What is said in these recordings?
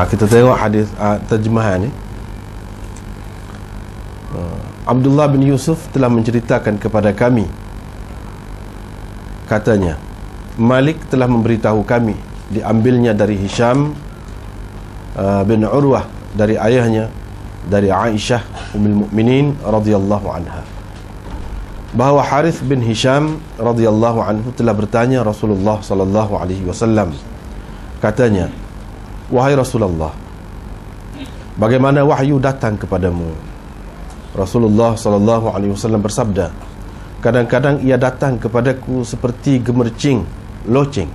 Kita tengok hadis terjemahan ni. Abdullah bin Yusuf telah menceritakan kepada kami, katanya, Malik telah memberitahu kami, diambilnya dari Hisham bin Urwah dari ayahnya, dari Aisyah Ummul Mukminin radhiyallahu anha, bahawa Harith bin Hisham radhiyallahu anhu telah bertanya Rasulullah sallallahu alaihi wasallam. Katanya, wahai Rasulullah, bagaimana wahyu datang kepadamu? Rasulullah sallallahu alaihi wasallam bersabda, kadang-kadang ia datang kepadaku seperti gemercing loceng.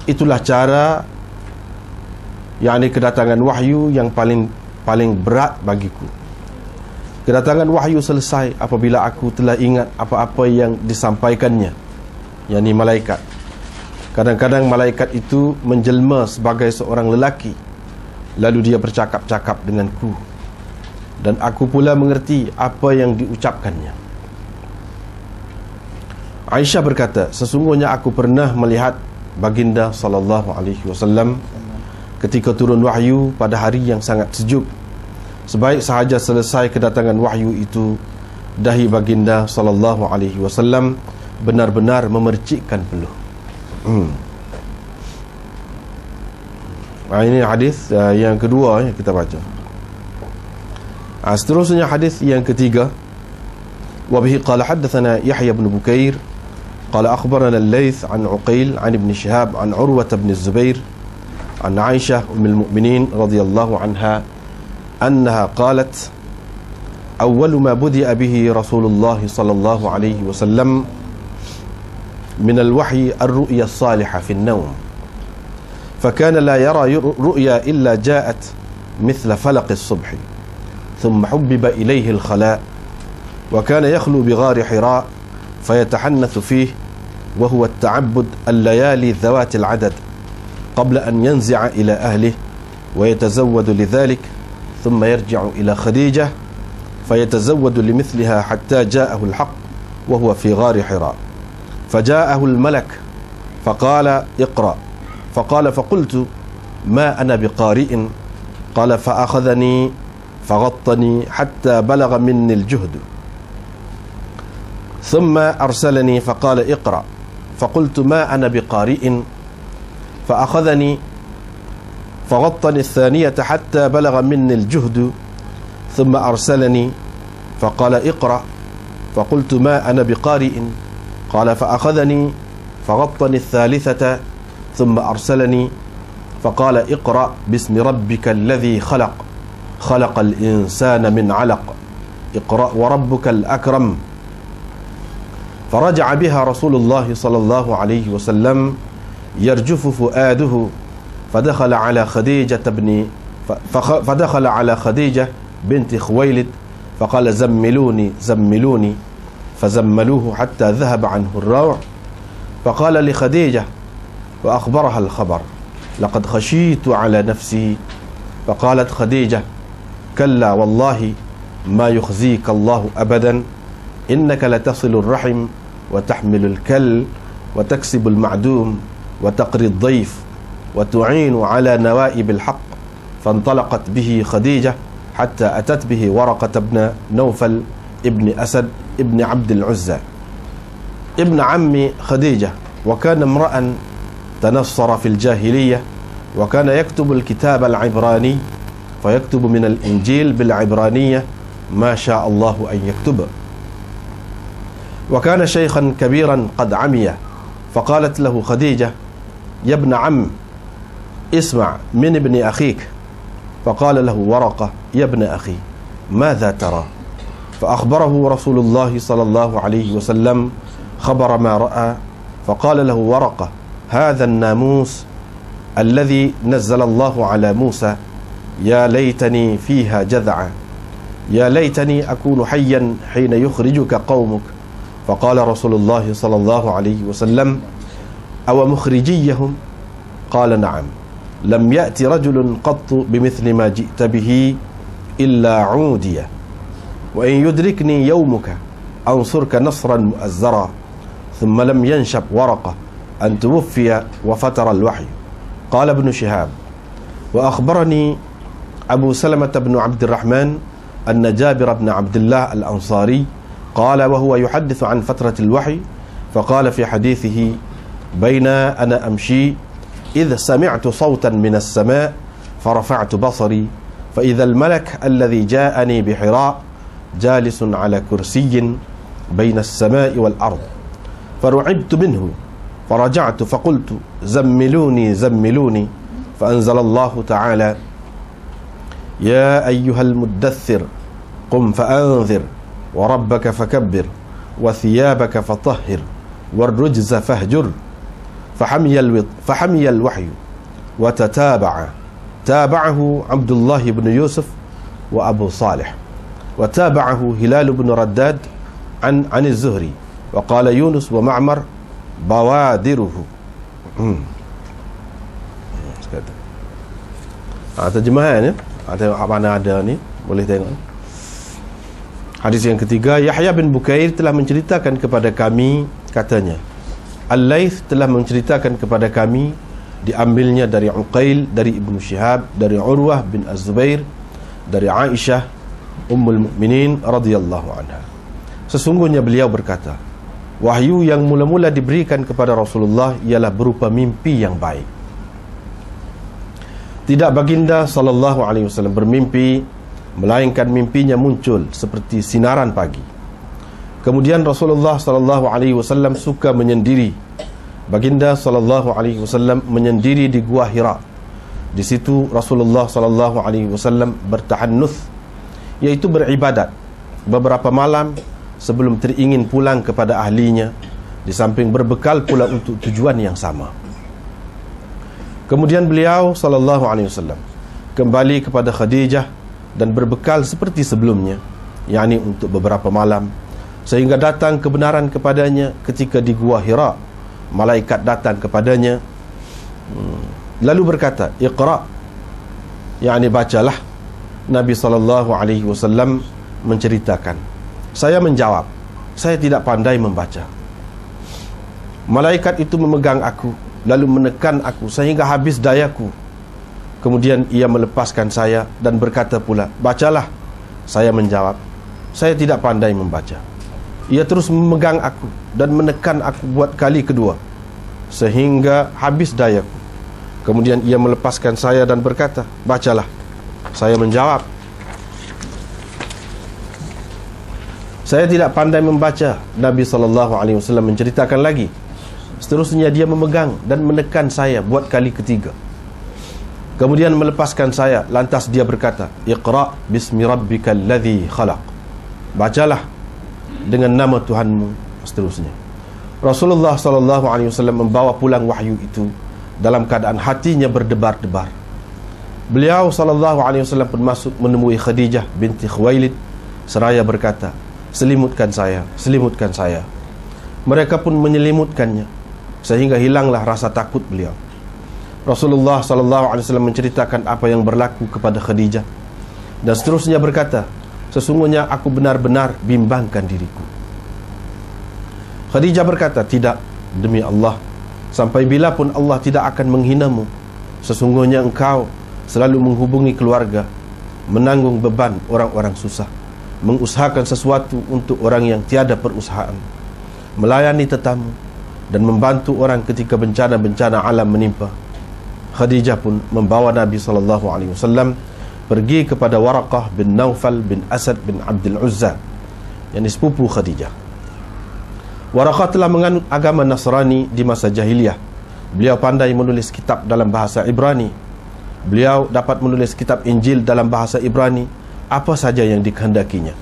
Itulah cara, yakni kedatangan wahyu yang paling berat bagiku. Kedatangan wahyu selesai apabila aku telah ingat apa-apa yang disampaikannya, yakni malaikat. Kadang-kadang malaikat itu menjelma sebagai seorang lelaki, lalu dia bercakap-cakap denganku, dan aku pula mengerti apa yang diucapkannya. Aisyah berkata, sesungguhnya aku pernah melihat baginda sallallahu alaihi wasallam ketika turun wahyu pada hari yang sangat sejuk. Sebaik sahaja selesai kedatangan wahyu itu, dahi baginda sallallahu alaihi wasallam benar-benar memercikkan peluh. Ini hadis yang kedua yang kita baca. Seterusnya hadis yang ketiga. Wabihi qala haddathana Yahya bin Bukair qala akhbarana al-Layth an Uqail an Ibn Shihab an Urwah bin Zubair an Aisyah Ummul Mukminin radhiyallahu anha annaha qalat awwal ma budi'a bihi Rasulullah sallallahu alaihi wasallam min al-wahyi ar-ru'ya as-salihah fi an-nawm فكان لا يرى رؤيا إلا جاءت مثل فلق الصبح ثم حبب إليه الخلاء وكان يخلو بغار حراء فيتحنث فيه وهو التعبد الليالي ذوات العدد قبل أن ينزع إلى أهله ويتزود لذلك ثم يرجع إلى خديجة فيتزود لمثلها حتى جاءه الحق وهو في غار حراء فجاءه الملك فقال اقرأ فقال فقلت ما أنا بقارئ قال فأخذني فغطني حتى بلغ مني الجهد ثم أرسلني فقال اقرأ فقلت ما أنا بقارئ فأخذني فغطني الثانية حتى بلغ مني الجهد ثم أرسلني فقال اقرأ فقلت ما أنا بقارئ قال فأخذني فغطني الثالثة ثم أرسلني فقال اقرأ باسم ربك الذي خلق خلق الإنسان من علق اقرأ وربك الأكرم فرجع بها رسول الله صلى الله عليه وسلم يرجف فؤاده فدخل على خديجة بنت خويلد فقال زملوني زملوني فزملوه حتى ذهب عنه الروع فقال لخديجة وأخبرها الخبر لقد خشيت على نفسي فقالت خديجة كلا والله ما يخزيك الله أبدا إنك لتصل الرحم وتحمل الكل وتكسب المعدوم وتقري الضيف وتعين على نوائب الحق فانطلقت به خديجة حتى أتت به ورقة بن نوفل ابن أسد ابن عبد العزى ابن عم خديجة وكان امرأ تنصر في الجاهلية وكان يكتب الكتاب العبراني فيكتب من الإنجيل بالعبرانية ما شاء الله أن يكتب وكان شيخا كبيرا قد عمي فقالت له خديجة يا ابن عم اسمع من ابن أخيك فقال له ورقة يا ابن أخي ماذا ترى فأخبره رسول الله صلى الله عليه وسلم خبر ما رأى فقال له ورقة هذا الناموس الذي نزل الله على موسى يا ليتني فيها جذعا يا ليتني أكون حيا حين يخرجك قومك فقال رسول الله صلى الله عليه وسلم أو مخرجيهم قال نعم لم يأتي رجل قط بمثل ما جئت به إلا عودي وإن يدركني يومك أنصرك نصرا مؤزرا ثم لم ينشب ورقة أن توفي وفتر الوحي قال ابن شهاب Wa akhbarani Abu Salamah bin Abdurrahman anna Jabir bin Abdullah al-Ansari qala wa huwa yuhaddithu an fatratil wahyi faqala fi hadithihi baina ana amshi idh sami'tu sawtan min as-sama' farafa'tu basari fa idha al-malak alladhi ja'ani bi Hira jalisun ala kursiyyin baina as-sama'i wal ard faru'ibtu minhu faraja'tu faqultu zammiluni zammiluni fa anzala Allah ta'ala يا أيها المدثر قم فأنذر وربك فكبر وثيابك فطهر والرجز فاهجر فحمي الوحي تابعه عبد الله بن يوسف وأبو صالح وتابعه هلال بن رداد عن الزهري وقال يونس ومعمر بوادره. Terjemahan ya. Tengok mana ada ni, boleh tengok. Hadis yang ketiga, Yahya bin Bukair telah menceritakan kepada kami, katanya, Al-Layth telah menceritakan kepada kami, diambilnya dari Uqail, dari Ibnu Syihab, dari Urwah bin Az-Zubair, dari Aisyah Ummul Mukminin radhiyallahu anha. Sesungguhnya beliau berkata, wahyu yang mula-mula diberikan kepada Rasulullah ialah berupa mimpi yang baik. Tidak baginda sallallahu alaihi wasallam bermimpi, melainkan mimpinya muncul seperti sinaran pagi. Kemudian Rasulullah sallallahu alaihi wasallam suka menyendiri. Baginda sallallahu alaihi wasallam menyendiri di Gua Hira. Di situ Rasulullah sallallahu alaihi wasallam bertahannuth, yaitu beribadat beberapa malam sebelum teringin pulang kepada ahlinya, di samping berbekal pula untuk tujuan yang sama. Kemudian beliau sallallahu alaihi wasallam kembali kepada Khadijah dan berbekal seperti sebelumnya, yakni untuk beberapa malam, sehingga datang kebenaran kepadanya ketika di Gua Hira. Malaikat datang kepadanya lalu berkata, Iqra, yakni bacalah. Nabi sallallahu alaihi wasallam menceritakan. Saya menjawab, saya tidak pandai membaca. Malaikat itu memegang aku lalu menekan aku sehingga habis dayaku. Kemudian ia melepaskan saya dan berkata pula, bacalah. Saya menjawab, saya tidak pandai membaca. Ia terus memegang aku dan menekan aku buat kali kedua sehingga habis dayaku. Kemudian ia melepaskan saya dan berkata, bacalah. Saya menjawab, saya tidak pandai membaca. Nabi SAW menceritakan lagi. Seterusnya dia memegang dan menekan saya buat kali ketiga. Kemudian melepaskan saya, lantas dia berkata, Iqra bismi rabbikal ladzi khalaq. Bacalah dengan nama Tuhanmu. Seterusnya Rasulullah SAW membawa pulang wahyu itu dalam keadaan hatinya berdebar-debar. Beliau SAW pun masuk menemui Khadijah binti Khuwailid seraya berkata, selimutkan saya, selimutkan saya. Mereka pun menyelimutkannya sehingga hilanglah rasa takut beliau. Rasulullah SAW menceritakan apa yang berlaku kepada Khadijah dan seterusnya berkata, sesungguhnya aku benar-benar bimbangkan diriku. Khadijah berkata, tidak, demi Allah, sampai bila pun Allah tidak akan menghinamu. Sesungguhnya engkau selalu menghubungi keluarga, menanggung beban orang-orang susah, mengusahakan sesuatu untuk orang yang tiada perusahaan, melayani tetamu, dan membantu orang ketika bencana-bencana alam menimpa. Khadijah pun membawa Nabi SAW pergi kepada Waraqah bin Naufal bin Asad bin Abdul Uzza, yang sepupu Khadijah. Waraqah telah menganut agama Nasrani di masa jahiliyah. Beliau pandai menulis kitab dalam bahasa Ibrani. Beliau dapat menulis kitab Injil dalam bahasa Ibrani, apa saja yang dikehendakinya.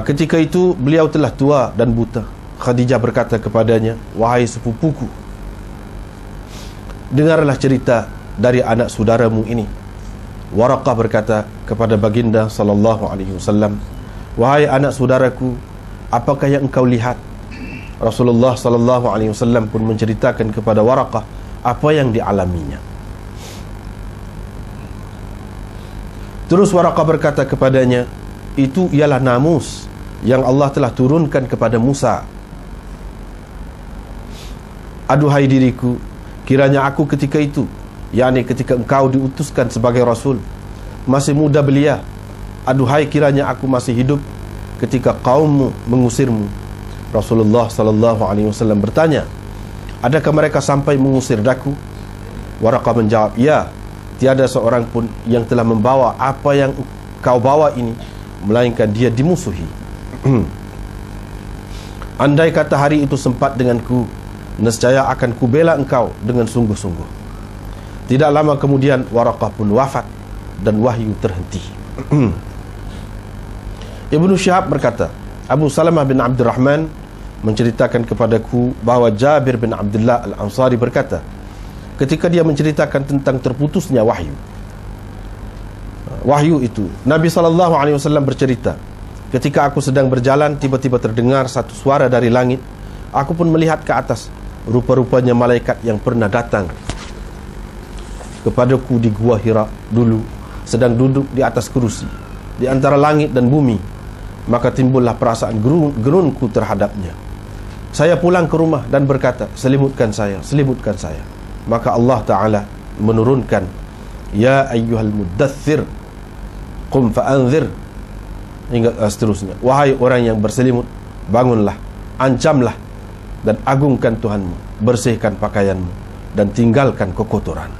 Ketika itu beliau telah tua dan buta. Khadijah berkata kepadanya, wahai sepupuku, dengarlah cerita dari anak saudaramu ini. Waraqah berkata kepada baginda SAW, wahai anak saudaraku, apakah yang engkau lihat? Rasulullah SAW pun menceritakan kepada Waraqah apa yang dialaminya. Terus Waraqah berkata kepadanya, itu ialah namus yang Allah telah turunkan kepada Musa. Aduhai diriku, kiranya aku ketika itu yakni ketika engkau diutuskan sebagai Rasul, masih muda belia. Aduhai kiranya aku masih hidup ketika kaummu mengusirmu. Rasulullah SAW bertanya, adakah mereka sampai mengusir daku? Waraqah menjawab, ya, tiada seorang pun yang telah membawa apa yang kau bawa ini, melainkan dia dimusuhi. Andai kata hari itu sempat denganku, nescaya akan kubela engkau dengan sungguh-sungguh. Tidak lama kemudian Waraqah pun wafat dan wahyu terhenti. Ibnu Syihab berkata, Abu Salamah bin Abdurrahman menceritakan kepadaku bahawa Jabir bin Abdullah Al-Ansari berkata, ketika dia menceritakan tentang terputusnya wahyu itu, Nabi SAW bercerita, ketika aku sedang berjalan, tiba-tiba terdengar satu suara dari langit. Aku pun melihat ke atas. Rupa-rupanya malaikat yang pernah datang kepadaku di Gua Hira dulu sedang duduk di atas kerusi di antara langit dan bumi. Maka timbullah perasaan gerunku terhadapnya. Saya pulang ke rumah dan berkata, selimutkan saya, selimutkan saya. Maka Allah Ta'ala menurunkan, ya ayyuhal muddathir qum fa'anzir, hingga seterusnya. Wahai orang yang berselimut, bangunlah, ancamlah, dan agungkan Tuhanmu, bersihkan pakaianmu, dan tinggalkan kekotoran.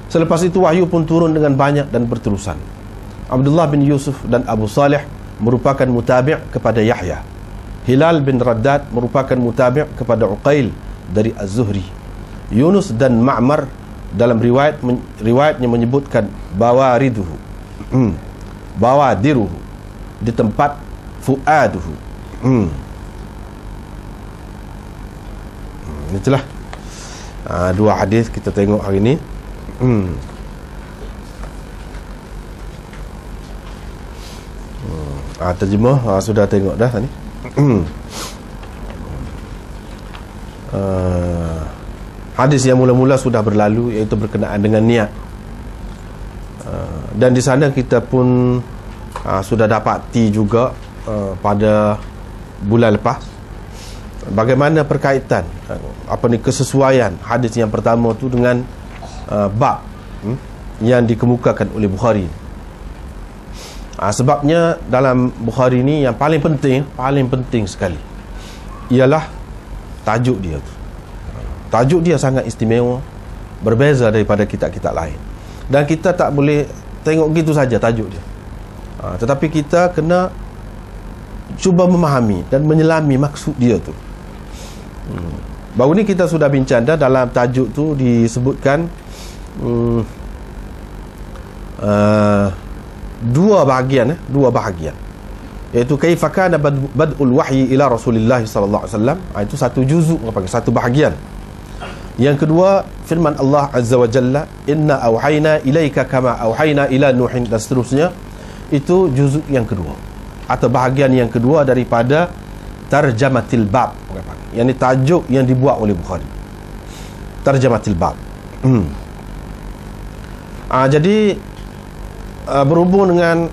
Selepas itu wahyu pun turun dengan banyak dan berterusan. Abdullah bin Yusuf dan Abu Salih merupakan mutabi' kepada Yahya. Hilal bin Raddad merupakan mutabi' kepada Uqail dari Az-Zuhri. Yunus dan Ma'mar dalam riwayatnya menyebutkan bawariduhu, bawadiruhu, di tempat fuaduhu. Itulah dua hadis kita tengok hari ini. Terjemah sudah tengok dah tadi. Hadis yang mula-mula sudah berlalu, iaitu berkenaan dengan niat. Dan di sana kita pun sudah dapati juga pada bulan lepas bagaimana perkaitan kesesuaian hadis yang pertama tu dengan bab yang dikemukakan oleh Bukhari. Sebabnya dalam Bukhari ni yang paling penting sekali ialah tajuk dia tu. Tajuk dia sangat istimewa, berbeza daripada kitab-kitab lain. Dan kita tak boleh tengok gitu saja tajuk dia. Tetapi kita kena cuba memahami dan menyelami maksud dia tu. Baru ni kita sudah bincang dah, dalam tajuk tu disebutkan dua bahagian, iaitu kaifa kana bad'ul wahyi ila Rasulillah sallallahu alaihi wasallam. Itu satu juzuk, satu bahagian. Yang kedua, firman Allah azza wa jalla, inna auhayna ilaika kama auhayna ila nuhin, dan seterusnya. Itu juzuk yang kedua atau bahagian yang kedua daripada tarjamatil bab, yang ini tajuk yang dibuat oleh Bukhari, tarjamatil bab. Jadi berhubung dengan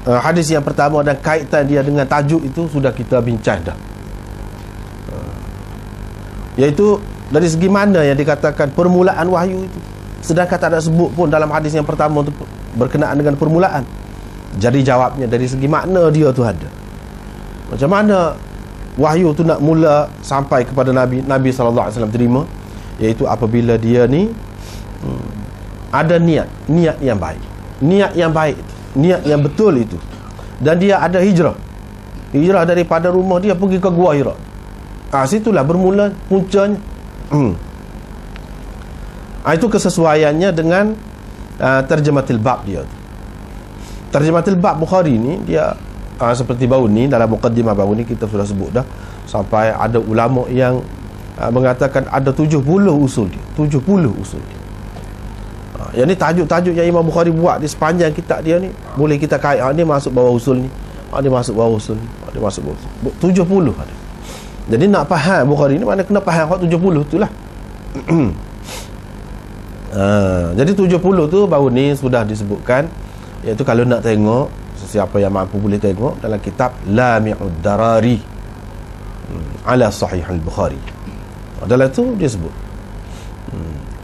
hadis yang pertama dan kaitan dia dengan tajuk itu sudah kita bincang dah, iaitu dari segi mana yang dikatakan permulaan wahyu itu, sedangkan tak ada sebut pun dalam hadis yang pertama itu berkenaan dengan permulaan. Jadi jawabnya dari segi makna dia tu ada. Macam mana wahyu tu nak mula sampai kepada Nabi SAW terima, iaitu apabila dia ni ada niat yang baik, niat yang betul itu, dan dia ada hijrah daripada rumah dia pergi ke Gua Hira. Situlah bermula puncanya. Itu kesesuaiannya dengan tarjamatil bab dia tu. Tarjamatil bab Bukhari ni dia seperti baru ni, dalam muqaddimah baru ni kita sudah sebut dah, sampai ada ulama yang mengatakan ada 70 usul dia. Yang ni tajuk-tajuk yang Imam Bukhari buat di sepanjang kitab dia ni, boleh kita kait, ni masuk bawah usul ni, ni masuk bawah usul ni, ni masuk bawah usul. 70 ada. Jadi nak faham Bukhari ni, mana kena faham 70 tu lah. Jadi 70 tu baru ni sudah disebutkan, iaitu kalau nak tengok, sesiapa yang mampu boleh tengok dalam kitab Lami'ud Darari ala Sahih al-Bukhari. Dalam tu dia sebut.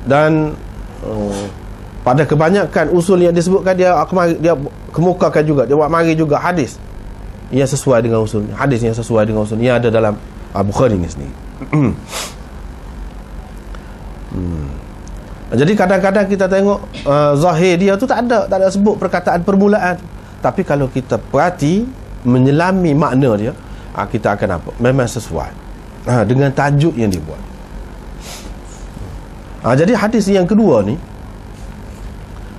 Dan pada kebanyakan usul yang disebutkan, dia kemukakan juga, dia buat mari juga hadis yang sesuai dengan usul, hadis yang sesuai dengan usul yang ada dalam Bukhari ni sendiri. Jadi kadang-kadang kita tengok zahir dia tu tak ada sebut perkataan permulaan, tapi kalau kita perhati menyelami makna dia, kita akan nampak memang sesuai dengan tajuk yang dibuat. Jadi hadis yang kedua ni,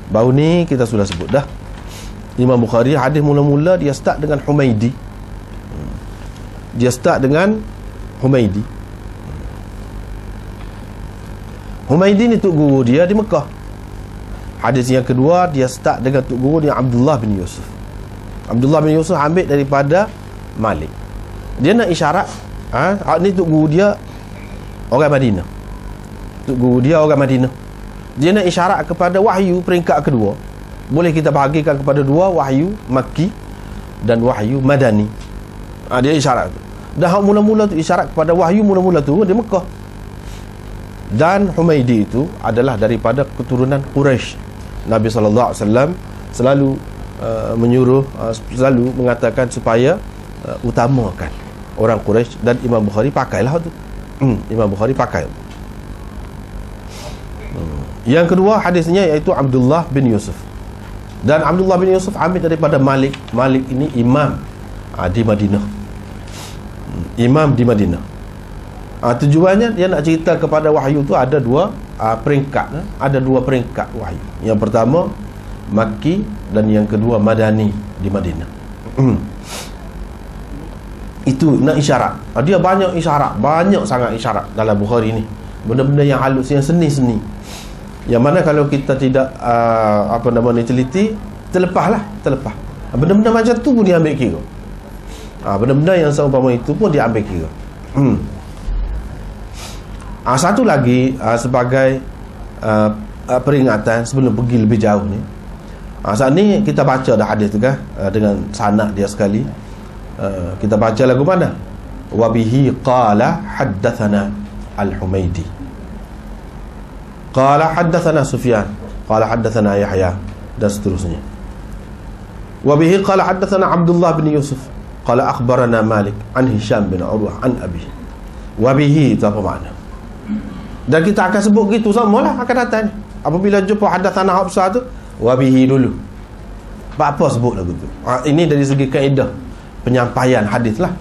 baru ni kita sudah sebut dah, Imam Bukhari hadis mula-mula dia start dengan Humaidi. Dia start dengan Humaidi. Humaidi ni tok guru dia di Mekah. Hadis yang kedua dia start dengan tok guru dia Abdullah bin Yusuf. Abdullah bin Yusuf ambil daripada Malik. Dia nak isyarat ni tok guru dia orang Madinah. Tok guru dia orang Madinah. Dia nak isyarat kepada wahyu peringkat kedua. Boleh kita bahagikan kepada dua, wahyu Makki dan wahyu Madani. Dia isyarat tu. Dah mula-mula tu isyarat kepada wahyu mula-mula tu di Mekah. Dan Humaidi itu adalah daripada keturunan Quraisy. Nabi SAW selalu menyuruh, selalu mengatakan supaya utamakan orang Quraisy, dan Imam Bukhari pakailah tu. Imam Bukhari pakai. Yang kedua hadisnya iaitu Abdullah bin Yusuf. Dan Abdullah bin Yusuf ambil daripada Malik. Malik ini imam di Madinah. Imam di Madinah. Tujuannya dia nak cerita kepada wahyu tu ada dua peringkat. Ada dua peringkat wahyu. Yang pertama Makki dan yang kedua Madani di Madinah. Itu nak isyarat. Dia banyak isyarat, banyak sangat isyarat dalam Bukhari ni. Benda-benda yang halus, yang seni-seni, yang mana kalau kita tidak teliti, terlepas. Benda-benda macam tu pun dia ambil kira. Benda-benda yang seumpama itu pun dia ambil kira. Satu lagi sebagai peringatan sebelum pergi lebih jauh ni, saat ni kita baca dah hadis tu kan, dengan sanad dia sekali. Kita baca lagu mana? Wabihi qala haddathana Al-Humaidi, qala haddathana Sufyan, qala haddathana Yahya, dan seterusnya. Wabihi qala haddathana Abdullah bin Yusuf, qala akhbarana Malik an Hisham bin Urwah an Abi. Wabihi itu apa makna? Dan kita akan sebut gitu semualah akan datang. Apabila jumpa haddathana Hafsah tu, wabihi dulu. Apa sebut lagu tu? Ini dari segi kaedah penyampaian hadis lah.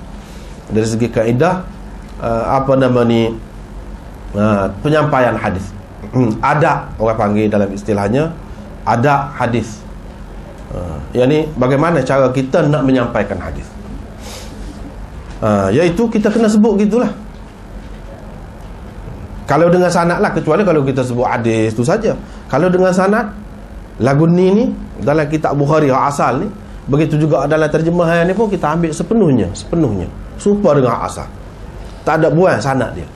Dari segi kaedah penyampaian hadis. Ada orang panggil dalam istilahnya ada hadis. Yang ni bagaimana cara kita nak menyampaikan hadis. Iaitu kita kena sebut gitulah. Kalau dengan sanad lah, kecuali kalau kita sebut hadis tu saja. Kalau dengan sanad, lagu ni dalam kitab Bukhari asal ni, begitu juga dalam terjemahan ni pun kita ambil sepenuhnya serupa dengan asal. Tak ada buang sanad dia.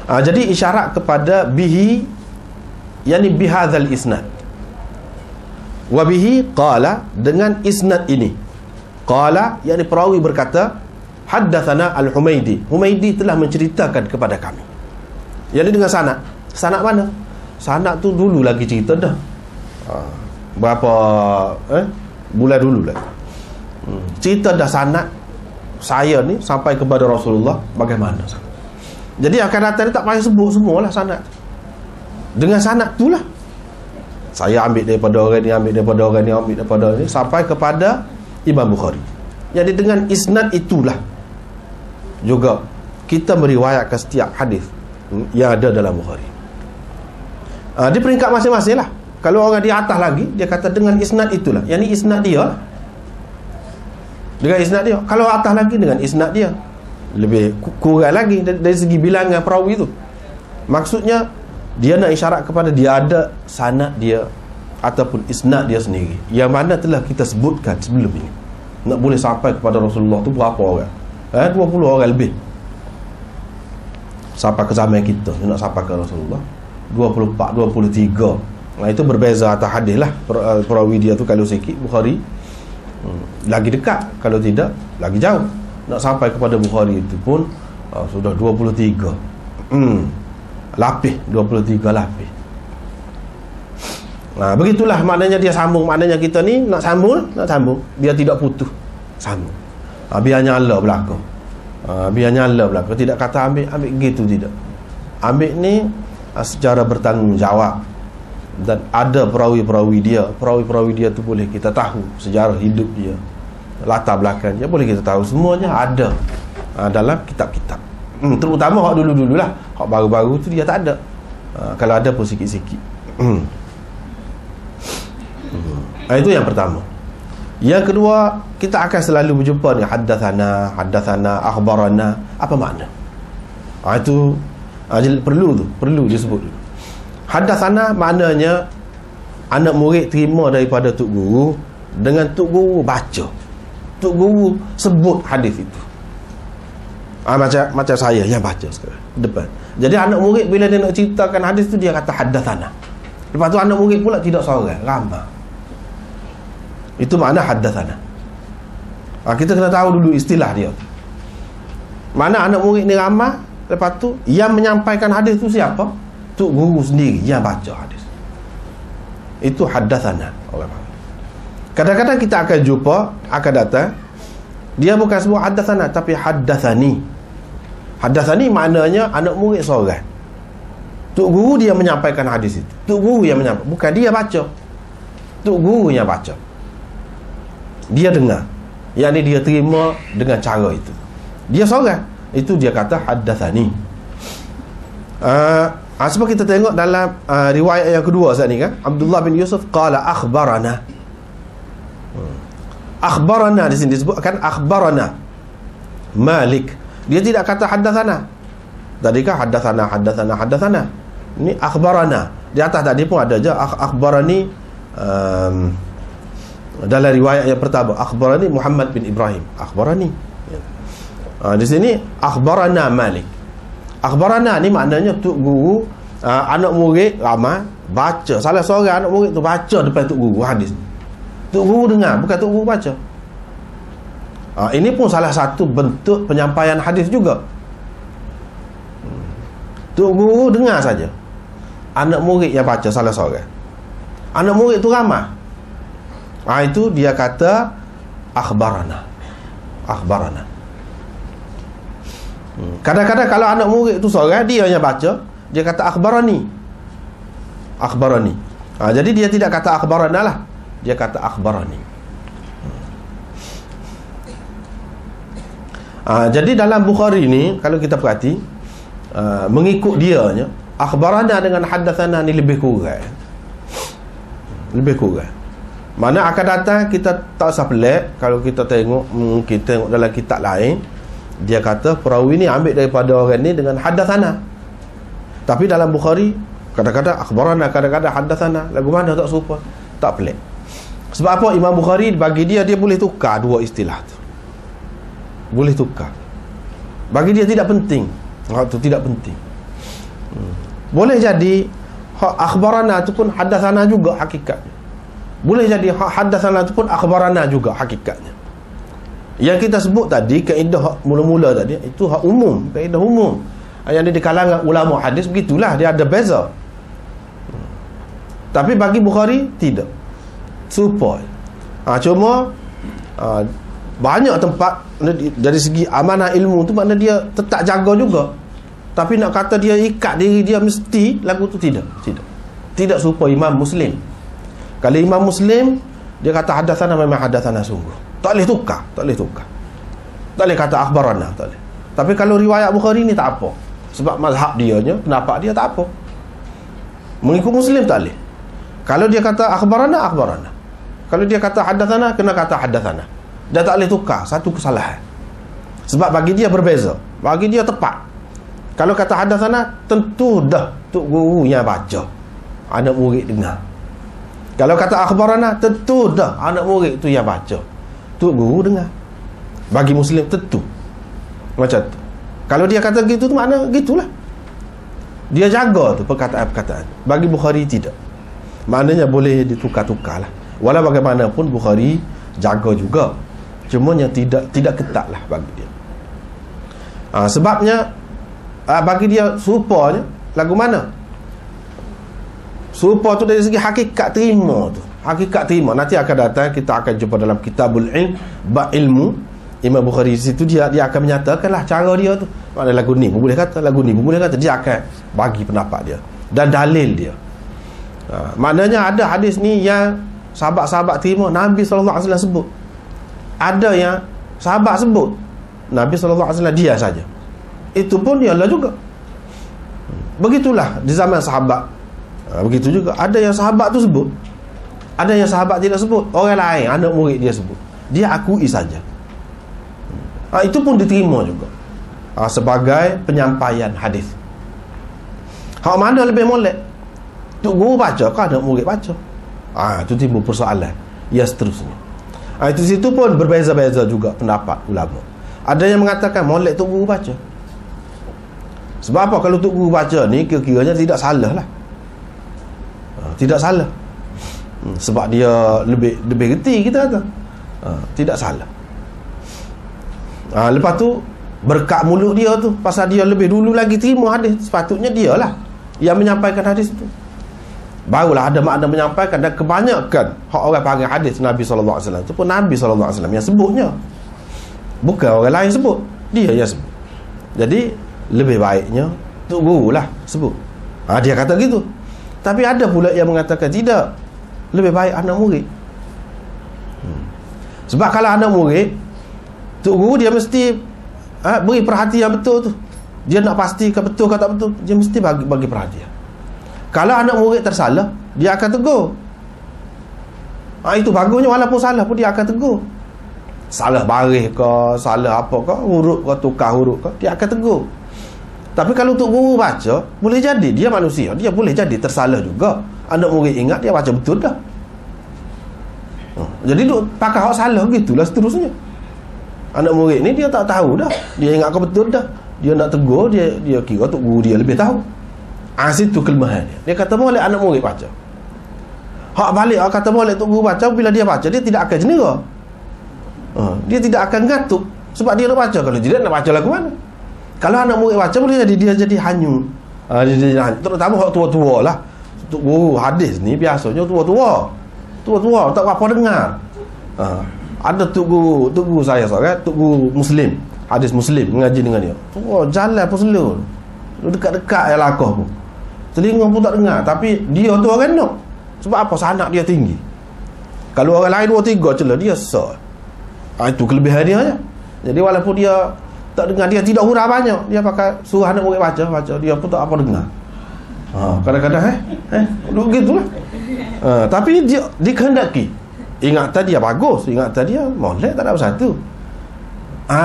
Jadi isyarat kepada bihi, yakni bihadzal isnad. Wa bihi qala, dengan isnad ini. Qala yakni perawi berkata, haddathana Al-Humaidi, Humaidi telah menceritakan kepada kami. Yakni dengan sanad. Sanad mana? Sanad tu dulu lagi cerita dah. Berapa bulan dulu lagi. Cerita dah sanad saya ni sampai kepada Rasulullah bagaimana sanad. Jadi akan datang ni tak payah sebut semualah sanad. Dengan sanad tu lah, saya ambil daripada orang ni, ambil daripada orang ni, ambil daripada orang ni, sampai kepada Imam Bukhari. Jadi dengan isnad itulah juga kita meriwayatkan setiap hadis yang ada dalam Bukhari. Di peringkat masing-masing lah. Kalau orang di atas lagi, dia kata dengan isnad itulah, yang ni isnad dia lah. Dengan isnad dia. Kalau atas lagi dengan isnad dia, lebih kurang lagi dari segi bilangan perawi tu. Maksudnya dia nak isyarat kepada dia ada sanad dia ataupun isnad dia sendiri, yang mana telah kita sebutkan sebelum ini. Nak boleh sampai kepada Rasulullah tu berapa orang? 20 orang lebih. Sampai ke zaman kita, nak sampai ke Rasulullah 24, 23. Itu berbeza atas hadis lah. Perawi dia tu kalau sikit, Bukhari lagi dekat, kalau tidak lagi jauh. Nak sampai kepada Bukhari itu pun sudah 23. lapis, 23 lapis. Begitulah maknanya dia sambung. Maknanya kita ni nak sambung, biar tidak putus, sambung. Biar nyala belakang. Tidak kata ambil gitu, tidak. Ambil ni secara bertanggungjawab. Dan ada perawi-perawi dia tu boleh kita tahu sejarah hidup dia, latar belakang dia, boleh kita tahu semuanya ada dalam kitab-kitab. Terutama hak dulu-dululah. Hak baru-baru tu dia tak ada. Kalau ada pun sikit-sikit. Itu yang pertama. Yang kedua, kita akan selalu berjumpa ni haddatsana, akhbarana. Apa makna? Itu perlu disebut dulu. Haddatsana maknanya anak murid terima daripada tok guru, dengan tok guru baca, tok guru sebut hadis itu. Macam saya yang baca sekarang depan. Jadi anak murid bila dia nak ceritakan hadis tu, dia kata haddatsana. Lepas tu anak murid pula tidak seorang, ramai. Itu makna haddatsana. Kita kena tahu dulu istilah dia. Mana anak murid ni ramai. Lepas tu yang menyampaikan hadis tu siapa? Tok guru sendiri yang baca hadis. Itu haddatsana. Kadang-kadang kita akan jumpa, akan datang, dia bukan sebut haddatsana, tapi haddatsani. Haddatsani maknanya anak murid seorang. Tok guru dia menyampaikan hadis itu. Tok guru yang menyampaikan, bukan dia baca. Tok guru yang baca. Dia dengar. Yang ni dia terima dengan cara itu. Dia seorang. Itu dia kata haddatsani. Sebab kita tengok dalam riwayat yang kedua saat ni kan, Abdullah bin Yusuf qala akhbarana. Akhbarana di sini disebutkan akhbarana Malik. Dia tidak kata haddatsana. Tadi kan haddatsana. Ini akhbarana. Di atas tadi pun ada je akhbarani. Dalam riwayat yang pertama akhbarani Muhammad bin Ibrahim, akhbarani. Di sini akhbarana Malik. Akhbarana ni maknanya tok guru, anak murid ramai baca, salah seorang anak murid tu baca depan tok guru hadis. Tok guru dengar, bukan tok guru baca. Ini pun salah satu bentuk penyampaian hadis juga. Tok guru dengar saja, anak murid yang baca salah seorang. Anak murid tu ramai. Itu dia kata akhbarana. Kadang-kadang kalau anak murid tu seorang, dia yang baca, dia kata akhbarani. Jadi dia tidak kata akhbarana lah, dia kata akhbarani. Jadi dalam Bukhari ni, kalau kita perhati, mengikut dianya, akhbarana dengan haddatsana ni lebih kurang. Mana akan datang, kita tak usah pelik. Kalau kita tengok, mungkin tengok dalam kitab lain, dia kata perawi ni ambil daripada orang ni dengan haddatsana. Tapi dalam Bukhari kadang-kadang akhbarana, kadang-kadang haddatsana. Lagu mana tak serupa? Tak pelik. Sebab apa? Imam Bukhari bagi dia boleh tukar dua istilah tu. Boleh tukar. Bagi dia tidak penting. Hak tu tidak penting. Boleh jadi akhbarana tu pun haddatsana juga hakikatnya. Boleh jadi haddatsana tu pun akhbarana juga hakikatnya. Yang kita sebut tadi, kaedah mula-mula tadi, itu hak umum, kaedah umum. Yang di kalangan ulama hadis begitulah, dia ada beza. Tapi bagi Bukhari tidak. Serupa. Cuma banyak tempat dari segi amanah ilmu tu, makna dia tetap jaga juga. Tapi nak kata dia ikat diri dia mesti lagu tu tidak. Tidak serupa Imam Muslim. Kalau Imam Muslim, dia kata haddatsana, memang haddatsana sungguh. Tak boleh tukar. Tak boleh kata akhbarana, tak boleh. Tapi kalau riwayat Bukhari ni tak apa. Sebab mazhab dia, pendapat dia tak apa. Mengikut Muslim tak boleh. Kalau dia kata akhbarana. Kalau dia kata haddatsana, kena kata haddatsana. Dia tak boleh tukar, satu kesalahan. Sebab bagi dia berbeza. Bagi dia tepat. Kalau kata haddatsana, tentu dah tok guru yang baca, anak murid dengar. Kalau kata akhbarana, tentu dah anak murid tu yang baca, tok guru dengar. Bagi Muslim tentu macam tu. Kalau dia kata gitu tu makna gitulah. Dia jaga tu perkataan-perkataan. Bagi Bukhari tidak. Maknanya boleh ditukar-tukar lah. Walau bagaimanapun Bukhari jaga juga. Cuma yang tidak ketat lah bagi dia. Sebabnya bagi dia serupanya Lagu mana? Serupa tu dari segi hakikat terima tu. Hakikat terima. Nanti akan datang, kita akan jumpa dalam Kitabul Ilm, Bab Ilmu. Imam Bukhari di situ dia akan menyatakanlah cara dia tu. Mana lagu ni pun boleh kata, lagu ni pun boleh kata. Dia akan bagi pendapat dia dan dalil dia. Maknanya ada hadis ni yang sahabat-sahabat terima, Nabi SAW sebut. Ada yang sahabat sebut, Nabi SAW dia saja. Itu pun dialah juga. Begitulah di zaman sahabat. Begitu juga ada yang sahabat tu sebut, ada yang sahabat tidak sebut. Orang lain, anak murid dia sebut, dia akui saja. Itu pun diterima juga sebagai penyampaian hadis. Hak mana lebih molek? Tok guru baca ke anak murid baca? Itu timbul persoalan. Ya seterusnya. Itu situ pun berbeza-beza juga pendapat ulama. Ada yang mengatakan molek tok guru baca. Sebab apa? Kalau tok guru baca ni kira-kiranya tidak salah lah. Tidak salah. Sebab dia lebih reti, kita kata. Tidak salah. Lepas tu berkat mulut dia tu, pasal dia lebih dulu lagi terima hadis, sepatutnya dia lah yang menyampaikan hadis tu. Barulah ada makna menyampaikan. Dan kebanyakan hak orang panggil hadis Nabi SAW itu pun Nabi SAW yang sebutnya, bukan orang lain sebut, dia yang sebut. Jadi lebih baiknya tok guru lah sebut. Dia kata gitu. Tapi ada pula yang mengatakan tidak, lebih baik anak murid. Sebab kalau anak murid, tok guru dia mesti beri perhatian betul tu. Dia nak pastikan betul ke tak betul, dia mesti bagi perhatian. Kalau anak murid tersalah, dia akan tegur. Itu bagusnya, walaupun salah pun dia akan tegur. Salah baris ke, salah apa ke, huruf ke, tukar huruf ke, dia akan tegur. Tapi kalau tok guru baca, boleh jadi dia manusia, dia boleh jadi tersalah juga. Anak murid ingat dia baca betul dah. Jadi duk pakai hak salah gitulah seterusnya. Anak murid ni dia tak tahu dah, dia ingat kau betul dah, dia nak tegur, dia kira tok guru dia lebih tahu. Situ kelemahan dia. Dia kata boleh anak murid baca. Hak balik kata boleh tok guru baca, bila dia baca dia tidak akan jenera. Dia tidak akan ngatuk sebab dia nak baca. Kalau tidak, nak baca lagu mana? Kalau anak murid baca, boleh jadi dia jadi hanyut. Dia jadi hanyut. Terutama hak tua-tua lah. Tok guru hadis ni biasanya tua-tua tak apa dengar. Ada tok guru saya seorang, tok guru Muslim, hadis Muslim, mengaji dengan dia. Jalan pun slow, dekat-dekat yang lakah pun, telinga pun tak dengar. Tapi dia tu orang nak. Sebab apa? Sanak dia tinggi. Kalau orang lain 2-3 celah, dia sah. Itu kelebihan dia je. Jadi walaupun dia tak dengar, dia tidak hurah banyak, dia pakai suruh anak murid baca, dia pun tak apa dengar. Kadang-kadang begitulah. Tapi dia dikehendaki ingatan dia bagus, ingatan dia molek, tak ada satu.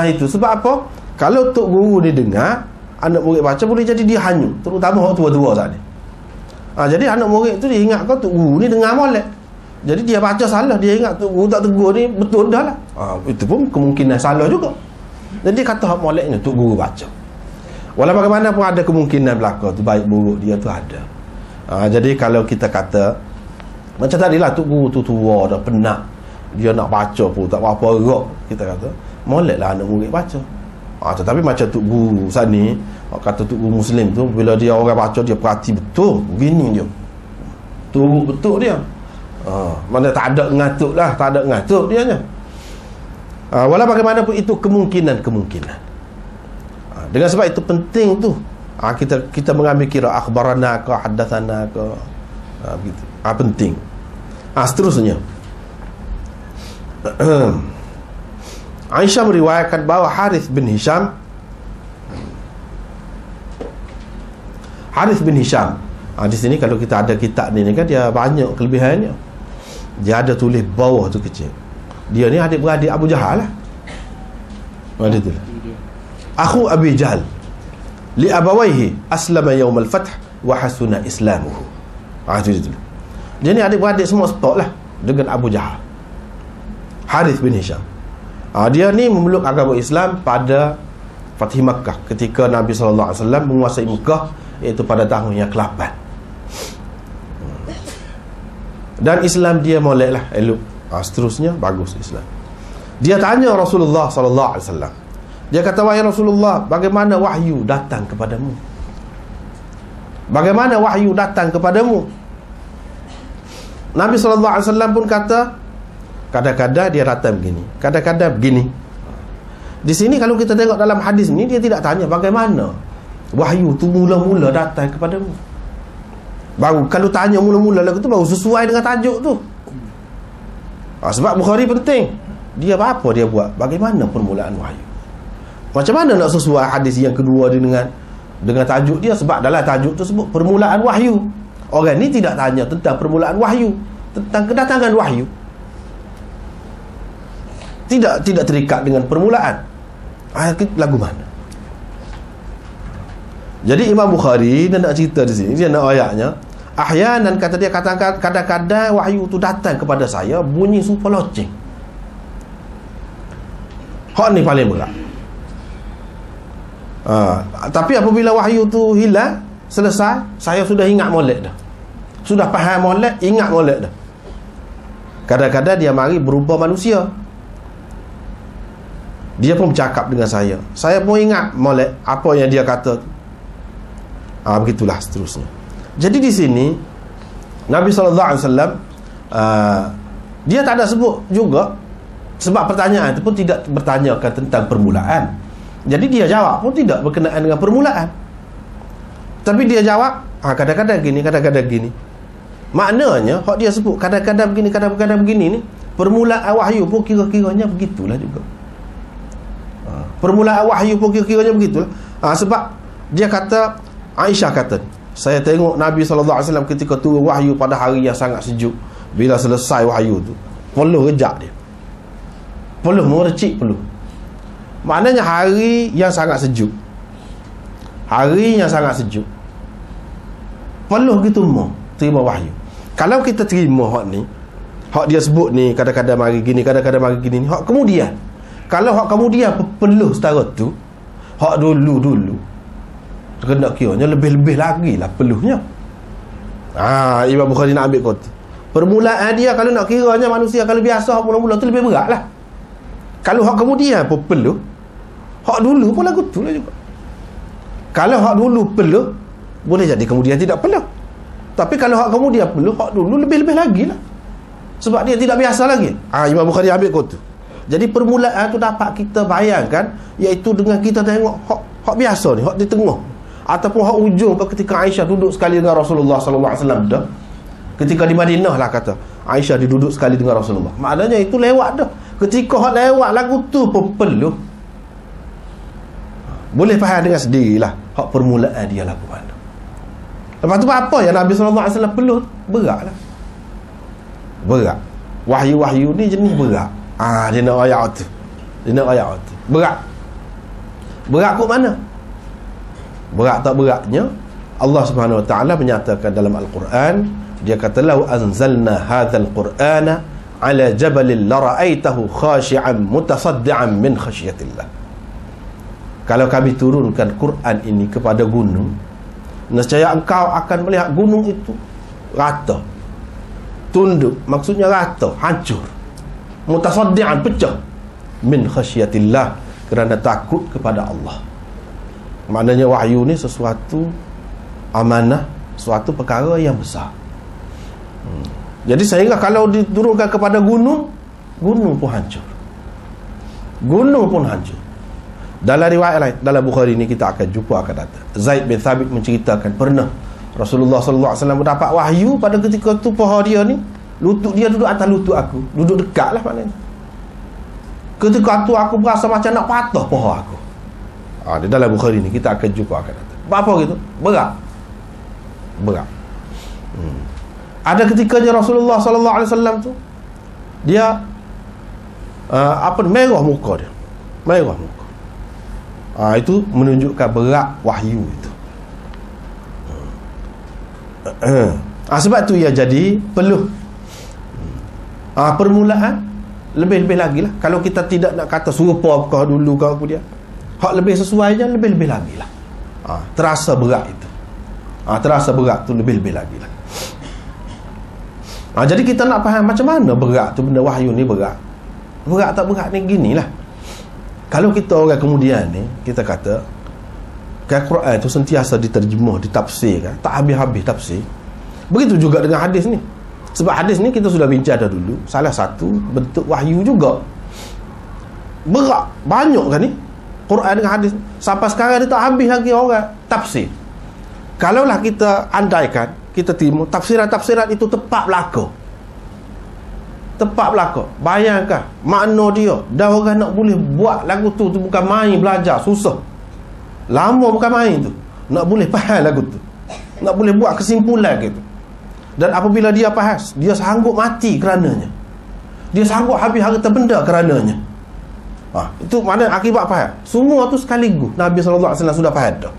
Itu sebab apa? Kalau tok guru ni dengar, anak murid baca, boleh jadi dia hanyut, terutama orang tua-tua saat ni. Jadi anak murid tu dia ingat kau tok guru ni dengar molek, jadi dia baca salah, dia ingat tok guru tak tegur ni betul dah lah. Itu pun kemungkinan salah juga. Jadi kata hak moleknya tok guru baca. Walau bagaimanapun ada kemungkinan belaka tu, baik buruk dia tu ada. Jadi kalau kita kata macam tadilah, tok guru tu tua dah, penat, dia nak baca pun tak apa-apa gerak, kita kata moleklah anak murid baca. Tetapi macam tok guru saat ni, kata tok guru Muslim tu, bila dia orang baca, dia perhati betul, begini dia turut betul dia. Mana tak ada ngatuk lah, tak ada ngatuk dia nya. Walau bagaimanapun itu kemungkinan. Dengan sebab itu penting tu kita mengambil kira akhbarana ke haddathana ke, begitu. Penting. Seterusnya Aisyah meriwayatkan bahawa Harith bin Hisham di sini kalau kita ada kitab ni kan, dia banyak kelebihannya. Dia ada tulis bawah tu kecil, dia ni adik-beradik Abu Jahal lah. Ada tu Akhu Abi Jahal li abawaihi aslama yawm al-fath wa hasuna islamuhu. Itu dia ni adik-beradik semua stok lah dengan Abu Jahal. Harith bin Hisham, dia ni memeluk agama Islam pada Fath Makkah, ketika Nabi SAW menguasai Makkah, iaitu pada tahun yang ke-8. Dan Islam dia molek lah, elok. Seterusnya bagus Islam. Dia tanya Rasulullah SAW. Dia kata, wahai Rasulullah, bagaimana wahyu datang kepadamu? Bagaimana wahyu datang kepadamu? Nabi SAW pun kata, kadang-kadang dia datang begini, kadang-kadang begini. Di sini kalau kita tengok dalam hadis ni, dia tidak tanya bagaimana wahyu tu mula-mula datang kepadamu. Baru kalau tanya mula-mula lagu tu, baru sesuai dengan tajuk tu. Sebab Bukhari penting. Dia apa dia buat? Bagaimana permulaan wahyu? Macam mana nak sesuai hadis yang kedua dia dengan tajuk dia? Sebab dalam tajuk tersebut permulaan wahyu. Orang ni tidak tanya tentang permulaan wahyu, tentang kedatangan wahyu. Tidak terikat dengan permulaan. Lagu mana? Jadi Imam Bukhari dia nak cerita di sini, dia nak ayatnya. Ahyanan, kata dia, kadang-kadang wahyu tu datang kepada saya bunyi supa loceng. Hak ni paling berat. Tapi apabila wahyu tu hilang, selesai, saya sudah ingat molek dah. Sudah faham molek, ingat molek dah. Kadang-kadang dia mari berubah manusia. Dia pun bercakap dengan saya. Saya pun ingat molek apa yang dia kata tu. Begitulah seterusnya. Jadi di sini Nabi SAW dia tak ada sebut juga, sebab pertanyaan itu pun tidak bertanyakan tentang permulaan. Jadi dia jawab pun tidak berkenaan dengan permulaan. Tapi dia jawab kadang-kadang gini, kadang-kadang gini. Maknanya hak dia sebut kadang-kadang begini, kadang-kadang begini ni, permulaan wahyu pun kira-kiranya begitulah juga. Permulaan wahyu pun kira-kiranya begitulah. Sebab dia kata, Aisyah kata, saya tengok Nabi SAW ketika turun wahyu pada hari yang sangat sejuk. Bila selesai wahyu tu, peluh rejak dia, peluh merecik peluh. Maknanya hari yang sangat sejuk, hari yang sangat sejuk, peluh gitu mau terima wahyu. Kalau kita terima hak ni, hak dia sebut ni, kadang-kadang mari gini, kadang-kadang mari gini ni, hak kemudian. Kalau hak kemudian peluh setara tu, hak dulu kena kiranya lebih-lebih lagi lah peluhnya. Imam Bukhari nak ambil kota. Permulaan dia kalau nak kiranya manusia kalau biasa mula-mula tu lebih berat lah. Kalau hak kemudian pun peluh, hak dulu pun lagu tu lah juga. Kalau hak dulu peluh, boleh jadi kemudian tidak peluh. Tapi kalau hak kemudian peluh, hak dulu lebih-lebih lagi lah. Sebab dia tidak biasa lagi. Imam Bukhari ambil kota. Jadi permulaan tu dapat kita bayangkan, iaitu dengan kita tengok hak biasa ni, hak di tengah, ataupun hak ujung ketika Aisyah duduk sekali dengan Rasulullah SAW dah. Ketika di Madinah lah kata, Aisyah duduk sekali dengan Rasulullah. Maknanya itu lewat dah. Ketika hak lewat lagu tu pun peluh. Boleh faham dengan sendirilah hak permulaan dia lagu mana. Lepas tu apa yang Nabi SAW peluh? Berat lah. Berat. Wahyu-wahyu ni jenis berat. Dia nak ayat tu. Dia nak ayat tu. Berat. Berat kot mana? Berat tak beratnya, Allah Subhanahu Wa Taala menyatakan dalam Al-Quran, dia kata, "Lau anzalna hadzal Qur'ana ala jabalin la ra'aitahu khashi'an mutasaddian min khasyatillah." Kalau kami turunkan Quran ini kepada gunung, nescaya engkau akan melihat gunung itu rata, tunduk, maksudnya rata, hancur, mutasaddian, pecah, min khasyatillah, kerana takut kepada Allah. Maknanya wahyu ni sesuatu amanah, suatu perkara yang besar. Jadi sehingga kalau diturunkan kepada gunung, gunung pun hancur. Gunung pun hancur. Dalam riwayat lain, dalam Bukhari ni kita akan jumpa akan datang, Zaid bin Thabit menceritakan pernah Rasulullah SAW mendapat wahyu pada ketika tu paha dia ni, lutut dia duduk atas lutut aku, duduk dekat lah maknanya. Ketika tu aku berasa macam nak patah paha aku. Di dalam Bukhari ni kita akan jumpa akan datang. Apa gitu? Berat. Berat. Ada ketikanya Rasulullah SAW tu, dia merah muka dia. Merah muka. Itu menunjukkan berat wahyu itu. Sebab tu ia jadi peluh. Permulaan lebih-lebih lagi lah. Kalau kita tidak nak kata serupa kau dulu kau kemudian, hak lebih sesuai je, lebih-lebih lagi lah. Terasa berat itu. Terasa berat tu lebih-lebih lagi lah. Jadi kita nak faham macam mana berat tu, benda wahyu ni berat. Berat tak berat ni ginilah. Kalau kita orang kemudian ni, kita kata Quran tu sentiasa diterjemah, ditafsirkan, tak habis-habis tafsir. Begitu juga dengan hadis ni. Sebab hadis ni kita sudah bincang dah dulu, salah satu bentuk wahyu juga. Berat, banyak kan ni Quran dengan hadis. Sampai sekarang dia tak habis lagi orang tafsir. Kalaulah kita andaikan, kita terima tafsiran-tafsiran itu tepat belaka. Tepat belaka. Bayangkan makna dia. Dah orang nak boleh buat lagu tu bukan main belajar, susah. Lama bukan main tu. Nak boleh faham lagu tu. Nak boleh buat kesimpulan gitu. Dan apabila dia faham, dia sanggup mati kerananya. Dia sanggup habis harta benda kerananya. Itu mana akibat faham. Semua tu sekaligus Nabi SAW sudah faham dah.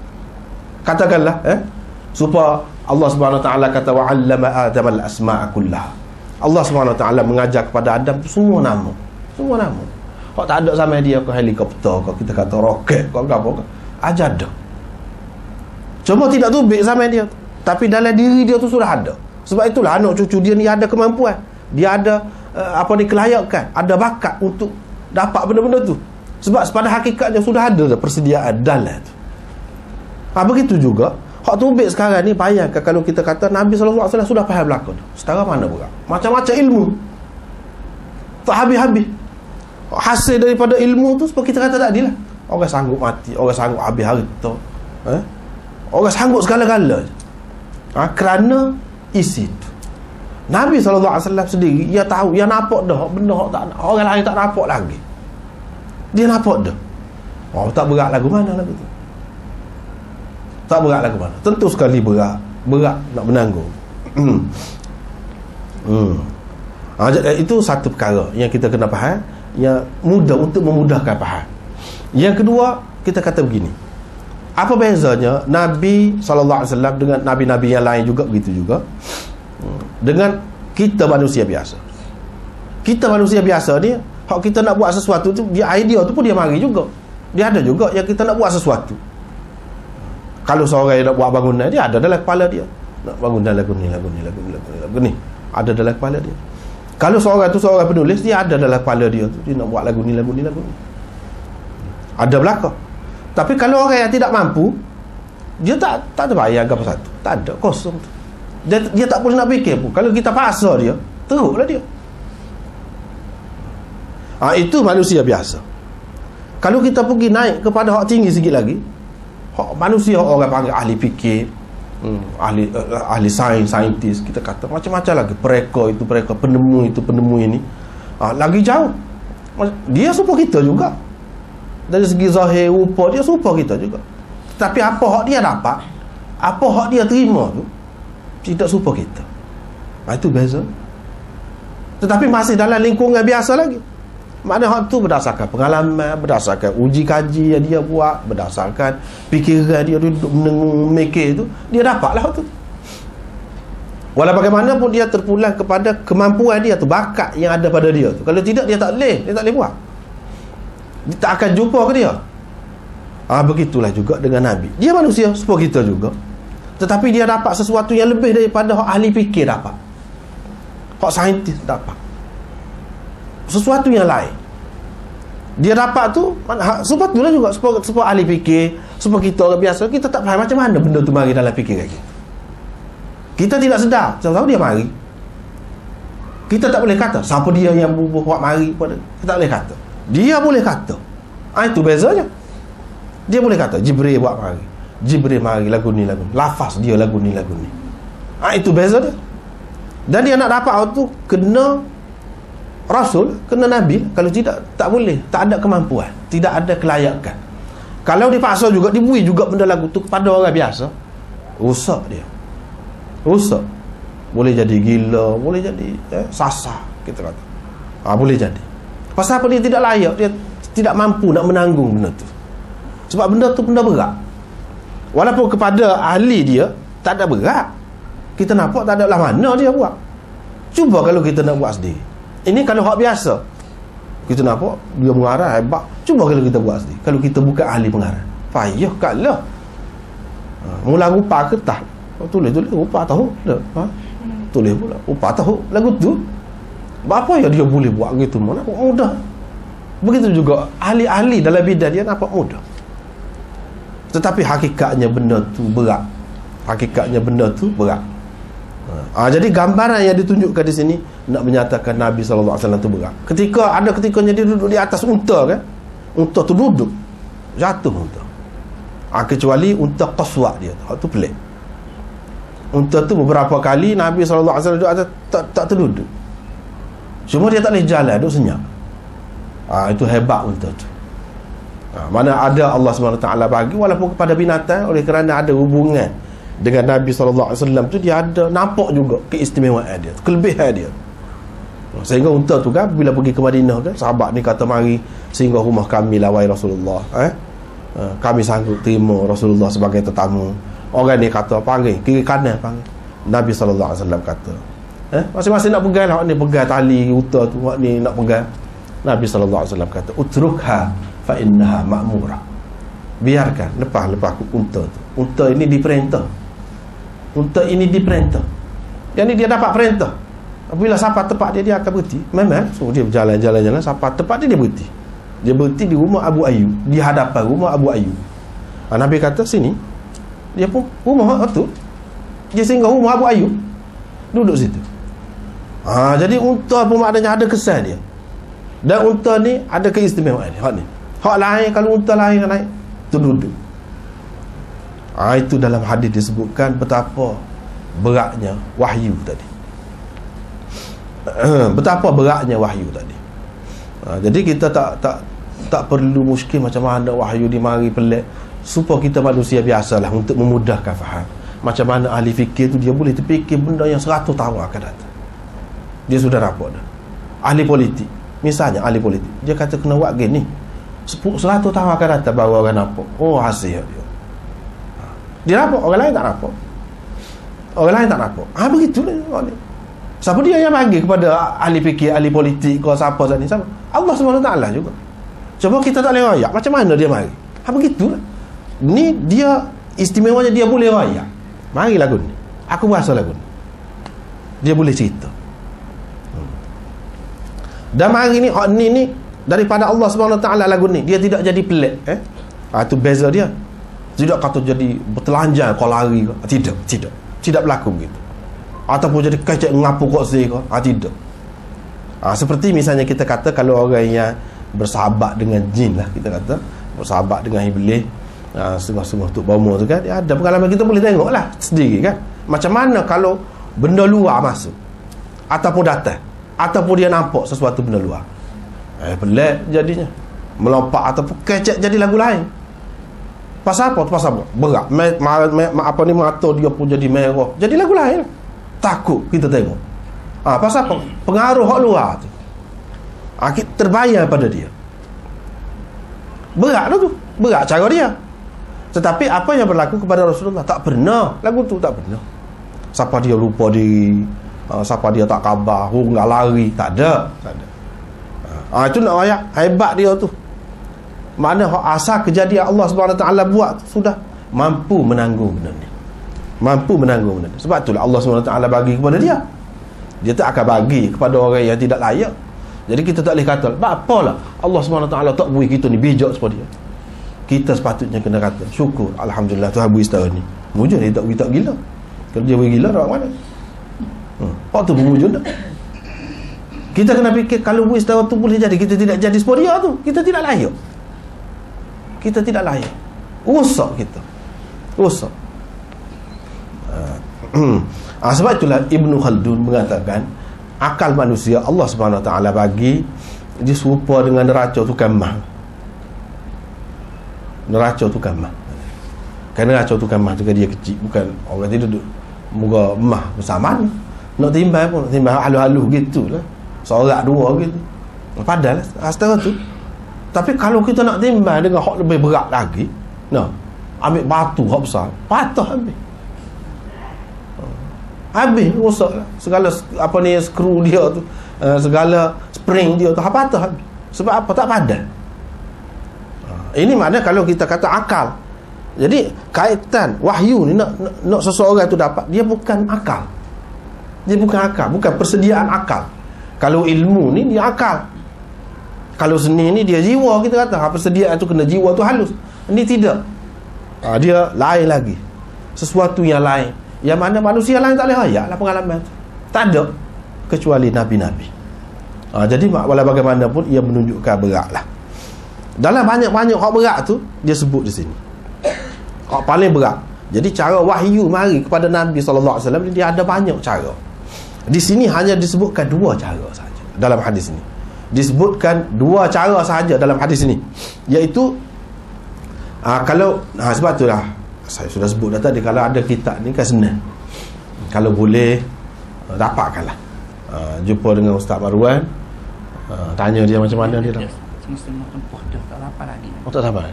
Katakanlah supaya Allah Subhanahu Wa Taala kata wa 'allama Adam al-asma'a kullaha. Allah Subhanahu Wa Taala mengajar kepada Adam tu semua nama. Semua nama. Kau tak ada sama dia ke helikopter, kau kita kata roket, kau apa, ajar dah. Cuma tidak tubik sama dia, tapi dalam diri dia tu sudah ada. Sebab itulah anak cucu dia ni ada kemampuan. Dia ada kelayakan, ada bakat untuk dapat benda-benda tu. Sebab pada hakikatnya sudah ada dah persediaan dalam tu. Begitu juga hak tubik sekarang ni. Bayangkan kalau kita kata Nabi SAW sudah faham belaka tu. Setara mana pula? Macam-macam ilmu, tak habis-habis. Hasil daripada ilmu tu sebab kita kata tadi lah, orang sanggup mati, orang sanggup habis harta, orang sanggup segala-gala kerana isi tu. Nabi SAW sendiri, dia tahu, dia nampak dah benda tak, orang lain tak nampak lagi. Dia nampak dah. Tak berat lagu mana lagu tu. Tak berat lagu mana. Tentu sekali berat nak menanggung. Itu satu perkara yang kita kena faham, yang mudah untuk memudahkan faham. Yang kedua, kita kata begini, apa bezanya Nabi SAW dengan Nabi-Nabi yang lain juga begitu juga dengan kita manusia biasa. Kita manusia biasa ni, hak kita nak buat sesuatu tu, dia idea tu pun dia mari juga. Dia ada juga yang kita nak buat sesuatu. Kalau seorang yang nak buat bangunan, dia ada dalam kepala dia, nak bangunan lagu ni. Ada dalam kepala dia. Kalau seorang tu seorang penulis, dia ada dalam kepala dia tu, dia nak buat lagu ni. Ada belakang. Tapi kalau orang yang tidak mampu, dia tak terbayang apa satu. Tak ada, kosong tu. Dia tak boleh nak fikir pun. Kalau kita paksa dia, teruklah dia. Itu manusia biasa. Kalau kita pergi naik kepada hak tinggi sikit lagi, hak manusia, orang panggil ahli fikir, ahli saintis, kita kata macam-macam lagi, mereka penemu ini, lagi jauh. Dia serupa kita juga. Dari segi zahir, rupa dia serupa kita juga. Tapi apa hak dia dapat, apa hak dia terima tu, tidak serupa kita. Itu beza. Tetapi masih dalam lingkungan biasa lagi. Maknanya hak tu berdasarkan pengalaman, berdasarkan uji kaji yang dia buat, berdasarkan fikiran dia duduk menengung mikir tu, dia dapatlah hak tu. Walau bagaimanapun dia terpulang kepada kemampuan dia tu, bakat yang ada pada dia tu. Kalau tidak, dia tak boleh buat. Dia tak akan jumpa ke dia. Begitulah juga dengan Nabi. Dia manusia seperti kita juga, tetapi dia dapat sesuatu yang lebih daripada hak ahli fikir dapat, hak saintis dapat, sesuatu yang lain. Dia dapat tu sebab itulah juga sebab ahli fikir, sebab kita orang biasa, kita tak faham macam mana benda tu mari dalam fikiran kita. Kita tidak sedar, tahu dia mari. Kita tak boleh kata siapa dia yang buat mari pada. Kita tak boleh kata. Dia boleh kata. Itu bezanya. Dia boleh kata Jibril buat mari. Jibril mari lagu ni. Lafaz dia lagu ni. Itu beza dia. Dan dia nak dapat tu kena Rasul, kena Nabi. Kalau tidak, tak boleh. Tak ada kemampuan, tidak ada kelayakan. Kalau dipaksa juga, diberi juga benda lagu tu kepada orang biasa, rusak dia. Rusak. Boleh jadi gila, boleh jadi sasar, kita kata. Boleh jadi. Pasal apa? Dia tidak layak, dia tidak mampu nak menanggung benda tu. Sebab benda tu benda berat. Walaupun kepada ahli dia tak ada berat, kita nampak tak ada lah mana dia buat. Cuba kalau kita nak buat sendiri. Ini kalau hak biasa, kita nampak dia mengarah hebat. Cuba kalau kita buat sendiri. Kalau kita bukan ahli pengarah, payah kalah. Mula rupa kertas, tulis rupa tahu dah. Tulis pula rupa tahu lagu tu. Apa yang dia boleh buat gitu, nampak mudah. Begitu juga ahli-ahli dalam bidang dia nampak mudah. Tetapi hakikatnya benda tu berat. Hakikatnya benda tu berat. Jadi gambaran yang ditunjukkan di sini nak menyatakan Nabi SAW tu berat. Ketikanya dia duduk di atas unta kan. Unta tu duduk, jatuh unta. Kecuali unta qaswa dia tu pelik. Unta tu beberapa kali Nabi SAW duduk atas, tak terduduk. Cuma dia tak boleh jalan, duduk senyap. Itu hebat unta tu. Mana ada Allah SWT bagi, walaupun kepada binatang, oleh kerana ada hubungan dengan Nabi SAW tu, dia ada nampak juga keistimewaan dia, kelebihan dia. Sehingga unta tu kan, bila pergi ke Madinah kan, sahabat ni kata, mari sehingga rumah kami lah wahai Rasulullah, kami sanggup terima Rasulullah sebagai tetamu. Orang ni kata, panggil kiri kanan, panggil. Nabi SAW kata, masing-masing nak pegang lah, ni pegang tali unta tu, ni nak pegang. Nabi SAW kata, utrukha fa innaha ma'murah. Biarkan, lepas unta tu. Unta ini diperintah. Yang ni dia dapat perintah. Apabila sampai tempat dia akan berhenti. Memang so dia berjalan-jalan sampai tempat dia berhenti. Dia berhenti di rumah Abu Ayyub, di hadapan rumah Abu Ayyub. Nabi kata, sini. Dia pun rumah tu. Dia singgah rumah Abu Ayyub, duduk situ. Jadi unta pun maknanya ada kesan dia. Dan unta ni ada keistimewaan dia. Hak lain, kalau unta lain naik, tu duduk. Itu dalam hadis disebutkan betapa beratnya wahyu tadi. Betapa beratnya wahyu tadi. Jadi kita tak perlu muskil macam mana wahyu dimari pelik, supaya kita manusia biasalah untuk memudahkan faham. Macam mana ahli fikir tu, dia boleh terfikir benda yang 100 tahun akan datang. Dia sudah nampak dah. Ahli politik, misalnya ahli politik, dia kata kena buat gini, 100 tahun akan datang baru orang nampak hasil dia. Dia nampak, orang lain tak nampak. Begitulah ni. Siapa dia yang bagi kepada ahli fikir, ahli politik, kau siapa saat ni? Siapa? Allah SWT juga. Cuba kita tak boleh rayak, macam mana dia mari? Begitulah. Ni dia istimewanya, dia boleh rayak. Mari lagu ni, aku rasa lagu ni, dia boleh cerita. Dan mari ni daripada Allah SWT lagu ni, dia tidak jadi pelik. Itu beza dia. Tidak kata jadi bertelanjang kau lari ke. Tidak berlaku begitu. Ataupun jadi kecek ngapu kok sih ke. Tidak. Seperti misalnya kita kata, kalau orang yang bersahabat dengan jin lah, kita kata bersahabat dengan iblis, sungguh-sungguh tu bomo tu kan, dia ada pengalaman, kita boleh tengok lah sendiri kan, macam mana kalau benda luar masuk ataupun datang, ataupun dia nampak sesuatu benda luar, pelik jadinya, melompat ataupun kecek jadi lagu lain. Pasal apa? Berat. Apa ni, mata dia pun jadi merah, jadi lagu lain. Takut kita tengok. Pasal apa? Pengaruh hak luar tu. Terbayar pada dia. Berat lah tu. Berat cara dia. Tetapi apa yang berlaku kepada Rasulullah? Tak pernah. Lagu tu tak pernah. Siapa dia lupa diri, siapa dia tak khabar, enggak lari, tak ada. Itu nak ayat hebat dia tu. Mana asal kejadian Allah SWT buat sudah mampu menanggung benda ni. Sebab itulah Allah SWT bagi kepada dia. Dia tak akan bagi kepada orang yang tidak layak. Jadi kita tak boleh kata, apalah Allah SWT tak beri kita ni bijak seperti dia. Kita sepatutnya kena kata, syukur, alhamdulillah Tuhan beri setara ni. Mujur dia tak beri tak gila. Kalau dia beri gila, orang mana? Waktu pun mujur dah. Kita kena fikir, kalau beri setara tu boleh jadi, kita tidak jadi seperti dia tu, kita tidak layak. Rosak kita. Sebab itulah Ibn Khaldun mengatakan, akal manusia Allah SWT bagi dia serupa dengan neraca tukang mah. Kerana neraca tukang mah juga dia kecil, bukan orang tidak duduk muka mah bersamaan. Nak timbang pun, timbang halus-halus gitulah, seorang dua gitu. Padahal setara tu. Tapi kalau kita nak timbang dengan hak lebih berat lagi, ambil batu hak besar, patah habis rosak lah. Segala apa ni, skru dia tu, segala spring dia tu patah habis. Sebab apa? Tak padan. Ini makna kalau kita kata akal. Jadi kaitan wahyu ni nak seseorang tu dapat, dia bukan akal. Bukan persediaan akal. Kalau ilmu ni dia akal. Kalau seni ni dia jiwa, kita kata persediaan tu kena jiwa tu halus. Ini tidak. Dia lain lagi, sesuatu yang lain, yang mana manusia lain tak boleh rayak lah pengalaman tu. Tak ada kecuali Nabi-Nabi. Jadi walau bagaimanapun ia menunjukkan berat lah. Dalam banyak-banyak hak berat tu, dia sebut di sini hak paling berat. Jadi cara wahyu mari kepada Nabi SAW, dia ada banyak cara. Di sini hanya disebutkan 2 cara saja dalam hadis ini. Disebutkan 2 cara sahaja dalam hadis ini, iaitu kalau sebab itulah saya sudah sebut dah tadi, kalau ada kitab ni kan senang, kalau boleh dapatkanlah. Jumpa dengan Ustaz Marwan, tanya dia macam mana dia dah. Semua tempoh dah tak dapat lagi. Tak dapat.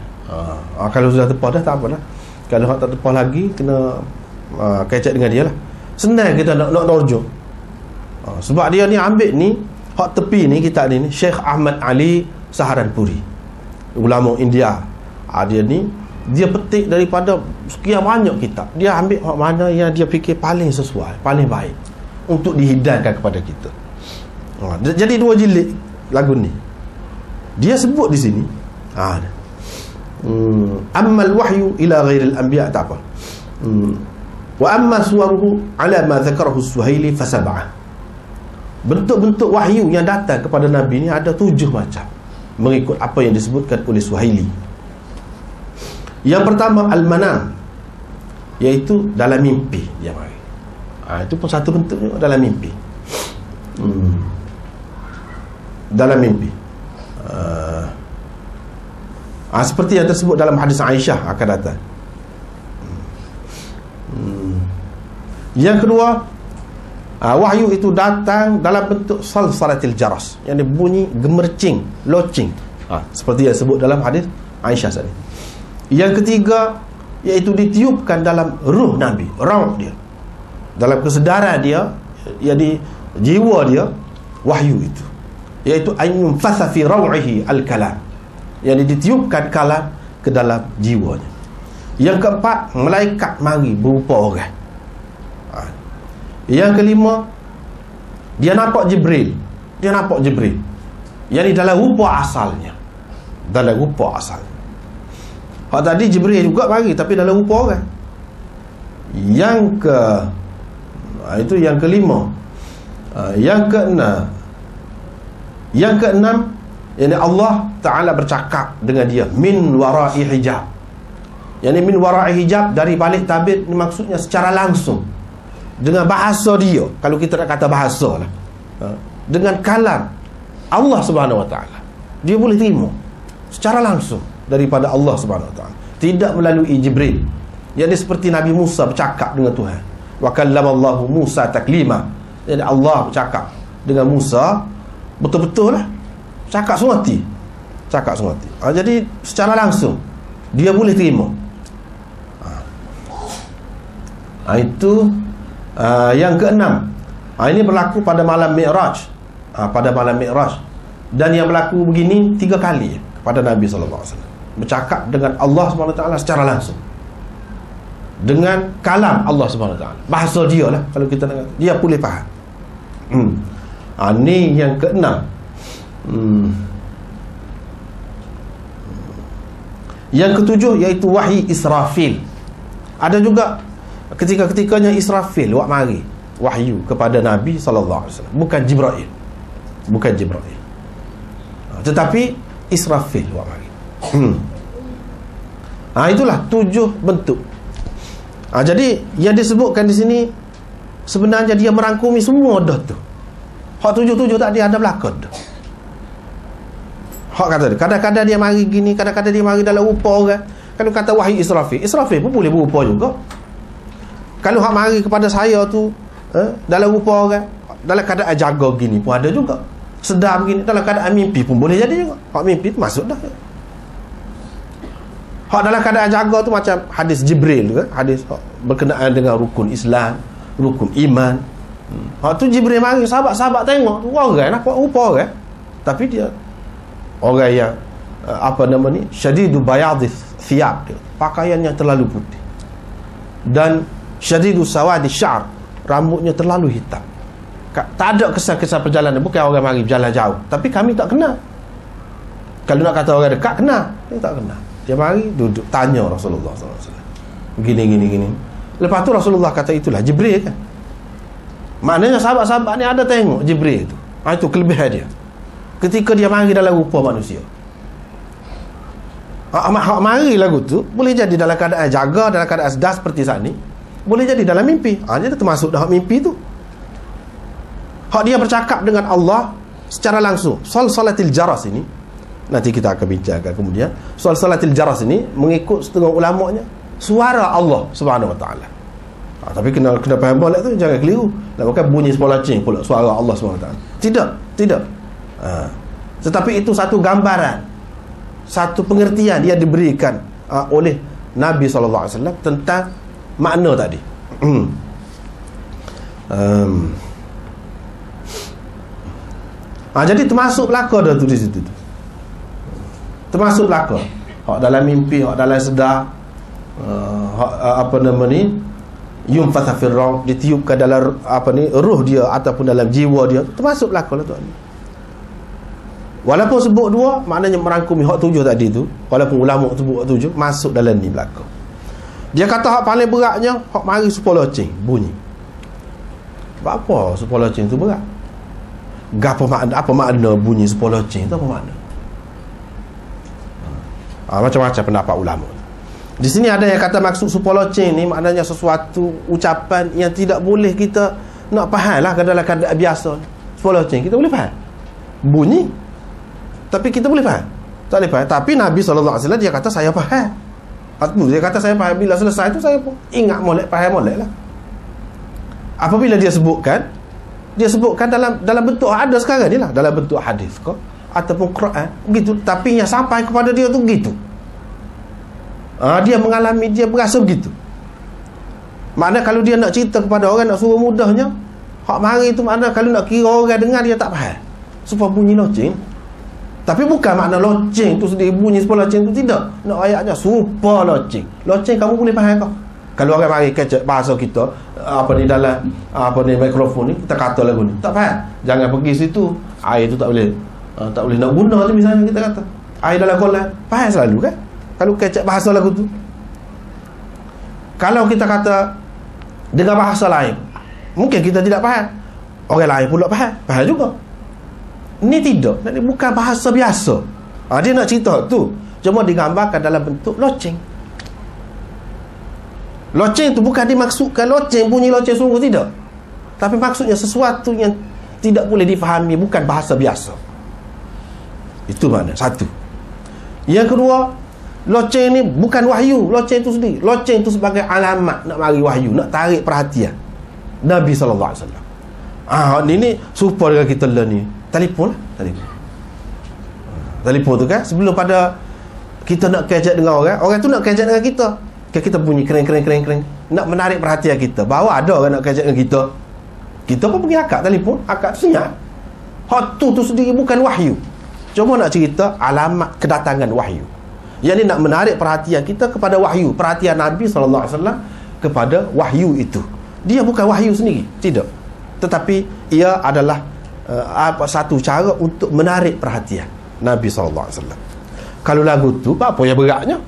Kalau sudah tempoh dah tak apalah. Kalau tak tempoh lagi, kena kecek dengan dia lah. Senang kita nak rujuk. Sebab dia ni ambil ni hak tepi ni, kitab ni Syekh Ahmad Ali Saharanpuri, ulama India. Dia ni dia petik daripada sekian banyak kitab, dia ambil hak mana yang dia fikir paling sesuai, paling baik untuk dihidangkan kepada kita. Jadi 2 jilid lagu ni dia sebut di sini. Ammal wahyu ila ghairil anbiya, tak apa. Wa amma suwaruhu ala ma dzakarahu as-Suhaili fa 7. Bentuk-bentuk wahyu yang datang kepada Nabi ni ada 7 macam, mengikut apa yang disebutkan oleh Suhaili. Yang pertama al-manam, iaitu dalam mimpi dia mari. Itu pun satu bentuk juga, dalam mimpi. Dalam mimpi. Seperti yang tersebut dalam hadis Aisyah akan datang. Yang kedua, wahyu itu datang dalam bentuk salsalatil jaras, yang dia bunyi gemercing, locing, seperti yang disebut dalam hadis Aisyah tadi. Yang ketiga, iaitu ditiupkan dalam ruh Nabi, rauh dia, dalam kesedaran dia, jadi jiwa dia, wahyu itu, iaitu ayyun fasa fi rau'ihi al-kalam, yang ditiupkan kalam ke dalam jiwanya. Yang keempat, malaikat mari berupa orang. Yang kelima, dia nampak Jibril. Yang ni dalam rupa asalnya. Hak tadi Jibril juga mari, tapi dalam rupa orang. Itu yang kelima. Yang keenam, yani Allah Ta'ala bercakap dengan dia min wara'i hijab. Yani min wara'i hijab, dari balik tabir, ni maksudnya secara langsung, dengan bahasa dia, kalau kita nak kata bahasa lah, dengan kalam Allah Subhanahu Wa Ta'ala, dia boleh terima secara langsung daripada Allah Subhanahu Wa Ta'ala, tidak melalui Jibril. Yang seperti Nabi Musa bercakap dengan Tuhan, wa kallamallahu Musa taklima. Jadi Allah bercakap dengan Musa betul-betul lah, cakap sungati. Jadi secara langsung dia boleh terima. Itu yang keenam. Ini berlaku pada malam Mi'raj. Dan yang berlaku begini 3 kali kepada Nabi SAW. Bercakap dengan Allah SWT secara langsung, dengan kalam Allah SWT, bahasa dia lah, kalau kita nak, dia boleh faham. Ini yang keenam. Yang ketujuh, iaitu wahyi Israfil. Ada juga ketika-ketikanya Israfil wak mari wahyu kepada Nabi SAW, bukan Jibril, tetapi Israfil wak mari. Itulah 7 bentuk. Jadi yang disebutkan di sini sebenarnya dia merangkumi semua dah tu. Hak 7 tak ada belakang dah. Hak kata dia, kadang-kadang dia mari gini, kadang-kadang dia mari dalam rupa orang. Kalau kata wahyu Israfil pun boleh berupa juga. Kalau hak mari kepada saya tu dalam rupa orang, dalam keadaan jaga gini pun ada juga. Sedar begini, dalam keadaan mimpi pun boleh jadi juga. Hak mimpi tu masuk dah. Hak dalam keadaan jaga tu macam hadis Jibril tu, hadis berkenaan dengan rukun Islam, rukun iman. Hak tu Jibril mari, sahabat-sahabat tengok tu orang nampak rupa orang, tapi dia orang yang syadidu bayadhi thiyab, pakaian yang terlalu putih, dan syadidu sawadi sya'r, rambutnya terlalu hitam. Tak ada kesan-kesan perjalanan. Bukan orang mari berjalan jauh, tapi kami tak kenal. Kalau nak kata orang dekat, kenal. Dia tak kenal. Dia mari duduk tanya Rasulullah SAW. Gini. Lepas tu Rasulullah kata itulah Jibril kan. Maknanya sahabat-sahabat ni ada tengok Jibril tu. Itu kelebihan dia. Ketika dia mari dalam rupa manusia. Hak mari lagu tu boleh jadi dalam keadaan jaga, dalam keadaan sedar seperti saat ni. Boleh jadi dalam mimpi. Dia termasuk dalam mimpi tu. Hak dia bercakap dengan Allah secara langsung. Salatil jaras ini nanti kita akan bincangkan kemudian. Salatil jaras ini mengikut setengah ulamanya suara Allah Subhanahu Wa Taala. Tapi kena faham boleh tu, jangan keliru. Nak bukan bunyi sepolacing pula suara Allah Subhanahu Wa Taala. Tidak. Tetapi itu satu gambaran, satu pengertian dia diberikan oleh Nabi SAW tentang makna tadi. Jadi termasuk belaka dah tu di situ tu. Termasuk belaka. Hak dalam mimpi, hak dalam sedar, apa nama ni, yumfatha fil ruh, ditiupkan dalam ruh dia ataupun dalam jiwa dia, termasuk belaka lah tu. Walaupun sebut dua, maknanya merangkumi hak tujuh tadi tu. Walaupun ulama sebut hak tujuh, masuk dalam ni belaka. Dia kata hak paling beratnya hak mari supaya loceng bunyi. Apa supaya loceng tu berat? Apa makna bunyi supaya loceng tu, apa makna? Macam-macam pendapat ulama. Di sini ada yang kata maksud supaya loceng ni maknanya sesuatu ucapan yang tidak boleh kita nak faham lah dalam keadaan biasa. Supaya loceng kita boleh faham bunyi, tapi kita boleh faham? Tak boleh faham. Tapi Nabi SAW dia kata saya faham. Dia kata saya faham. Bila selesai tu saya pun ingat molek, faham molek lah. Apabila dia sebutkan dalam bentuk ada sekarang ni lah, dalam bentuk hadis ke ataupun Quran begitu, tapi yang sampai kepada dia tu begitu. Dia mengalami, dia berasa begitu. Makna kalau dia nak cerita kepada orang, nak suruh mudahnya, hak mari tu makna kalau nak kira orang dengar dia tak faham supaya bunyi loceng. Tapi bukan makna loceng tu sendiri bunyi supaya loceng tu, tidak. Nak ayatnya supaya loceng. Loceng kamu boleh faham kau? Kalau orang mari kecek bahasa kita dalam mikrofon ni, kita kata lagu ni tak faham, jangan pergi situ, air tu tak boleh nak guna tu, misalnya kita kata air dalam kolam, faham selalu kan kalau kecek bahasa lagu tu. Kalau kita kata dengan bahasa lain, mungkin kita tidak faham, orang lain pula faham juga. Ni tidak, ni bukan bahasa biasa. Dia nak cerita tu cuma digambarkan dalam bentuk loceng. Loceng tu bukan dimaksudkan loceng, bunyi loceng sungguh, tidak. Tapi maksudnya sesuatu yang tidak boleh difahami, bukan bahasa biasa. Itu makna satu. Yang kedua, loceng ni bukan wahyu. Loceng tu sendiri, loceng tu sebagai alamat nak mari wahyu, nak tarik perhatian Nabi SAW. Ini supaya dengan kita learn ni. Telefon tu kan, sebelum pada kita nak kejap dengan orang tu nak kejap dengan kita bunyi kering, nak menarik perhatian kita bahawa ada orang nak kejap dengan kita pun pergi akak telefon, akak senyap. Hak tu sendiri bukan wahyu, cuma nak cerita alamat kedatangan wahyu. Yang ni nak menarik perhatian kita kepada wahyu, perhatian Nabi SAW kepada wahyu itu. Dia bukan wahyu sendiri, tidak, tetapi ia adalah satu cara untuk menarik perhatian Nabi SAW. Kalau lagu tu apa yang beratnya?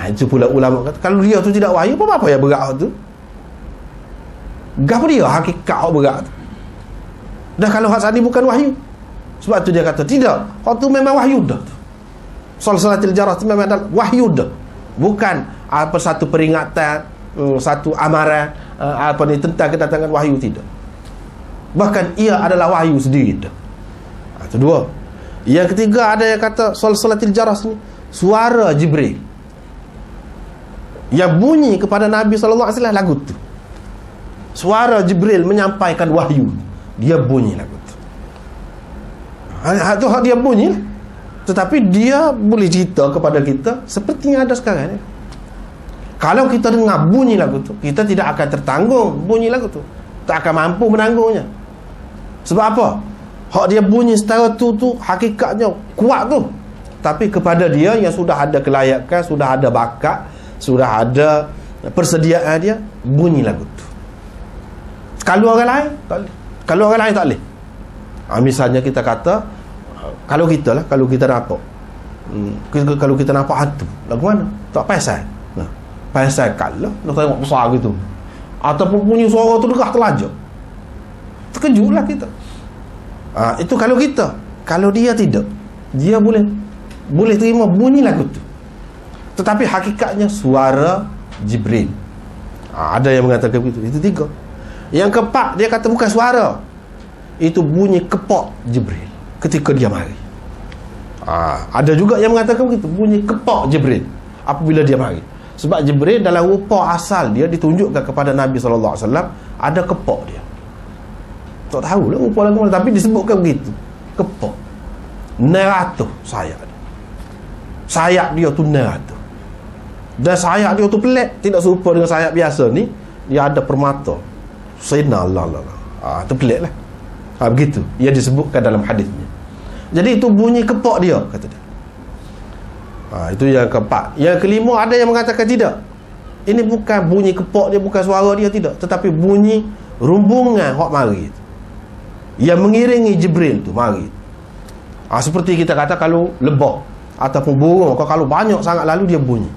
Itu pula ulama kata, kalau dia tu tidak wahyu, apa yang berat tu? Gapa dia hakikat hak berat tu? Dah kalau hak tadi bukan wahyu. Sebab tu dia kata tidak, hak tu memang wahyu dah. Salatil jaras tu memang adalah wahyu dah. Bukan satu peringatan, satu amaran tentang kedatangan wahyu, tidak. Bahkan ia adalah wahyu sendiri dah. Itu dua. Yang ketiga ada yang kata salatil jaras ni suara Jibril yang bunyi kepada Nabi SAW lagu tu. Suara Jibril menyampaikan wahyu, dia bunyi lagu tu. Hak dia bunyi lah. Tetapi dia boleh cerita kepada kita seperti yang ada sekarang ni. Kalau kita dengar bunyi lagu tu, kita tidak akan tertanggung bunyi lagu tu, tak akan mampu menanggungnya. Sebab apa? Hak dia bunyi setara tu hakikatnya kuat tu. Tapi kepada dia yang sudah ada kelayakan, sudah ada bakat, sudah ada persediaan dia, bunyi lagu tu. Kalau orang lain tak boleh. Kalau orang lain tak boleh. Misalnya kita kata, kalau kita nampak Kalau kita nampak hantu, lagu mana? Tak pasal. Nah, pasal kalau nak tengok besar gitu. Ataupun bunyi suara tu degah terlajak. Terkejutlah kita. Itu kalau kita. Kalau dia tidak, dia boleh terima bunyi lagu tu. Tetapi hakikatnya suara Jibril. Ada yang mengatakan begitu. Itu 3. Yang keempat, dia kata bukan suara. Itu bunyi kepak Jibril ketika dia mari. Ada juga yang mengatakan begitu, bunyi kepak Jibril apabila dia mari. Sebab Jibril dalam rupa asal dia ditunjukkan kepada Nabi SAW, ada kepak dia. Tak tahulah rupa lagu mana, tapi disebutkan begitu. Kepak 900 sayap dia. Sayap dia tu 900. Dan sayap dia tu pelik, tidak serupa dengan sayap biasa ni. Dia ada permata sinar lah. Tu pelik lah. Begitu ia disebutkan dalam hadisnya. Jadi itu bunyi kepak dia, kata dia. Itu yang keempat. Yang kelima, ada yang mengatakan tidak, ini bukan bunyi kepak dia, bukan suara dia, tidak, tetapi bunyi rumbungan hak mari itu, yang mengiringi Jibril tu mari. Seperti kita kata kalau lebah ataupun burung, kalau banyak sangat lalu dia bunyi.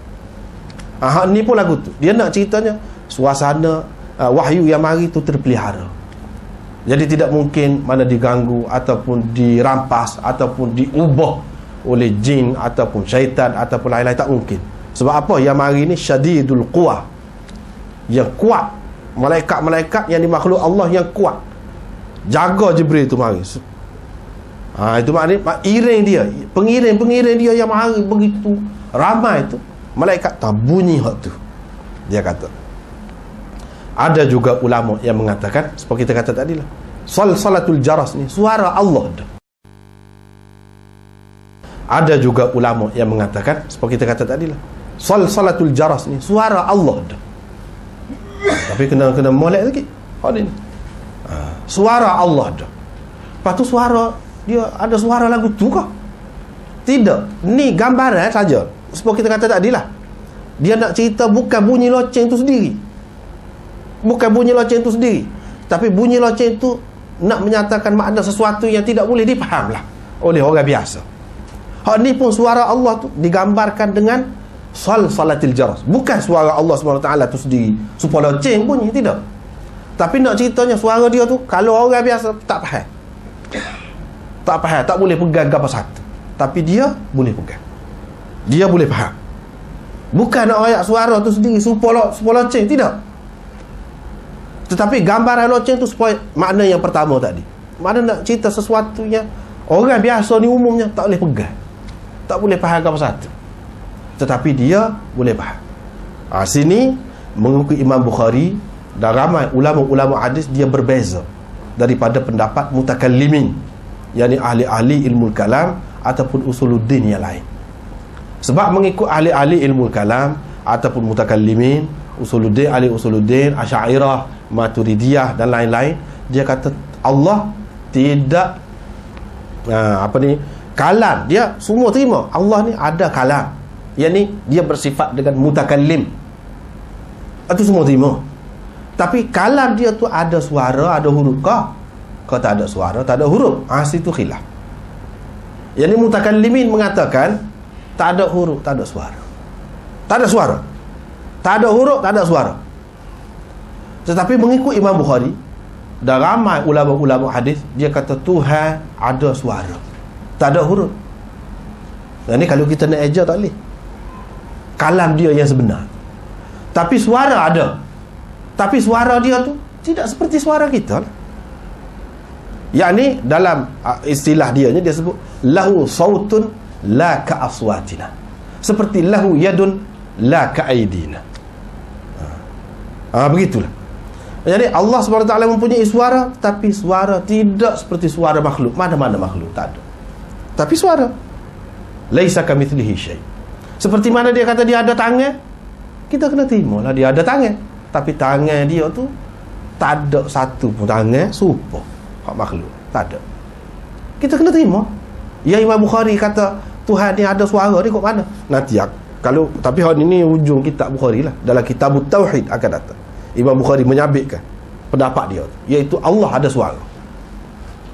Hak ni pun lagu tu, dia nak ceritanya suasana wahyu yang mari tu terpelihara. Jadi tidak mungkin mana diganggu ataupun dirampas ataupun diubah oleh jin ataupun syaitan ataupun lain-lain, tak mungkin. Sebab apa? Yang mari ni syadidul quwah, yang kuat. Malaikat-malaikat yang dimakhluk Allah yang kuat jaga Jibril tu mari. Itu maknanya iring dia, pengiring dia yang mari begitu ramai tu, malaikat tak bunyi hak tu. Dia kata. Ada juga ulama yang mengatakan seperti kita kata tadi lah, salatul jaras ni suara Allah dah. Ada juga ulama yang mengatakan seperti kita kata tadi lah, salatul jaras ni suara Allah dah. Tapi kena molek lagi. Suara Allah dah. Lepas tu suara dia, ada suara lagu tu kah? Tidak. Ni gambaran saja. Seperti kita kata tadi lah, dia nak cerita bukan bunyi loceng tu sendiri. Bukan bunyi loceng itu sendiri, tapi bunyi loceng itu nak menyatakan makna sesuatu yang tidak boleh dipaham lah oleh orang biasa. Hak ni pun suara Allah tu digambarkan dengan salatil jaras. Bukan suara Allah SWT tu sendiri supaya loceng bunyi, tidak. Tapi nak ceritanya suara dia tu, kalau orang biasa tak faham, tak boleh pegang apa satu. Tapi dia boleh pegang, dia boleh faham. Bukan nak ayat suara tu sendiri supaya loceng, tidak. Tetapi gambaran loceng tu supaya makna yang pertama tadi, makna nak cerita sesuatu yang orang biasa ni umumnya tak boleh pegang, tak boleh faham apa satu, tetapi dia boleh faham. Sini mengikut Imam Bukhari dan ramai ulama-ulama hadis, dia berbeza daripada pendapat mutakallimin, yakni ahli-ahli ilmu kalam ataupun usuluddin yang lain. Sebab mengikut ahli-ahli ilmu kalam ataupun mutakallimin, usuluddin, ahli usuluddin, Asy'ariyah, Maturidiyah dan lain-lain, dia kata Allah tidak kalam, dia semua terima Allah ni ada kalam, yakni dia bersifat dengan mutakallim, itu semua terima. Tapi kalam dia tu ada suara, ada huruf kah? Kalau tak ada suara, tak ada huruf, situ khilaf. Yakni mutakallimin mengatakan tak ada huruf, tak ada suara, tak ada suara, tak ada huruf, tak ada suara. Tetapi mengikut Imam Bukhari dan ramai ulama-ulama hadis, dia kata Tuhan ada suara, tak ada huruf. Dan ni kalau kita nak eja tak boleh, kalam dia yang sebenar. Tapi suara ada, tapi suara dia tu tidak seperti suara kita. Yakni dalam istilah dia sebut lahu sautun la ka aswatina, seperti lahu yadun la ka aidina. Begitulah. Jadi Allah SWT mempunyai suara, tapi suara tidak seperti suara makhluk. Mana-mana makhluk tak ada, tapi suara. Laisa kamitslihi syai'. Seperti mana dia kata dia ada tangan, kita kena terima lah dia ada tangan, tapi tangan dia tu tak ada satu pun tangan serupa hak makhluk, tak ada. Kita kena terima. Ya, Imam Bukhari kata Tuhan ni ada suara, dia kok mana? Nanti kalau, tapi hal ini ujung kitab Bukhari lah, dalam Kitabut Tauhid akan datang Imam Bukhari menyabitkan pendapat dia, iaitu Allah ada suara.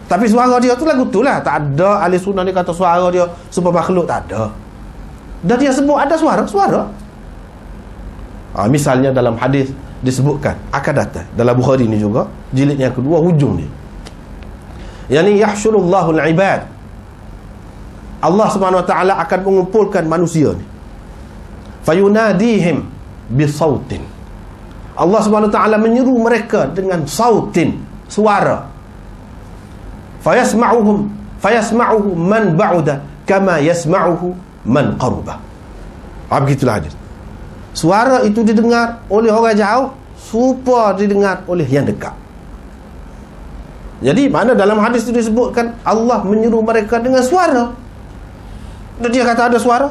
Tapi suara dia tu lagu tu lah, tak ada ahli sunnah dia kata suara dia super makhluk, tak ada. Dan dia sebut ada suara. Misalnya dalam hadis disebutkan akan datang dalam Bukhari ni juga, jilid yang kedua, hujung dia, yani yahsyurullahu al-ibad, Allah Subhanahu wa taala akan mengumpulkan manusia ni, fayunadihim bisautin, Allah Subhanahu wa taala menyeru mereka dengan sautin, suara, fayasma'uhu man ba'uda kama yasma'uhu man qaruba. Begitulah hadis. Suara itu didengar oleh orang jauh supaya didengar oleh yang dekat. Jadi mana dalam hadis itu disebutkan Allah menyeru mereka dengan suara. Dan dia kata ada suara.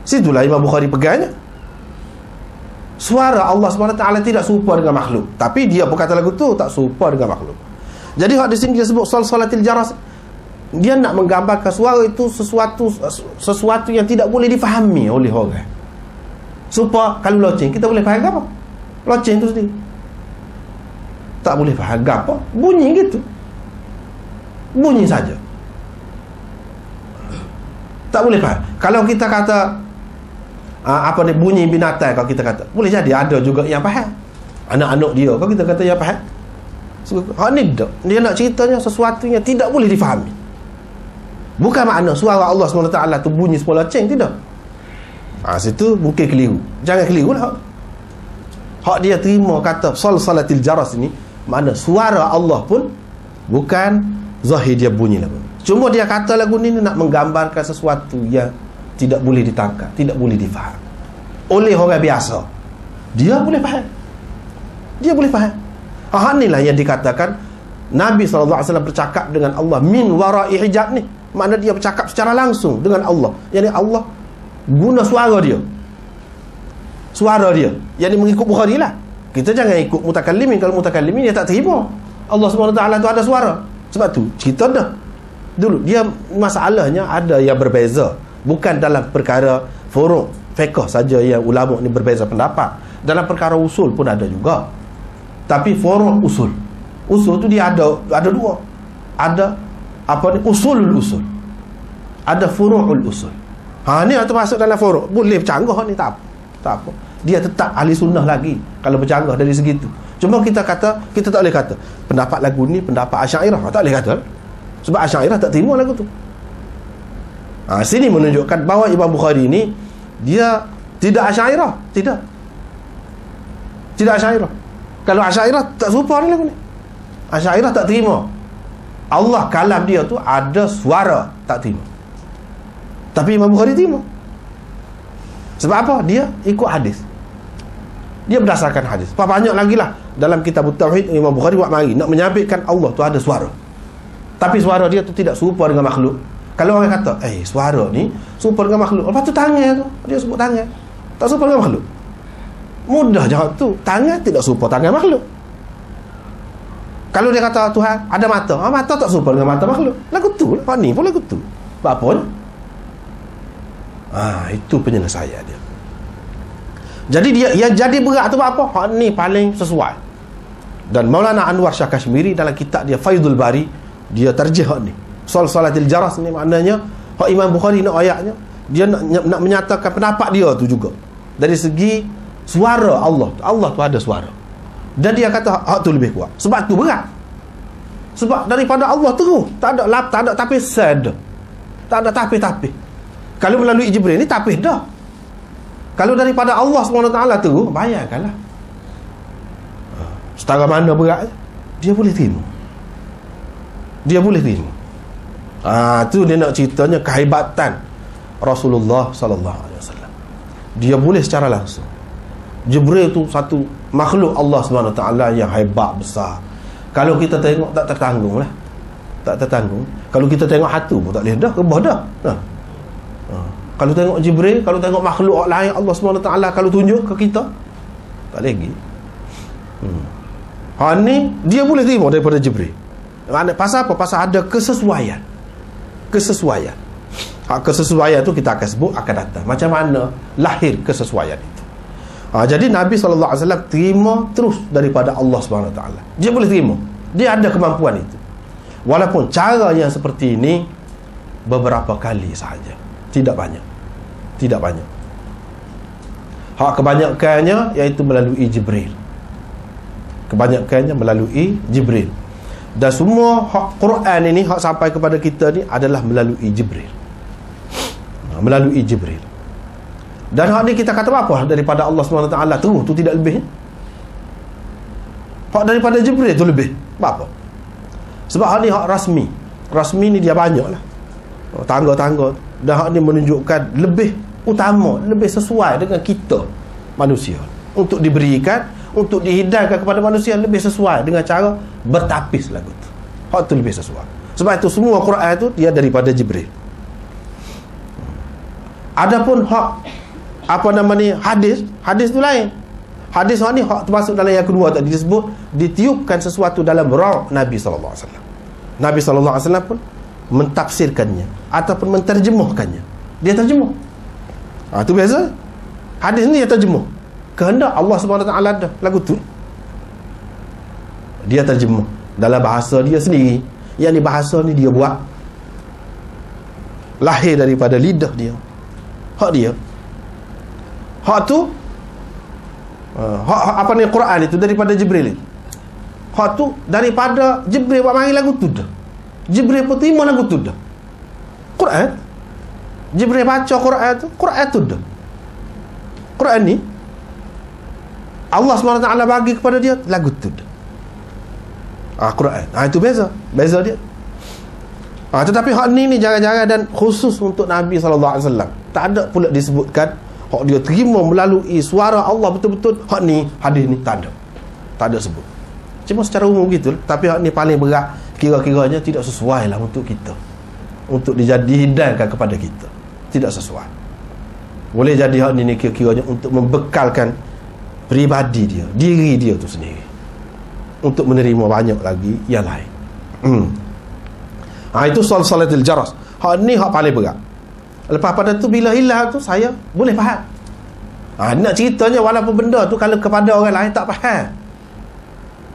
Situlah Imam Bukhari pegangnya. Suara Allah SWT tidak serupa dengan makhluk. Tapi dia berkata lagu tu tak serupa dengan makhluk. Jadi hadis ini dia sebut salatil jaras. Dia nak menggambarkan suara itu sesuatu yang tidak boleh difahami oleh orang. Supaya kalau loceng, kita boleh faham apa? Loceng itu sendiri tak boleh faham apa? Bunyi gitu. Bunyi saja. Tak boleh faham. Kalau kita kata bunyi binatang, kalau kita kata, boleh jadi ada juga yang faham. Anak-anak dia, kalau kita kata yang faham. Ni dia nak ceritanya sesuatu yang tidak boleh difahami. Bukan makna suara Allah SWT tu bunyi sepuluh loceng, tidak. Situ mungkin keliru. Jangan keliru lah. Hak dia terima kata salatil jaras ini, makna suara Allah pun bukan zahir dia bunyi lagu. Cuma dia kata lagu ni nak menggambarkan sesuatu yang tidak boleh ditangkap, tidak boleh difaham oleh orang biasa. Dia boleh faham. Inilah yang dikatakan Nabi SAW bercakap dengan Allah min wara'i hijab ni. Makna dia bercakap secara langsung dengan Allah. Yani Allah guna suara dia, yang mengikut Bukhari lah. Kita jangan ikut mutakallimin. Kalau mutakallimin dia tak terima Allah SWT tu ada suara. Sebab tu cerita dah dulu dia masalahnya ada yang berbeza, bukan dalam perkara furu' fiqh saja yang ulama ni berbeza pendapat. Dalam perkara usul pun ada juga. Tapi furu' usul tu dia ada dua. Ada usulul usul, ada furu'ul usul. Ni termasuk dalam furu'. Boleh bercanggah ni, tak apa. Dia tetap ahli sunnah lagi kalau bercanggah dari segitu. Cuma kita tak boleh kata pendapat lagu ni pendapat Asy'ariyah, tak boleh kata. Sebab Asy'ariyah tak terima lagu tu. Sini menunjukkan bahawa Imam Bukhari ni dia tidak Asy'ariyah, tidak Asy'ariyah. Kalau Asy'ariyah tak serupa ni lagu ni. Asy'ariyah tak terima Allah kalam dia tu ada suara, tak terima. Tapi Imam Bukhari terima. Sebab apa? Dia ikut hadis. Dia berdasarkan hadis. Banyak lagi lah dalam kitab Tauhid Imam Bukhari buat mari nak menyabitkan Allah tu ada suara. Tapi suara dia tu tidak serupa dengan makhluk. Kalau orang kata suara ni serupa dengan makhluk, lepas tu tangan tu dia sebut tangan tak serupa dengan makhluk, mudah jawab tu. Tangan tidak serupa tangan makhluk. Kalau dia kata Tuhan ada mata, mata tak serupa dengan mata makhluk. Lagu tu lah. Ni pun lagu tu. Apa ni? Itu penyelesaian dia. Jadi dia jadi berat tu apa? Ni paling sesuai. Dan Maulana Anwar Shah Kashmiri dalam kitab dia Faidul Bari, dia terjih ni. Salatil jaras ni maknanya Imam Bukhari nak ayatnya, dia nak menyatakan pendapat dia tu juga. Dari segi suara Allah tu ada suara. Dan dia kata hak tu lebih kuat. Sebab tu berat. Sebab daripada Allah terus, tak ada tapis sad. Tak ada tapis. Kalau melalui Jibril ni tapis dah. Kalau daripada Allah SWT terus, bayangkanlah setara mana berat dia boleh terima. Tu dia nak ceritanya kehebatan Rasulullah SAW. Dia boleh secara langsung. Jibril tu satu makhluk Allah SWT yang hebat besar. Kalau kita tengok tak tertanggung lah. Kalau kita tengok hatu pun tak boleh dah, kebah dah. Kalau tengok Jibril, kalau tengok makhluk lain Allah SWT, kalau tunjuk ke kita tak lagi. Ni dia boleh terima daripada Jibril. Pasal apa? Pasal ada kesesuaian. Kesesuaian tu kita akan sebut akan datang. Macam mana lahir kesesuaian itu. Jadi Nabi SAW terima terus daripada Allah SWT. Dia boleh terima. Dia ada kemampuan itu. Walaupun cara yang seperti ini beberapa kali sahaja. Tidak banyak. Tidak banyak. Hak kebanyakannya iaitu melalui Jibril. Kebanyakannya melalui Jibril. Dan semua hak Quran ini, hak sampai kepada kita ni adalah melalui Jibril. Melalui Jibril. Dan hak ni kita kata apa daripada Allah SWT terus tu tidak lebih. Hak daripada Jibril tu lebih. Apa? Sebab hak ni hak rasmi. Rasmi ni dia banyak lah, tangga-tangga. Dan hak ni menunjukkan lebih utama, lebih sesuai dengan kita manusia, untuk diberikan, untuk dihidangkan kepada manusia lebih sesuai dengan cara bertapis lagu tu. Hak tu lebih sesuai. Sebab itu semua Quran tu dia daripada Jibril. Adapun hak apa nama ni, hadis tu lain. Hadis hak ni hak termasuk dalam yang kedua tadi disebut, ditiupkan sesuatu dalam roh Nabi sallallahu alaihi wasallam. Nabi sallallahu alaihi wasallam pun mentafsirkannya ataupun menterjemahkannya. Dia terjemah. Tu biasa. Hadis ni dia terjemah. Kehendak Allah Subhanahu Wa Taala dah lagu tu. Dia terjemah dalam bahasa dia sendiri. Yang ni bahasa ni dia buat, lahir daripada lidah dia. Hak dia. Hak tu hak apa ni, Quran itu daripada Jibril. Hak tu daripada Jibril buat mari lagu tu dah. Jibril pun terima lagu tu dah. Quran. Jibril baca Quran tu dah. Quran ni Allah SWT bagi kepada dia lagu tu dah. Quran. Itu beza dia. Tetapi hak ni jarang-jarang dan khusus untuk Nabi SAW. Tak ada pula disebutkan hak dia terima melalui suara Allah betul-betul. Hak ni, hadis ni tak ada sebut. Cuma secara umum gitu. Tapi hak ni paling berat, kira-kiranya tidak sesuai lah untuk kita, untuk dihidangkan kepada kita. Tidak sesuai. Boleh jadi hak ni kira-kiranya untuk membekalkan peribadi dia, diri dia tu sendiri, untuk menerima banyak lagi yang lain. Itu salatul jaras. Hak ni hak paling berat. Lepas pada tu bila hilang tu saya boleh faham. Nak ceritanya walaupun benda tu kalau kepada orang lain tak faham,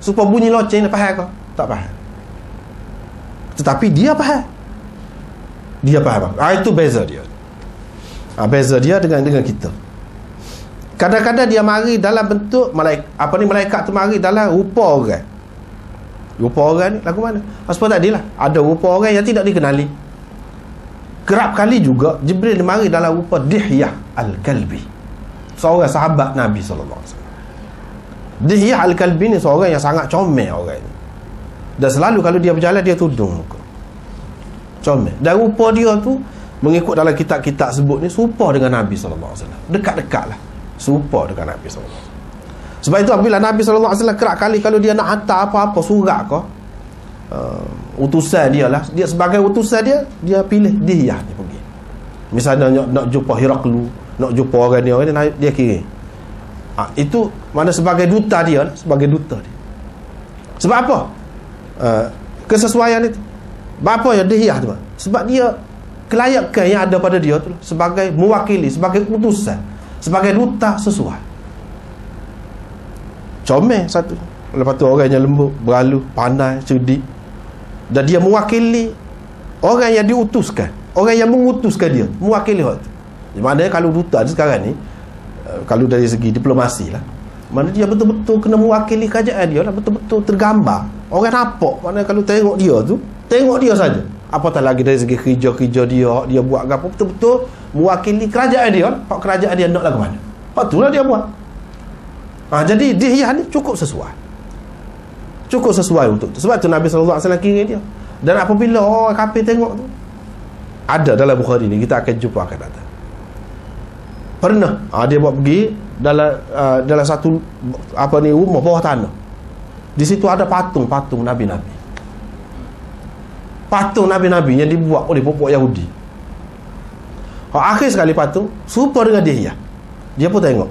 supaya bunyi loceng dia faham ke? Tak faham. Tetapi dia faham. Dia faham. Itu beza dia. Beza dia dengan kita. Kadang-kadang dia mari dalam bentuk malaikat tu mari dalam rupa orang. Rupa orang ni lagu mana? Sebab tadi lah ada rupa orang yang tidak dikenali. Kerap kali juga Jibril mari dalam rupa Dihyah Al-Kalbi, seorang sahabat Nabi SAW. Dihyah Al-Kalbi ni seorang yang sangat comel orang ni. Dan selalu kalau dia berjalan dia tudung muka, comel. Dan rupa dia tu mengikut dalam kitab-kitab sebut ni serupa dengan Nabi SAW. Dekat-dekat lah serupa dengan Nabi SAW. Sebab itu apabila Nabi SAW kerap kali kalau dia nak hantar apa-apa surat ke, utusan dia lah, dia sebagai utusan dia pilih Dihyah ni pergi. Misalnya nak jumpa Heraklu, nak jumpa orang ni dia kirim. Itu mana sebagai duta dia lah, sebagai duta dia. Sebab apa? Kesesuaian itu. Apa ya Dihyah tu? Sebab dia kelayakan yang ada pada dia tu sebagai mewakili, sebagai utusan, sebagai duta sesuai. Comel satu. Lepas tu orang yang lembut, beralus, pandai, cerdik. Dan dia mewakili orang yang diutuskan, orang yang mengutuskan dia, mewakili orang tu. Maknanya kalau duta sekarang ni, kalau dari segi diplomasi lah, mana dia betul-betul kena mewakili kerajaan dia lah, betul-betul tergambar. Orang nampak, maknanya kalau tengok dia tu, tengok dia saja. Apatah lagi dari segi kerja-kerja dia buat apa, betul-betul mewakili kerajaan dia. Hak kerajaan dia nak lagu mana, hak tu lah dia buat. Jadi Dihyah ni cukup sesuai. Cukup sesuai untuk tu. Sebab tu Nabi SAW kira dia. Dan apabila orang kafir tengok tu, ada dalam Bukhari ni, kita akan jumpa akan datang. Pernah dia buat pergi dalam satu rumah bawah tanah. Di situ ada patung Nabi-Nabi. Patung Nabi-Nabi yang dibuat oleh pokok Yahudi. Akhir sekali patung serupa dengan Dihyah. Dia pun tengok,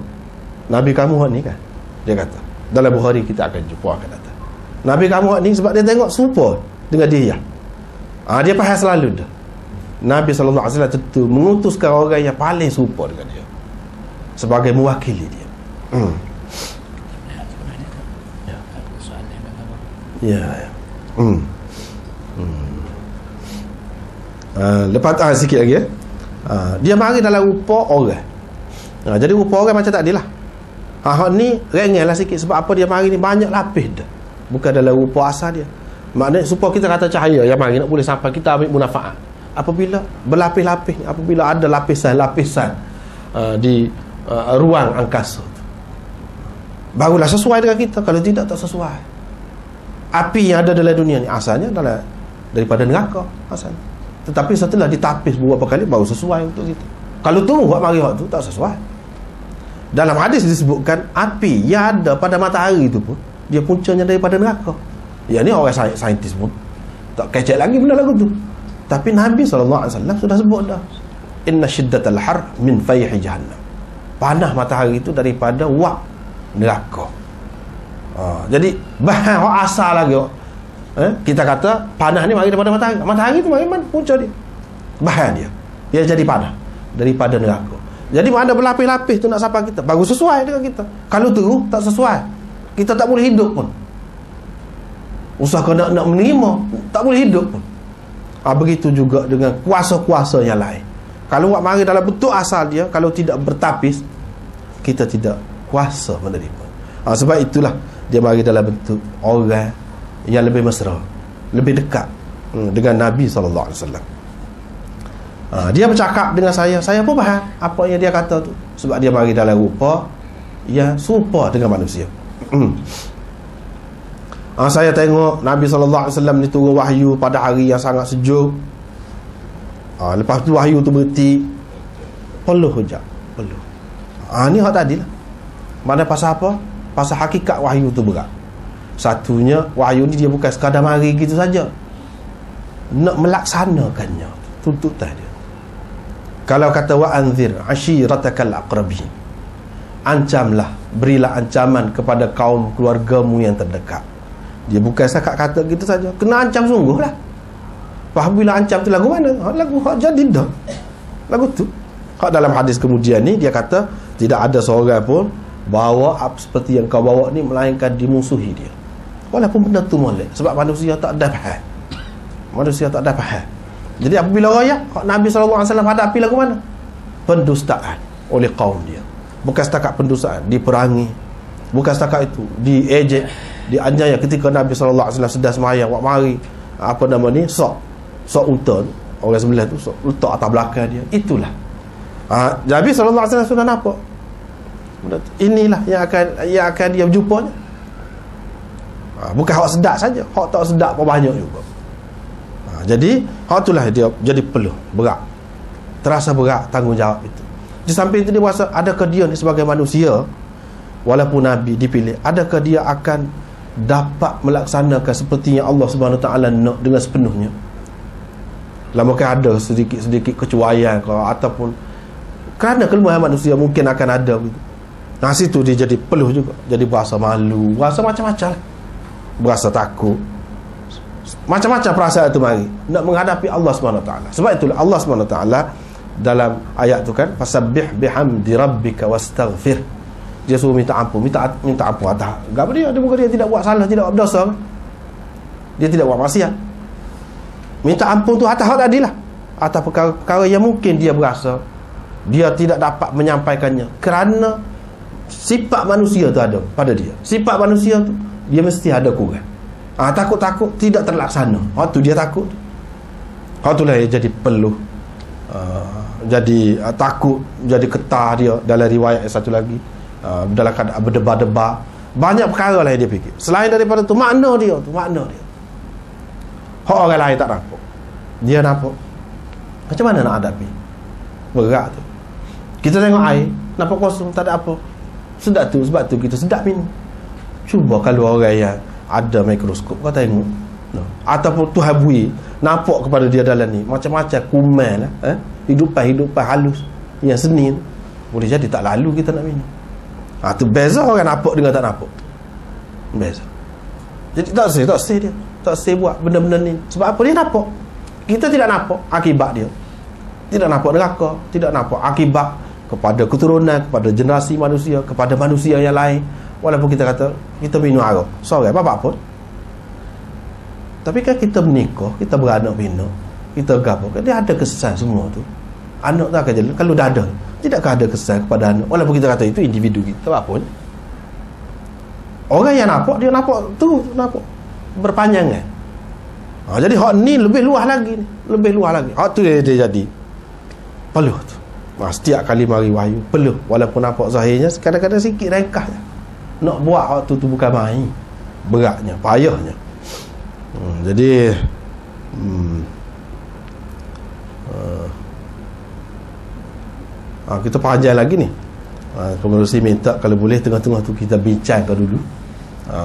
Nabi kamu ni kan, dia kata dalam Bukhari, kita akan jumpa akan datang. Nabi kamu ni, sebab dia tengok serupa dengan Dihyah. Dia faham selalu dah. Nabi SAW tentu mengutuskan orang yang paling serupa dengan dia sebagai mewakili dia. Ya. Lepas sikit lagi Dia mari dalam rupa orang. Jadi rupa orang macam tak adalah. Hak ni rengel lah sikit. Sebab apa dia mari ni banyak lapis dah. Bukan dalam rupa asal dia. Maknanya supaya kita kata cahaya yang mari nak boleh sampai kita ambil munafaat. Apabila berlapis-lapis, apabila ada lapisan-lapisan di ruang angkasa tu, barulah sesuai dengan kita. Kalau tidak, tak sesuai. Api yang ada dalam dunia ni asalnya adalah daripada neraka asalnya. Tetapi setelah ditapis beberapa kali baru sesuai untuk kita. Kalau tu buat mari hak tu tak sesuai. Dalam hadis disebutkan api yang ada pada matahari tu pun dia puncanya daripada neraka. Ya ni orang saintis pun tak kecek lagi benda lagu tu. Tapi Nabi SAW sudah sebut dah. Inna shiddatal har min fayhi jahannam. Panas matahari itu daripada wak neraka. Jadi bahan asal lagi. Kita kata panas ni mari daripada matahari. Matahari tu mari mana punca dia. Bahan dia. Dia jadi panas daripada neraka. Jadi mana berlapis-lapis tu nak sampai kita baru sesuai dengan kita. Kalau tu tak sesuai, kita tak boleh hidup pun. Usaha nak menerima, tak boleh hidup pun. Begitu juga dengan kuasa-kuasa yang lain. Kalau buat mari dalam bentuk asal dia, kalau tidak bertapis, kita tidak kuasa menerima. Sebab itulah dia mari dalam bentuk orang yang lebih mesra, lebih dekat dengan Nabi SAW. Dia bercakap dengan saya pun faham apa yang dia kata tu. Sebab dia mari dalam rupa yang serupa dengan manusia. Saya tengok Nabi SAW ni turun wahyu pada hari yang sangat sejuk. Lepas tu wahyu tu berhenti. Peluh hujah. Peluh. Ni hak tadi lah. Mana pasal apa? Pasal hakikat wahyu tu berat. Satunya, wahyu ni dia bukan sekadar mari gitu saja. Nak melaksanakannya. Tuntutan dia. Kalau kata wa anzir ashiratakal aqrabin, ancamlah, berilah ancaman kepada kaum keluargamu yang terdekat. Dia bukan setakat kata gitu saja, kena ancam sungguh lah. Apabila ancam tu lagu mana? Lagu hak jadi dah. Lagu tu hak dalam hadis kemudian ni dia kata tidak ada seorang pun bawa seperti yang kau bawa ni melainkan dimusuhi dia. Walaupun benda tu molek, sebab manusia tak ada faham. Manusia tak ada faham. Jadi apabila royak, Nabi SAW hadapi lagu mana? Pendustaan oleh kaum dia. Bukan setakat pendustaan, diperangi. Bukan setakat itu, diejek, dianiaya ketika Nabi SAW sedang semayang, wak mari apa nama ni, sok unta, orang sebelah tu sok letak atas belakang dia. Itulah Nabi SAW sudah nampak. Inilah yang akan dia berjumpanya. Bukan hak sedap saja, hak tak sedap pun banyak juga. Jadi hak itulah dia jadi peluh berat, terasa berat tanggungjawab itu. Di samping itu dia rasa, adakah dia ni sebagai manusia, walaupun Nabi dipilih, adakah dia akan dapat melaksanakan seperti yang Allah Subhanahu Taala nak dengan sepenuhnya? Mungkin ada sedikit kecuaian ataupun kerana kelemahan manusia mungkin akan ada begitu. Situ dia jadi peluh juga, jadi berasa malu, berasa macam-macam, berasa takut, macam-macam perasaan itu mari nak menghadapi Allah SWT. Sebab itulah Allah SWT dalam ayat tu kan, fasabbih bihamdi rabbika wastaghfir, dia suruh minta ampun atas apa dia bukan dia tidak buat salah, tidak buat dosa, dia tidak buat maksiat. Minta ampun tu atas hak tadilah, atas perkara yang mungkin dia berasa dia tidak dapat menyampaikannya kerana sifat manusia tu ada pada dia. Sifat manusia tu dia mesti ada kurang. Takut-takut tidak terlaksana. Waktu dia takut, waktulah dia jadi peluh, jadi takut, jadi getah dia. Dalam riwayat satu lagi, dalam keadaan berdebar-debar, banyak perkara lah yang dia fikir. Selain daripada tu, makna dia. Hak orang lain tak nampak, dia nampak. Macam mana nak hadapi? Berat tu. Kita tengok air nampak kosong, tak ada apa. Sedap tu, sebab tu kita sedap minum. Cuba kalau orang yang ada mikroskop kau tengok, ataupun Tuhan bui nampak kepada dia dalam ni macam-macam kuman lah, hidupan halus yang seni, boleh jadi tak lalu kita nak minum. Tu beza orang nampak dengan tak nampak, beza. Jadi tak say buat benda-benda ni. Sebab apa? Dia nampak, kita tidak nampak akibat dia, tidak nampak neraka, tidak nampak akibat kepada keturunan, kepada generasi manusia, kepada manusia yang lain. Walaupun kita kata kita minum arak, sorry apa pun, tapi kan kita menikah, kita beranak pinak, kita gapo, kan dia ada kesan semua tu. anak tak akan jalan kalau dah ada. Tidakkah ada kesan kepada anak? Walaupun kita kata itu individu kita, apa pun. Orang yang nampak, dia nampak berpanjang kan. Jadi hak ni lebih luas lagi ni. Lebih luas lagi. Hak tu dia jadi peluh tu. Setiap kali mari wahyu peluh. Walaupun nampak zahirnya kadang-kadang sikit ringkas. Nak buat hak tu bukan main. Beratnya, payahnya. Jadi kita panjang lagi ni. Pengerusi minta kalau boleh tengah-tengah tu kita bincangkan dulu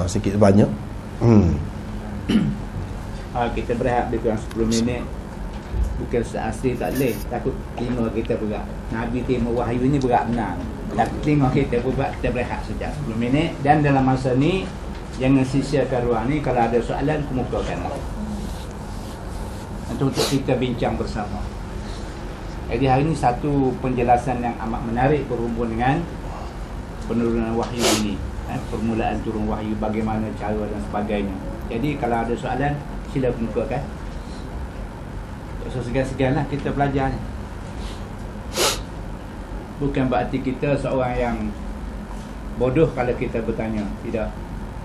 sikit banyak. Kita berehat lebih kurang 10 minit. Bukan asli tak boleh. Takut telinga kita berat. Nabi terima wahyu ni berat benar. Takut telinga kita berat, kita berehat sejak 10 minit. Dan dalam masa ni jangan sia-siakan ruang ni. Kalau ada soalan, kemukakan untuk kita bincang bersama. Jadi hari ini satu penjelasan yang amat menarik berhubung dengan penurunan wahyu ini, permulaan turun wahyu, bagaimana cara dan sebagainya. Jadi kalau ada soalan, sila kemukakan. So segan-seganlah kita belajar ni. Bukan berarti kita seorang yang bodoh kalau kita bertanya. Tidak.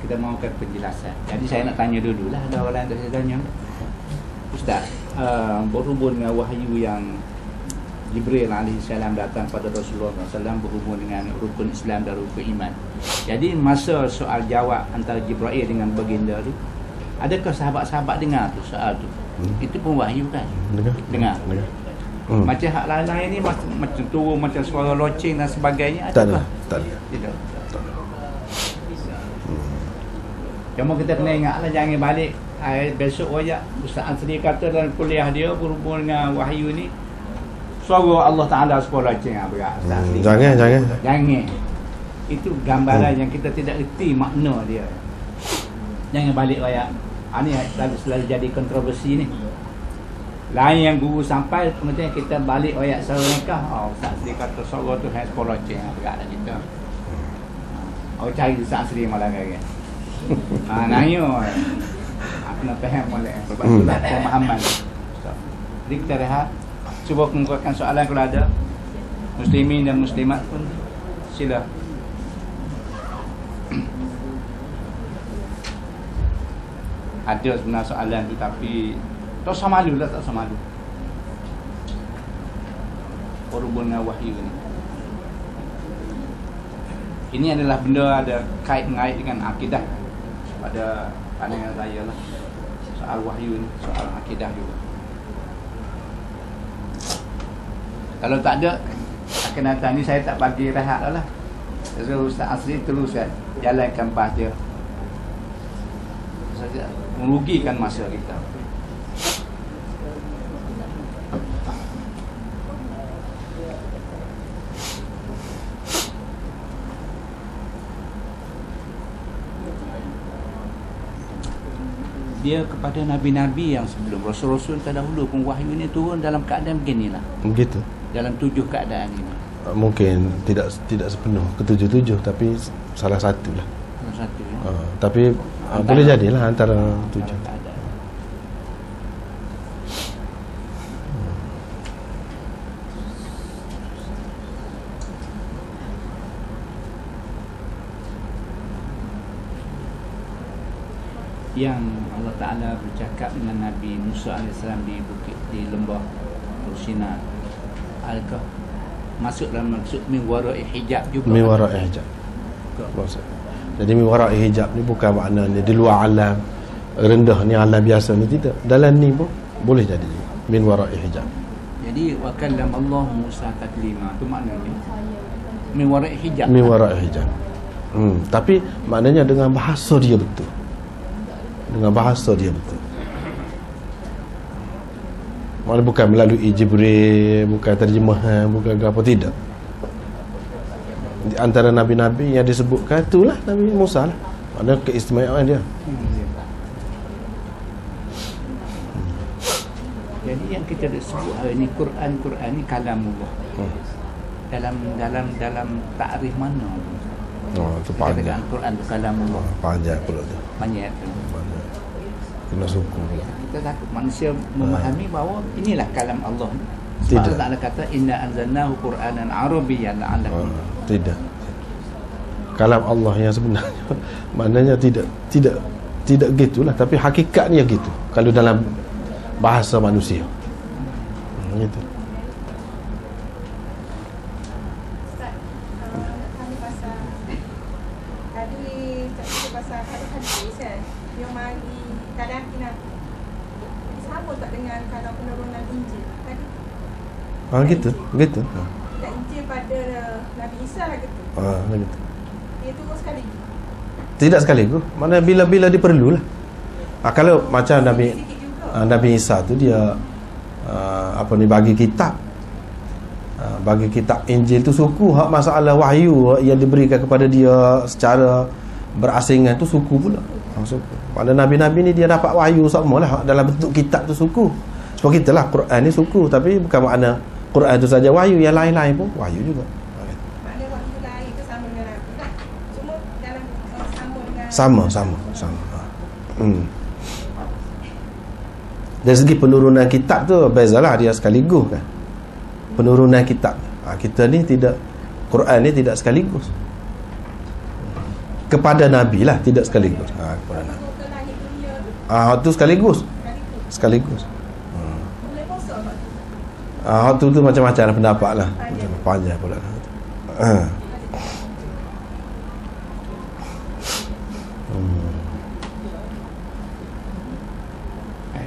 Kita mahukan penjelasan. Jadi saya nak tanya dululah. Ada orang yang saya tanya, Ustaz, berhubung dengan wahyu yang Jibril AS datang pada Rasulullah SAW berhubung dengan rukun Islam dan rukun iman. Jadi masa soal jawab antara Jibril dengan baginda tu, adakah sahabat-sahabat dengar tu soal tu? Itu pun wahyu kan? Dengar. Macam hak lain-lain ni macam turun macam suara loceng dan sebagainya, adakah? Tak ada. Tidak. Cuma kita kena ingatlah, jangan balik besok wajak Ustaz Ansari kata dalam kuliah dia berhubung dengan wahyu ni suara Allah Ta'ala sekolah loceng berat. Jangan. Itu gambaran yang kita tidak erti makna dia. Jangan balik wajak. Ini selalu jadi kontroversi ni. Lain yang guru sampai, kemudian kita balik ayat suara nikah. Ustaz Sri kata suara tu hanya sekolah loceng berat lah kita. Cari Ustaz Sri malam kali. Nanya. Kena faham boleh. Sebab itulah pemahaman. Jadi kita rehat. Cuba kemukakan soalan kalau ada. Muslimin dan muslimat pun sila. Ada sebenarnya soalan tu, tapi tak usah malu lah, tak usah malu. Berhubung dengan wahyu ni. Ini adalah benda ada kait-mengait dengan akidah. Pada pandangan saya lah. Soal wahyu ni, soal akidah juga. Kalau tak ada, akan datang ni saya tak bagi rehat lah. Jadi Ustaz Asri teruskan jalankan bahas dia. Saja merugikan masa kita. Dia kepada nabi-nabi yang sebelum, rasul-rasul terdahulu pun wahyu ni turun dalam keadaan beginilah. Begitu. Dalam 7 keadaan ini. Mungkin tidak sepenuh ke-7, tapi salah satu lah. Salah satu ya. Tapi boleh jadilah antara 7. Yang Allah Ta'ala bercakap dengan Nabi Musa AS di lembah Sinai, adakah masuk dalam maksud min wara'i hijab juga? Min wara'i hijab. Jadi min wara'i hijab ni bukan maknanya di luar alam rendah ni, alam biasa ni, tidak. Dalam ni pun boleh jadi min wara'i hijab. Jadi wa kallama Allah Musa taklima, tu maknanya min wara'i hijab. Min wara'i hijab. Tapi maknanya dengan bahasa dia betul. Dengan bahasa dia betul. Mana bukan melalui Jibril, bukan terjemahan, bukan apa, tidak. Di antara nabi-nabi yang disebutkan itulah Nabi Musa lah. Mana keistimewaan dia. Jadi yang kita sebut hari ni Quran ni kalamullah. Dalam takrif mana? Itu panjang. Quran tu kalamullah. Panjang pula tu. Banyak tu. Kena suku pula. Kita takut manusia memahami bahawa inilah kalam Allah. Sebab Tidak. Allah Ta'ala kata inna anzalnahu Qur'anan Arabiyyan la'allakum. Tidak. Kalam Allah yang sebenarnya maknanya tidak gitulah, tapi hakikatnya gitu kalau dalam bahasa manusia. Gitu. Ustaz, kami pasal tadi cerita pasal hadis kan yang mari kadang kita sama tak dengan kalau penurunan Injil tadi Gitu. tidak Injil pada Nabi Isa lah gitu Gitu. dia turun sekali Tidak sekaligus. Mana bila-bila diperlulah. Kalau macam Nabi sikit juga Nabi Isa tu dia bagi kitab. Bagi kitab Injil tu suku hak masalah wahyu yang diberikan kepada dia secara berasingan tu suku pula. Suku. Mana nabi-nabi ni dia dapat wahyu semualah dalam bentuk kitab tu suku. Sebab kita lah Quran ni suku, tapi bukan makna Quran tu saja wahyu, yang lain-lain pun wahyu juga. maknanya waktu lain tu sama dengan Nabi lah cuma dalam Sama. Dari segi penurunan kitab tu bezalah dia sekaligus kan. Penurunan kitab. Kita ni tidak, Quran ni tidak sekaligus. Kepada Nabi lah tidak sekaligus. Kepada Nabi. ke langit dunia tu Tu sekaligus. sekaligus Sekaligus. boleh kosong waktu tu Tu macam-macam lah pendapat lah. Panjang pula.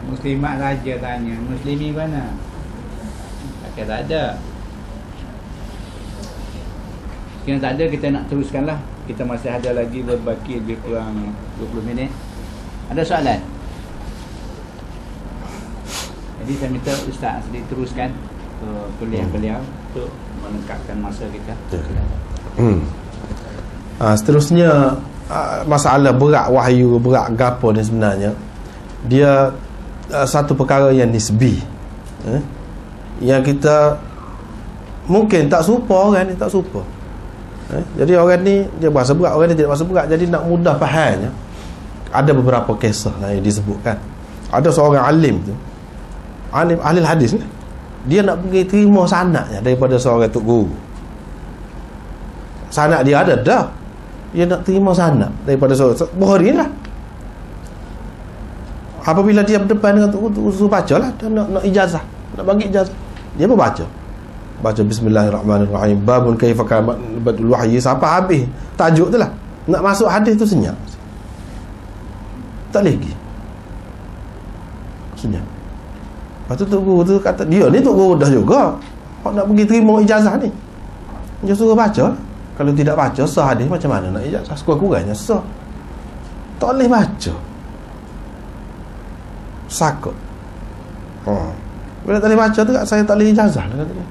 Muslimat raja tanya, Muslimi mana? Takkan tak ada. Sekiranya tak ada, kita nak teruskanlah. Kita masih ada lagi berbaki lebih kurang 20 minit. Ada soalan? Jadi saya minta Ustaz Asri teruskan kuliah beliau untuk melengkapkan masa kita. Seterusnya masalah berat wahyu, berat gapo ni sebenarnya dia satu perkara yang nisbi, yang kita mungkin tak serupa orang ni, tak serupa. Jadi orang ni dia berasa berat, orang ni tidak berasa berat. Jadi nak mudah fahamnya, ada beberapa kisah yang disebutkan. Ada seorang alim tu, ahli hadis ni, dia nak pergi terima sanadnya daripada seorang tok guru. Sanad dia ada dah, dia nak terima sanad daripada seorang Bukhari lah. Apabila dia berdepan dengan tok guru, suruh baca lah, dia nak ijazah, nak bagi ijazah, dia pun baca Bismillahirrahmanirrahim, babun kaifa kana badul wahyi, sampai habis tajuk tu lah. Nak masuk hadis tu senyap, tak lagi senyap. Lepas tu tok guru tu kata, dia ni tok guru dah juga, kau nak pergi terima ijazah ni, dia suruh baca lah. Kalau tidak baca sah hadis, macam mana nak ijazah? Sekurang-kurangnya sah, tak boleh baca, sakut. Bila tak boleh baca tu, saya tak boleh ijazah lah, kata dia.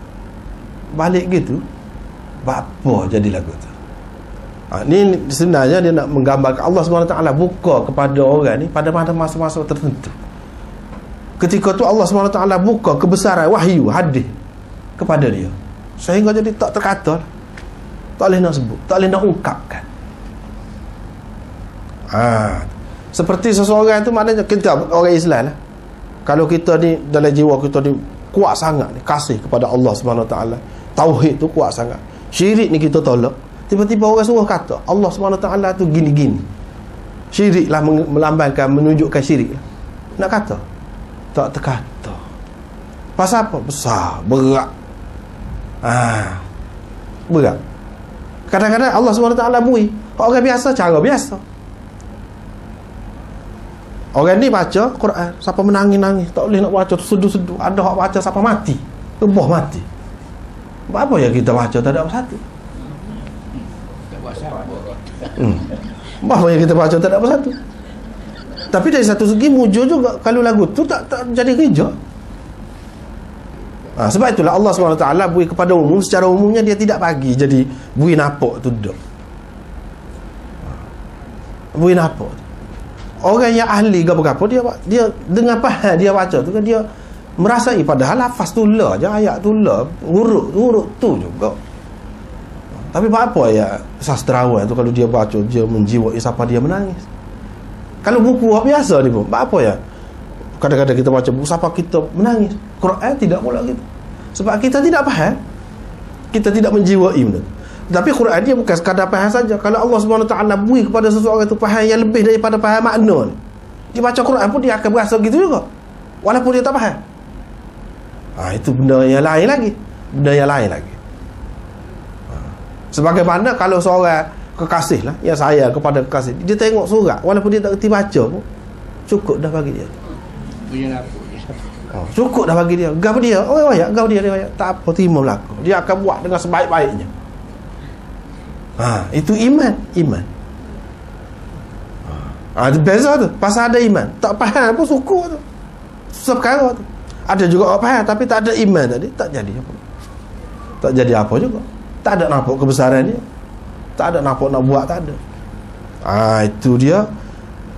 Balik gitu, bapa jadi lagu tu. Ni sebenarnya dia nak menggambarkan Allah SWT buka kepada orang ni pada masa-masa tertentu. Ketika tu Allah SWT buka kebesaran wahyu hadis kepada dia, sehingga jadi tak terkata, tak boleh nak sebut, tak boleh nak ungkapkan. Seperti seseorang tu, maknanya kita orang Islam lah, kalau kita ni dalam jiwa kita ni kuat sangat ni, kasih kepada Allah SWT, tauhid tu kuat sangat, syirik ni kita tolak, tiba-tiba orang suruh kata Allah SWT tu gini-gini, syirik lah, melambangkan, menunjukkan syirik lah. Nak kata tak terkata. Pasal apa? Besar, berat. Berat. Kadang-kadang Allah SWT beri orang biasa cara biasa. Orang ni baca Quran siapa menangis-nangis, tak boleh nak baca, sedu-sedu. Ada orang baca siapa mati, rebah mati. Apa yang kita baca tak ada apa satu? Tak buat siapa. Apa yang kita baca tak ada apa satu? Tapi dari satu segi mujur juga kalau lagu tu tak jadi kerja. Sebab itulah Allah SWT beri kepada umum, secara umumnya dia tidak bagi jadi beri napak tu duduk. Beri napak. Orang yang ahli apa-apa dia dengan faham dia baca tu kan, dia merasai padahal lafaz tu la je, ayat tu la, huruf tu juga. Tapi apa ya sastrawan tu kalau dia baca dia menjiwai siapa dia menangis. Kalau buku biasa ni pun apa ya, kadang-kadang kita baca buku siapa kita menangis. Quran tidak pula gitu. Sebab kita tidak faham, kita tidak menjiwai benda tu. Tapi Quran dia bukan sekadar faham saja. Kalau Allah SWT beri kepada seseorang itu faham yang lebih daripada faham makna ni, dia baca Quran pun dia akan berasa gitu juga, walaupun dia tak faham. Itu benda yang lain lagi. Sebagaimana kalau seorang kekasih lah, yang sayang kepada kekasih, dia tengok surat walaupun dia tak kerti baca pun, cukup dah bagi dia. Cukup dah bagi dia. Gap dia, gap dia tak apa, terima berlaku. Dia akan buat dengan sebaik-baiknya. Itu iman. Beza tu. Pasal ada iman, tak faham pun syukur tu. Susah perkara tu. Ada juga orang faham tapi tak ada iman tadi, tak jadi apa. Tak jadi apa juga. Tak ada nampak kebesaran dia. Tak ada nampak nak buat, tak ada. Itu dia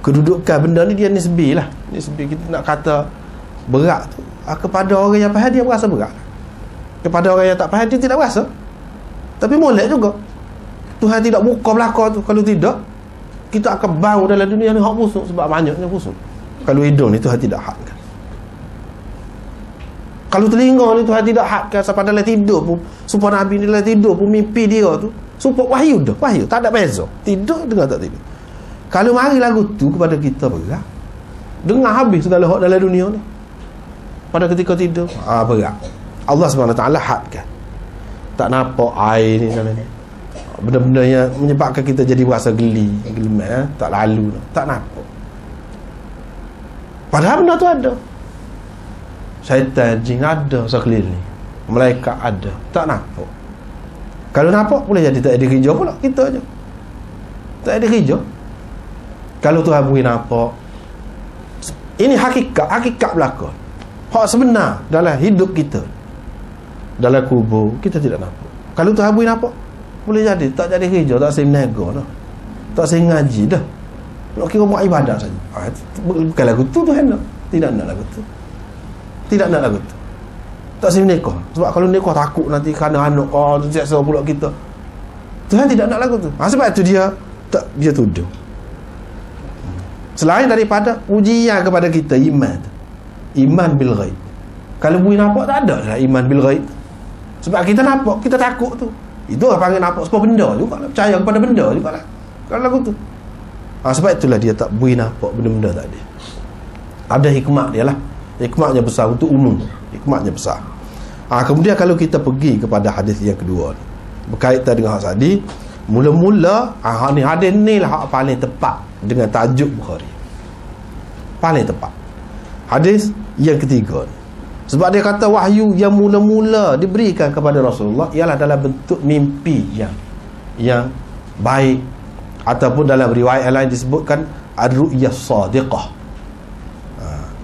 kedudukan benda ni, dia nisbi lah. Nisbi, kita nak kata berat tu. Kepada orang yang faham dia berasa berat. Kepada orang yang tak faham dia tidak berasa. Tapi molek juga. Tuhan tidak buka belakang tu. Kalau tidak, kita akan bau dalam dunia ni hak busuk, sebab banyaknya busuk. Kalau hidung ni Tuhan tidak hadkan. Kalau telinga ni Tuhan tidak hadkan, sampai dalam tidur pun, supaya Nabi ni dalam tidur pun mimpi dia tu, supaya wahyu, tak ada beza. Tidur dengan tak tidur. Kalau mari lagu tu kepada kita berat, dengar habis segala hak dalam dunia ni pada ketika tidur, berat. Allah SWT hadkan. Tak nampak air ni dalam ni, benda-benda yang menyebabkan kita jadi berasa gelimat, tak lalu, tak nampak. Padahal benda tu ada. Syaitan, jin ada sekeliling, malaikat ada, tak nampak. Kalau nampak boleh jadi tak ada kerja pula kita je. Tak ada kerja. Kalau Tuhan beri nampak, ini hakikat belakang. Hak sebenar dalam hidup kita, dalam kubur kita tidak nampak. Kalau Tuhan beri nampak, boleh jadi tak jadi kerja, tak saya menaga dah, tak saya ngaji dah, nak kira buat ibadat saja. Bukan lagu tu Tuhan nak. Tidak nak lagu tu. Tak saya menikah. Sebab kalau nikah takut nanti kerana anak seksa pula kita. Tuhan tidak nak lagu tu. Sebab itu dia tuduh. Selain daripada ujian kepada kita, iman bil ghaib. Kalau bui nampak tak ada lah iman bil ghaib. Sebab kita nampak, kita takut tu. Itu orang panggil nampak sebuah benda juga lah. Percaya kepada benda juga lah kalau lagu tu. Sebab itulah dia tak bui nampak benda-benda tadi. Ada hikmat dia lah. Hikmatnya besar untuk umum. Hikmatnya besar. Kemudian kalau kita pergi kepada hadis yang kedua ni, berkaitan dengan hak tadi, mula-mula ni hadis ni lah hak paling tepat dengan tajuk Bukhari. Paling tepat. Hadis yang ketiga ni. Sebab dia kata wahyu yang mula-mula diberikan kepada Rasulullah ialah dalam bentuk mimpi yang baik, ataupun dalam riwayat lain disebutkan ar-ru'yah shadiqah,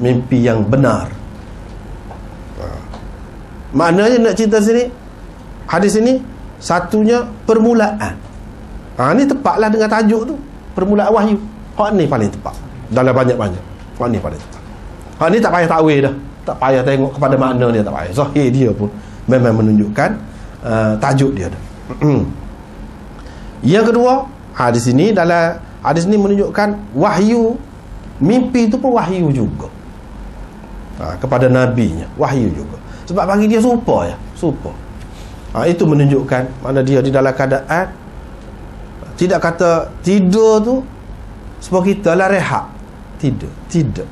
mimpi yang benar. Maknanya nak cerita sini, hadis ini satunya permulaan. Ini tepatlah dengan tajuk tu, permulaan wahyu. Hak ni paling tepat dalam banyak-banyak. Hak ni paling tepat. Hak ni tak payah takwil dah, tak payah tengok kepada makna dia, tak payah. Zahir dia pun memang menunjukkan tajuk dia dah. Yang kedua, di sini dalam hadis ini menunjukkan wahyu, mimpi itu pun wahyu juga. Kepada nabinya, wahyu juga. Sebab bagi dia serupa. Itu menunjukkan mana dia di dalam keadaan tidak kata tidur tu sebab kita lah rehat. Tidak.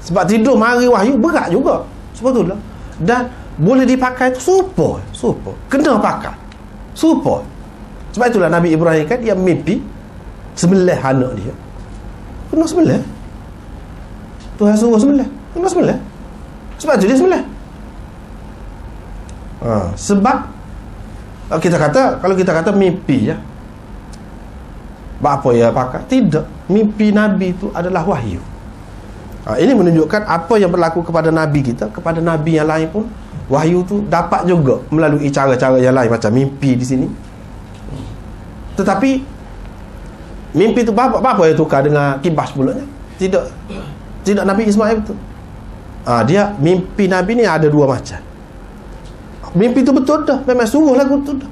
Sebab tidur mari wahyu berat juga. Sebetulnya. Dan boleh dipakai tu serupa. Kena pakai. Serupa. Sebab itulah Nabi Ibrahim kan dia mimpi sembelih anak dia. Kena sembelih. Tuhan suruh sembelih, kena sembelih. Sebab tu dia sembelih. Sebab kita kata, kalau kita kata mimpi ya, apa ya pakai? Tidak. Mimpi Nabi itu adalah wahyu. Ini menunjukkan apa yang berlaku kepada Nabi kita, kepada Nabi yang lain pun wahyu tu dapat juga melalui cara-cara yang lain, macam mimpi di sini. Tetapi mimpi tu apa yang tukar dengan kibas pulanya? Tidak Nabi Ismail betul. Dia mimpi Nabi ni ada dua macam. Mimpi tu betul dah, memang suruh lagu tu dah.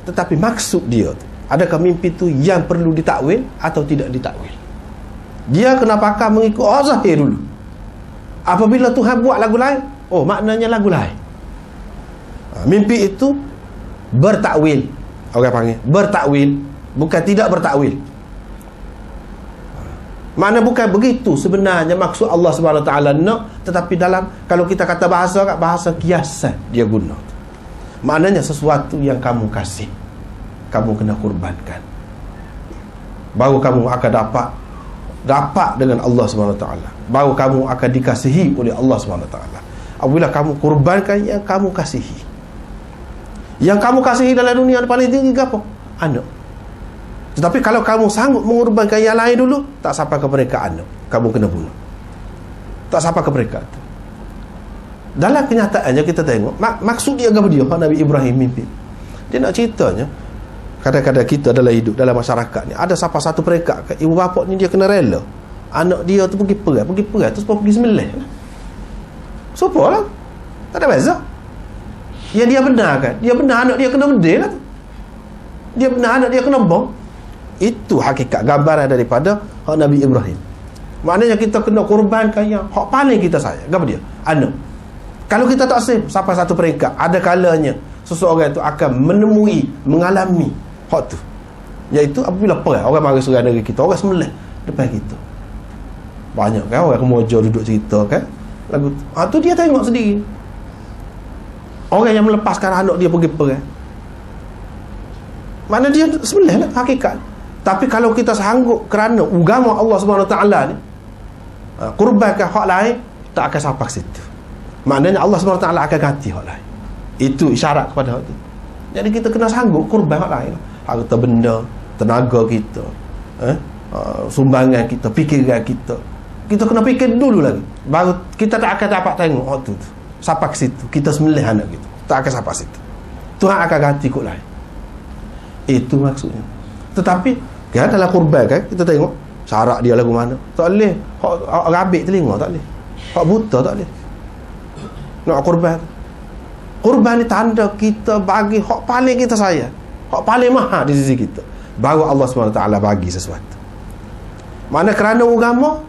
Tetapi maksud dia tu, adakah mimpi tu yang perlu ditakwil atau tidak ditakwil? Dia kena pakai mengikut zahir dulu. Apabila Tuhan buat lagu lain, maknanya lagu lain. Mimpi itu bertakwil. Orang panggil bertakwil, bukan tidak bertakwil. Mana bukan begitu sebenarnya maksud Allah Subhanahu Wa Taala nak, tetapi dalam kalau kita kata bahasa kiasan dia guna. Maknanya sesuatu yang kamu kasih, kamu kena kurbankan, baru kamu akan dapat dengan Allah Subhanahu Wa Taala, baru kamu akan dikasihi oleh Allah Subhanahu Wa Taala. Apabila kamu kurbankan yang kamu kasihi. Yang kamu kasihi dalam dunia paling tinggi apa? Anak. Tetapi kalau kamu sanggup mengorbankan yang lain dulu, tak sampai ke mereka anak, kamu kena bunuh. Tak sampai ke mereka. Dalam kenyataannya kita tengok maksud dia apa dia Nabi Ibrahim mimpi. Dia nak ceritanya kadang-kadang kita dalam hidup dalam masyarakat ni ada siapa satu mereka ibu bapa ni dia kena rela anak dia tu pergi perang terus pergi sembelih. Sopo lah. Tak ada beza. Yang dia benarkan, dia benar anak dia kena bedil lah tu. Dia benar anak dia kena bom. Itu hakikat gambaran daripada hak Nabi Ibrahim. Maknanya kita kena korbankan yang hak paling kita sayang. Apa dia? Anak. Kalau kita tak save sampai satu peringkat, ada kalanya seseorang itu akan menemui, mengalami hak tu. Iaitu apabila perang, orang mari serang negeri kita, orang sembelih depan kita. Banyak kan orang kemoja duduk cerita kan lagu tu dia tengok sendiri. Orang yang melepaskan anak dia pergi perang, mana dia sembelih lah hakikat. Tapi kalau kita sanggup kerana agama Allah Subhanahu Taala ni kurbankan hak lain, tak akan sampai situ. Maknanya Allah Subhanahu Taala akan ganti hak lain. Itu isyarat kepada hak itu. Jadi kita kena sanggup kurban hak lain, harta benda, tenaga kita, sumbangan kita, fikiran kita. Kita kena fikir dulu lagi, baru kita tak akan dapat tengok hak tu sampai ke situ. Kita sembelih anak kita, tak akan sampai situ. Tuhan akan ganti kot lain. Itu maksudnya. Tetapi kan dalam kurban kan kita tengok syarat dia lagu mana. Tak boleh hak rabik telinga, tak boleh. Hak buta tak boleh. Nak kurban. Kurban ni tanda kita bagi hak paling kita sayang, hak paling mahal di sisi kita. Baru Allah SWT bagi sesuatu. Mana kerana agama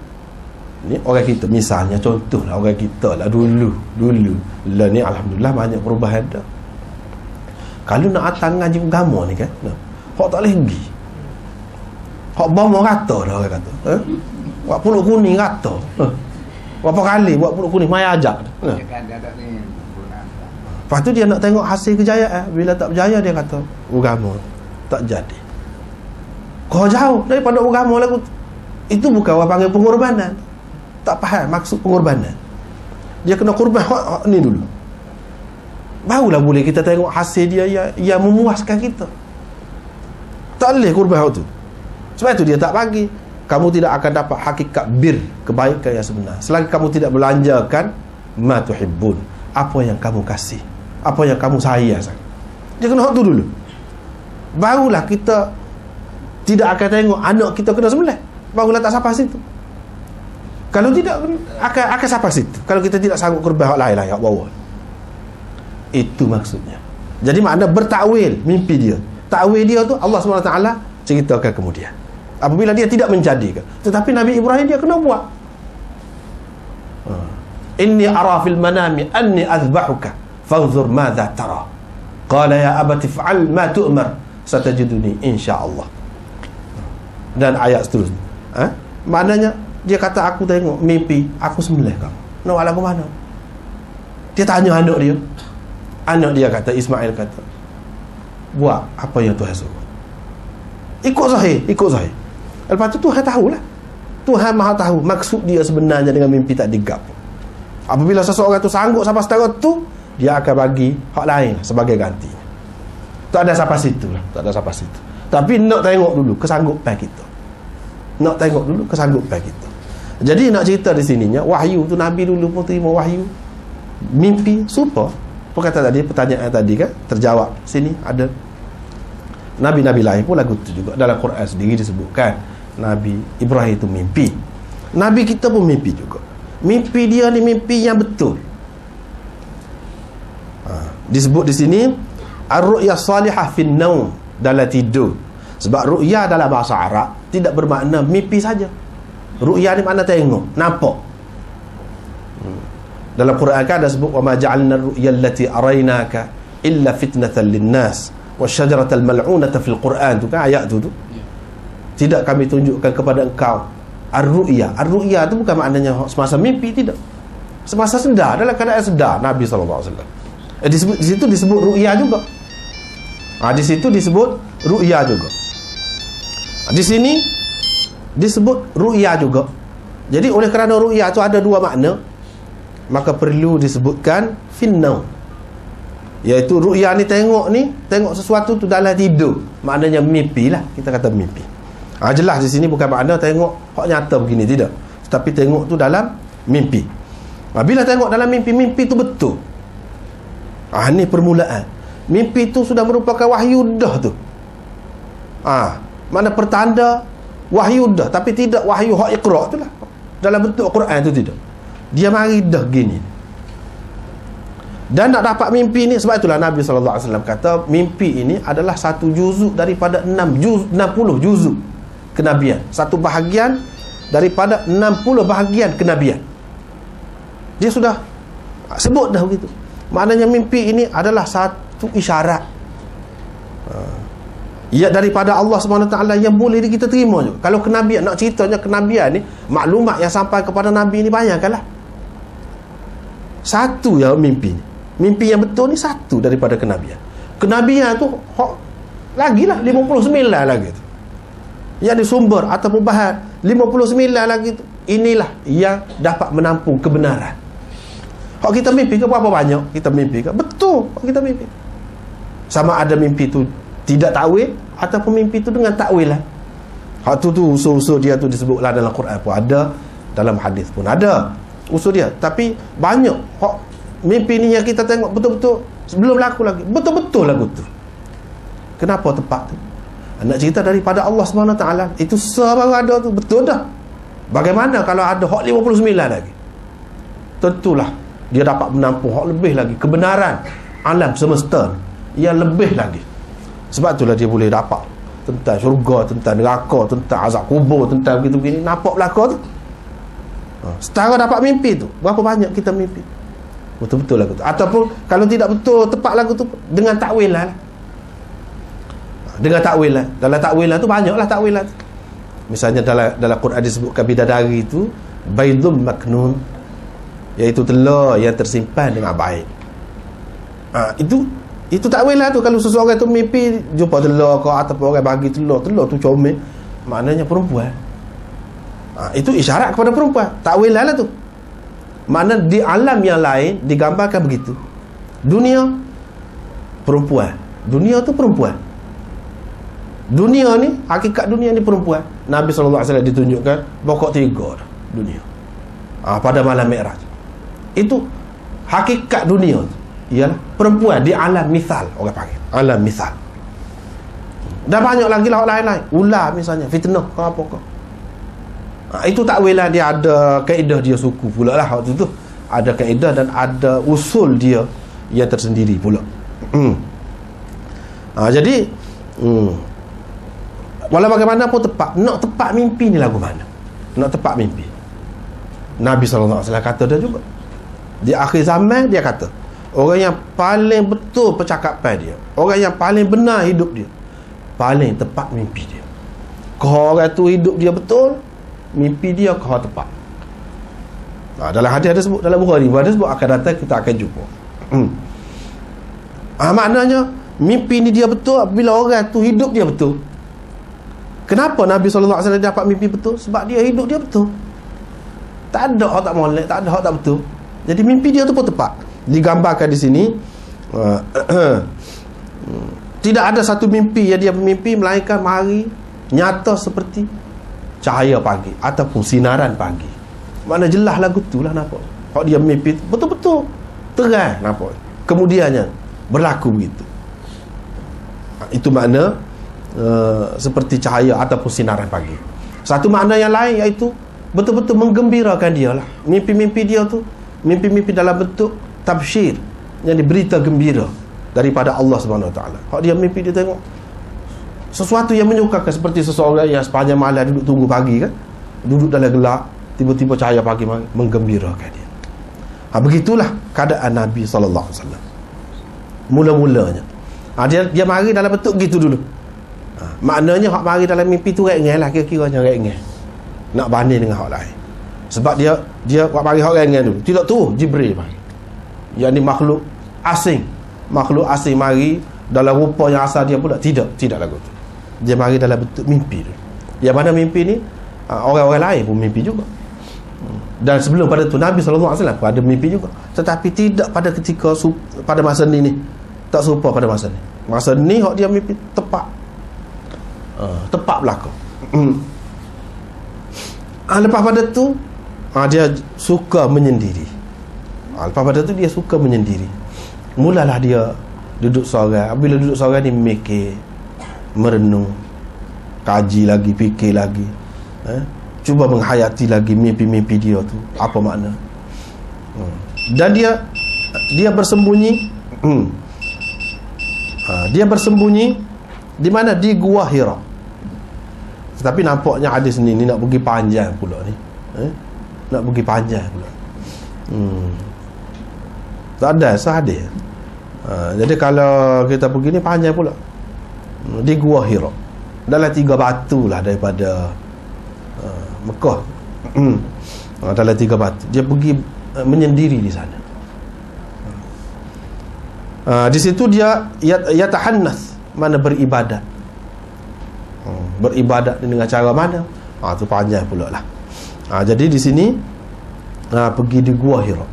ni orang kita, misalnya contohlah orang kita lah dulu lah ni alhamdulillah banyak perubahan dah. Kalau nak datang ngaji agama ni kan, hak tak boleh pergi. Hak bomo rata dah orang kata. Buat pulut kuning rata. Berapa kali buat pulut kuning mai ajak. Lepas tu dia nak tengok hasil kejayaan. Bila tak berjaya dia kata agama tak jadi. Kau jauh daripada agama lagu. Itu bukan orang panggil pengorbanan. Tak faham maksud pengorbanan. Dia kena korban hak ni dulu, barulah boleh kita tengok hasil dia yang memuaskan kita. Tak boleh korban hak tu. Sebab itu dia tak bagi. Kamu tidak akan dapat hakikat bir, kebaikan yang sebenar, selagi kamu tidak belanjakan ma tuhibbun, apa yang kamu kasih, apa yang kamu sayang. Dia kena hak tu dulu, barulah kita tidak akan tengok anak kita kena sembelih, barulah tak sampai situ. Kalau tidak akan sampai situ. Kalau kita tidak sanggup korban hak lain hak bawah. Itu maksudnya. Jadi makna bertakwil mimpi dia. Takwil dia tu Allah SWT ceritakan kemudian. Apabila dia tidak menjadikan. Tetapi Nabi Ibrahim dia kena buat. Inni ara fil manami anni azbahuka fanzur madza tara. Qala ya abati fa'al ma tu'mar satajiduni insyaallah. Dan ayat seterusnya. Maknanya dia kata aku tengok mimpi aku sembelih kamu. Nak buat lagu mana? Dia tanya anak dia. Anak dia kata, Ismail kata, buat apa yang Tuhan suruh. Ikut sahih. Lepas tu Tuhan tahulah. Tuhan maha tahu maksud dia sebenarnya dengan mimpi tak digap. Apabila seseorang tu sanggup sampai setara tu, dia akan bagi hak lain sebagai gantinya. Tak ada sampai situ lah. Tapi nak tengok dulu kesanggupan kita. Jadi nak cerita di sininya, wahyu tu Nabi dulu pun terima wahyu. Mimpi super. Perkataan tadi, pertanyaan tadi kan terjawab. Sini ada Nabi-Nabi lain pun lagu tu juga. Dalam Quran sendiri disebutkan Nabi Ibrahim itu mimpi. Nabi kita pun mimpi juga. Mimpi dia ni mimpi yang betul. Disebut di sini ar-ru'ya salihah fin naum, dalam tidur. Sebab ru'ya dalam bahasa Arab tidak bermakna mimpi saja. Ru'ya ni makna tengok, nampak. Dalam Quran kan ada sebut wa ma ja'alna ar-ru'ya allati araynaka illa fitnatan linnas wa syajaratal mal'unata fil Quran tu kan ayat tu. Tidak kami tunjukkan kepada engkau ar-ru'ya. Ar-ru'ya tu bukan maknanya semasa mimpi, tidak. Semasa sedar, dalam keadaan sedar Nabi SAW. Di situ disebut ru'ya juga. Di situ disebut ru'ya juga. Di sini disebut ru'ya juga. Jadi oleh kerana ru'ya tu ada dua makna, maka perlu disebutkan finnaum. Iaitu ru'ya ni, tengok sesuatu tu dalam tidur. Maknanya mimpi lah, kita kata mimpi. Jelas di sini bukan makna tengok hak nyata begini, tidak. Tetapi tengok tu dalam mimpi. Bila tengok dalam mimpi, mimpi tu betul. Ni permulaan. Mimpi tu sudah merupakan wahyu dah tu. Mana pertanda wahyu dah, tapi tidak wahyu hak iqra' tu lah. Dalam bentuk Quran tu tidak. Dia mari dah gini. Dan nak dapat mimpi ni, sebab itulah Nabi SAW kata mimpi ini adalah satu juzuk daripada 60 juzuk kenabian. Satu bahagian daripada 60 bahagian kenabian. Dia sudah sebut dah begitu. Maknanya mimpi ini adalah satu isyarat daripada Allah SWT yang boleh kita terima juga. Kalau kenabian, nak ceritanya kenabian ni, maklumat yang sampai kepada Nabi ni, bayangkanlah. Satu yang mimpi ni, mimpi yang betul ni satu daripada kenabian. Kenabian tu lagilah 59 lagi tu yang disumber ataupun bahan 59 lagi tu. Inilah yang dapat menampung kebenaran. Hak kita mimpi ke berapa banyak kita mimpi ke? Betul hak kita mimpi. Sama ada mimpi tu tidak takwil ataupun mimpi tu dengan takwil lah. Hak tu usul-usul dia tu disebutlah dalam Quran pun ada, dalam hadis pun ada usul dia. Tapi banyak hak mimpi ni yang kita tengok betul-betul sebelum laku lagi, betul-betul lagu tu. Kenapa tepat tu? Nak cerita daripada Allah SWT. Itu baru ada tu, betul dah. Bagaimana kalau ada hak 59 lagi? Tentulah dia dapat menampung hak lebih lagi, kebenaran alam semesta yang lebih lagi. Sebab itulah dia boleh dapat tentang syurga, tentang neraka, tentang azab kubur, tentang begitu-begini. Nampak belakang tu. Setara dapat mimpi tu, berapa banyak kita mimpi betul-betul lagu tu. Ataupun kalau tidak betul tepat lagu tu, dengan takwilan. Dengan takwilan. Dalam takwilan tu banyaklah takwilan. Misalnya dalam Quran disebutkan bidadari itu baydun maknun, iaitu telur yang tersimpan dengan baik. Itu takwilan tu. Kalau seseorang tu mimpi jumpa telur ke, ataupun orang bagi telur tu comel, maknanya perempuan. Itu isyarat kepada perempuan. Takwilan lah tu. Makna di alam yang lain digambarkan begitu. Dunia perempuan. Dunia tu perempuan. Dunia ni, hakikat dunia ni perempuan. Nabi SAW ditunjukkan pokok 3 dunia. Pada malam Mi'raj. Itu hakikat dunia tu. Ialah perempuan di alam misal, orang panggil. Alam misal. Dan banyak lagi lah lain-lain. Ular misalnya, fitnah ke apa ke. Itu takwilah dia, ada kaedah dia suku pula lah waktu tu. Ada kaedah dan ada usul dia yang tersendiri pula. Jadi walau bagaimanapun tepat, nak tepat mimpi ni lagu mana? Nak tepat mimpi. Nabi SAW kata dia juga. Di akhir zaman dia kata, orang yang paling betul percakapan dia, orang yang paling benar hidup dia, paling tepat mimpi dia. Kalau orang tu hidup dia betul, mimpi dia kau tepat. Dalam hadis ada sebut, dalam Bukhari ada sebut, akan datang kita akan jumpa. Maknanya mimpi ni dia betul apabila orang tu hidup dia betul. Kenapa Nabi SAW dapat mimpi betul? Sebab dia hidup dia betul. Tak ada hak tak molek, tak ada hak tak betul. Jadi mimpi dia tu pun tepat. Digambarkan di sini tidak ada satu mimpi yang dia bermimpi melainkan mari nyata seperti cahaya pagi ataupun sinaran pagi. Makna jelas lagu tu lah nampak. Hak dia mimpi betul-betul terang nampak. Kemudiannya berlaku begitu. Itu makna seperti cahaya ataupun sinaran pagi. Satu makna yang lain iaitu betul-betul menggembirakan dia lah. Mimpi-mimpi dia tu, mimpi-mimpi dalam bentuk tabsyir, yang diberita gembira daripada Allah SWT. Hak dia mimpi dia tengok sesuatu yang menyukakan, seperti seseorang yang sepanjang malam duduk tunggu pagi kan, duduk dalam gelap, tiba-tiba cahaya pagi menggembirakan dia. Begitulah keadaan Nabi SAW. mula-mulanya. Dia mari dalam bentuk gitu dulu. Maknanya hak mari dalam mimpi tu rengeng lah, kira-kiranya rengeng. Nak banding dengan hak lain. Sebab dia buat mari hak rengeng dulu. Tidak tu Jibril mari. Yang ni makhluk asing. Makhluk asing mari dalam rupa yang asal dia pula. Tidak lagu tu. Dia mari dalam bentuk mimpi dulu. Yang mana mimpi ni orang-orang lain pun mimpi juga. Dan sebelum pada tu Nabi SAW pun ada mimpi juga. Tetapi tidak pada ketika pada masa ni tak serupa pada masa ni. Masa ni hak dia mimpi tepat. Tepat belaka. Lepas pada tu dia suka menyendiri. Lepas pada tu dia suka menyendiri. Mulalah dia duduk seorang. Bila duduk seorang ni mikir, merenung, kaji lagi, fikir lagi, cuba menghayati lagi mimpi-mimpi dia tu apa makna. Dan dia bersembunyi. Dia bersembunyi di mana? Di Gua Hira. Tetapi nampaknya hadis ni nak pergi panjang pula ni. Nak pergi panjang pula. Tak ada sahadis. Jadi kalau kita pergi ni panjang pula. Di Gua Hira. Dalam 3 batu lah daripada Mekah. Dalam 3 batu. Dia pergi menyendiri di sana. Di situ dia tahannas, mana beribadat. Beribadat dengan cara mana? Tu panjang pula lah. Jadi di sini pergi di Gua Hira.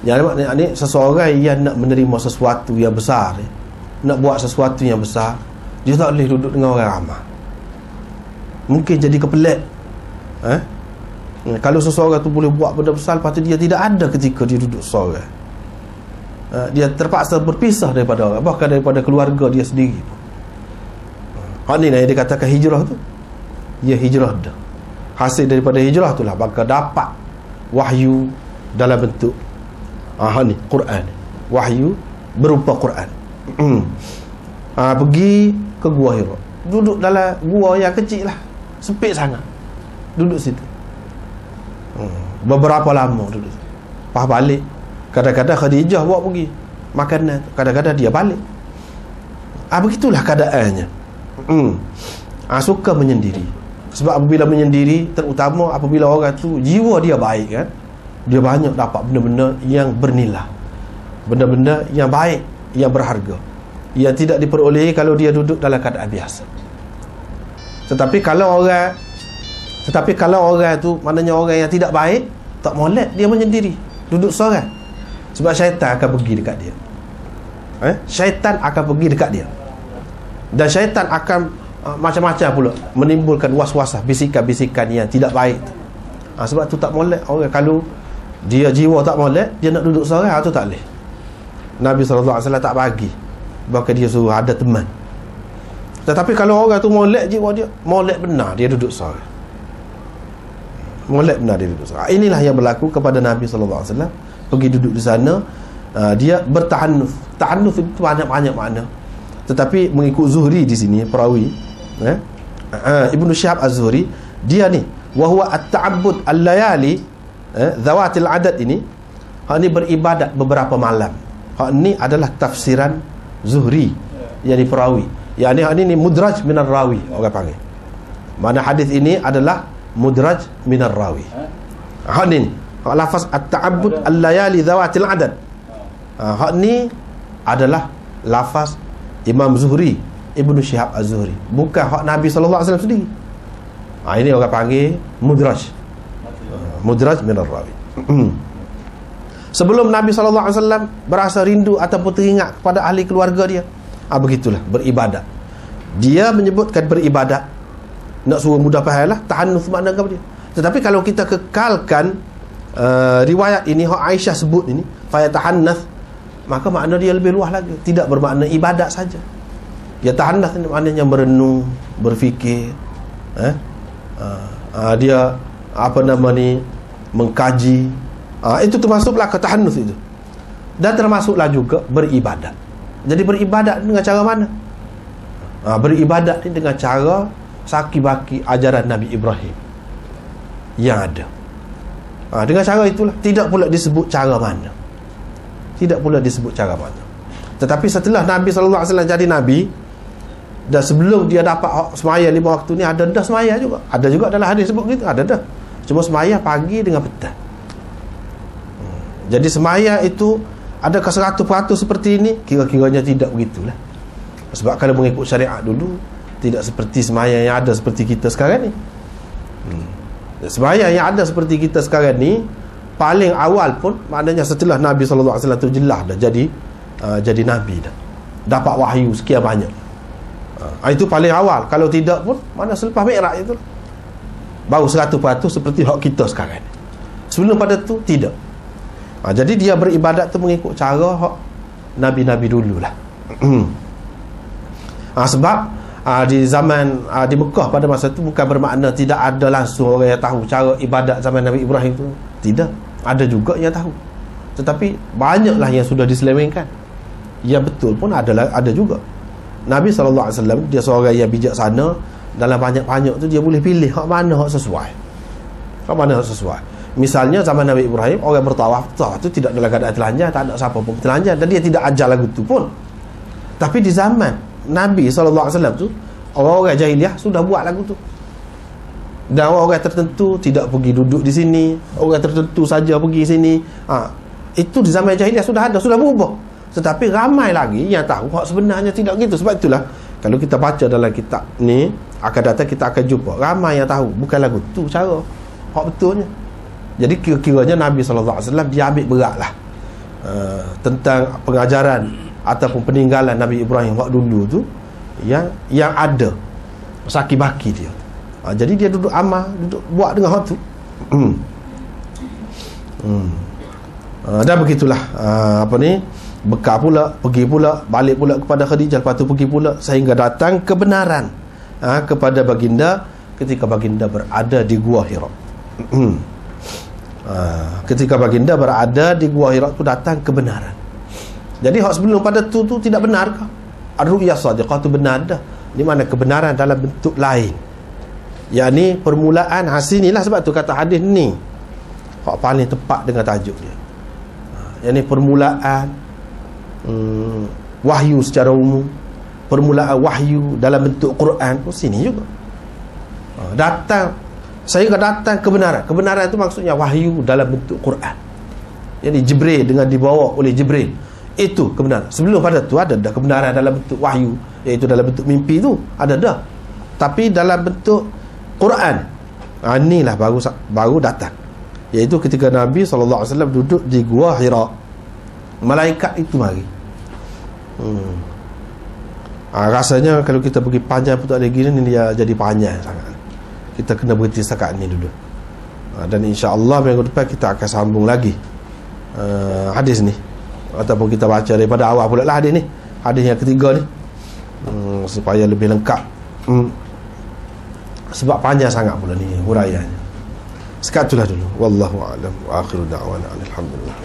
Yang maknanya ni seseorang yang nak menerima sesuatu yang besar, nak buat sesuatu yang besar, dia tak boleh duduk dengan orang ramai. Mungkin jadi kepelik. Kalau seseorang tu boleh buat benda besar, lepas tu dia tidak ada ketika dia duduk seorang. Dia terpaksa berpisah daripada orang, bahkan daripada keluarga dia sendiri pun. Hak ni yang dikatakan hijrah tu. Ya, hijrah dah. Hasil daripada hijrah tu lah maka dapat wahyu dalam bentuk ni Quran. Wahyu berupa Quran. Pergi ke Gua Hira. Duduk dalam gua yang kecil lah, sempit sangat. Duduk situ beberapa lama duduk. Lepas balik, kadang-kadang Khadijah bawa pergi makanan, kadang-kadang dia balik. Begitulah keadaannya. Suka menyendiri. Sebab apabila menyendiri, terutama apabila orang tu jiwa dia baik kan, dia banyak dapat benda-benda yang bernilai, benda-benda yang baik, yang berharga, yang tidak diperolehi kalau dia duduk dalam keadaan biasa. Tetapi kalau orang tu, maknanya orang yang tidak baik, tak molek, dia menyendiri, duduk seorang. Sebab syaitan akan pergi dekat dia. Syaitan akan pergi dekat dia. Dan syaitan akan macam-macam pula menimbulkan was-wasah, bisikan-bisikan yang tidak baik. Sebab tu tak molek orang. Kalau dia jiwa tak molek, dia nak duduk seorang, tu tak boleh. Nabi SAW tak bagi, bahkan dia suruh ada teman. Tetapi kalau orang tu molek jiwa dia, molek benar, dia duduk seorang. Molek benar, dia duduk seorang. Inilah yang berlaku kepada Nabi SAW. Pergi duduk di sana, dia bertahanuf. Tahanuf itu banyak-banyak makna. Tetapi mengikut Zuhri di sini, perawi Ibnu Syihab Az-Zuhri, dia ni wahwa at-ta'abbud al-layali zawatil adad ini, hak ni beribadat beberapa malam. Hak ni adalah tafsiran Zuhri, yang ni perawi. Yang ni mudraj minar rawi orang panggil. Mana hadis ini adalah mudraj minar rawi. Hak ni lafaz at-ta'abbud al-layali zawatil adad. Hak ni adalah lafaz Imam Zuhri, Ibnu Syihab Az-Zuhri, bukan hak Nabi SAW sendiri. Ini orang panggil mudraj. Mudraj minar rawi. Sebelum Nabi SAW berasa rindu ataupun teringat kepada ahli keluarga dia, begitulah beribadat. Dia menyebutkan beribadat, nak suruh mudah faham lah, tahannuth makna apa dia. Tetapi kalau kita kekalkan riwayat ini, hak Aisyah sebut ini, fayatahannath, maka makna dia lebih luas lagi. Tidak bermakna ibadat saja. Ya tahannath ni maknanya merenung, berfikir, dia mengkaji. Itu termasuklah ke tahannuth itu. Dan termasuklah juga beribadat. Jadi beribadat dengan cara mana? Beribadat ni dengan cara saki-baki ajaran Nabi Ibrahim yang ada. Dengan cara itulah. Tidak pula disebut cara mana. Tetapi setelah Nabi SAW jadi Nabi, dan sebelum dia dapat semaya 5 waktu ni, ada dah semaya juga. Ada juga dalam hadis sebut gitu, ada dah. Cuma semaya pagi dengan petang. Jadi semaya itu adakah 100% seperti ini? Kira-kiranya tidak begitulah. Sebab kalau mengikut syariat dulu, tidak seperti semaya yang ada seperti kita sekarang ni. Semaya yang ada seperti kita sekarang ni, paling awal pun maknanya setelah Nabi SAW tu jelas dah jadi Nabi dah, dapat wahyu sekian banyak. Itu paling awal. Kalau tidak pun mana selepas Mi'raj itu baru 100% seperti hak kita sekarang. Sebelum pada tu tidak. Jadi dia beribadat tu mengikut cara hak Nabi-Nabi dululah. Sebab di zaman di Mekah pada masa tu bukan bermakna tidak ada langsung orang yang tahu cara ibadat zaman Nabi Ibrahim tu. Tidak, ada juga yang tahu. Tetapi banyaklah yang sudah diselewengkan. Yang betul pun ada juga. Nabi SAW dia seorang yang bijaksana. Dalam banyak-banyak tu dia boleh pilih hak mana hak sesuai. Hak mana hak sesuai. Misalnya zaman Nabi Ibrahim, orang bertawaf tu tidak dalam keadaan telanjang, tak ada siapa pun telanjang, dan dia tidak ajar lagu tu pun. Tapi di zaman Nabi SAW tu, orang-orang jahiliah sudah buat lagu tu. Dan orang-orang tertentu tidak pergi duduk di sini, orang tertentu saja pergi sini. Itu di zaman jahiliah sudah ada, sudah berubah. Tetapi ramai lagi yang tahu hak sebenarnya tidak gitu. Sebab itulah kalau kita baca dalam kitab ni, akan datang kita akan jumpa ramai yang tahu bukan lagu tu cara hak betulnya. Jadi kira-kiranya Nabi SAW dia ambil berat lah tentang pengajaran ataupun peninggalan Nabi Ibrahim waktu dulu tu yang ada saki baki dia. Jadi dia duduk amal, duduk buat dengan hak tu. Dan begitulah bekal pula, pergi pula, balik pula kepada Khadijah, lepas tu pergi pula sehingga datang kebenaran kepada baginda ketika baginda berada di Gua Hira. Ketika baginda berada di Gua Hira tu datang kebenaran. Jadi hak sebelum pada tu tidak benar ke? Ar-ru'ya shadiqah tu benar dah. Di mana kebenaran dalam bentuk lain. Yakni permulaan hasinilah, sebab tu kata hadis ni hak paling tepat dengan tajuk dia. Yakni permulaan wahyu secara umum, permulaan wahyu dalam bentuk Quran pun sini juga. Datang sehingga datang kebenaran. Kebenaran itu maksudnya wahyu dalam bentuk Quran. Jadi Jibril dengan dibawa oleh Jibril, itu kebenaran. Sebelum pada tu ada dah kebenaran dalam bentuk wahyu, iaitu dalam bentuk mimpi tu ada dah. Tapi dalam bentuk Quran, inilah baru datang, iaitu ketika Nabi SAW duduk di Gua Hira, malaikat itu mari. Rasanya kalau kita pergi panjang pun tak lagi ni, dia jadi panjang sangat. Kita kena berhenti setakat ni dulu. Dan insya-Allah minggu depan kita akan sambung lagi hadis ni, ataupun kita baca daripada awal pula lah hadis ni, hadis yang ketiga ni, supaya lebih lengkap. Sebab panjang sangat pula ni huraiannya. Sekat itulah dulu. Wallahu a'lam wa akhiru da'wana alhamdulillah.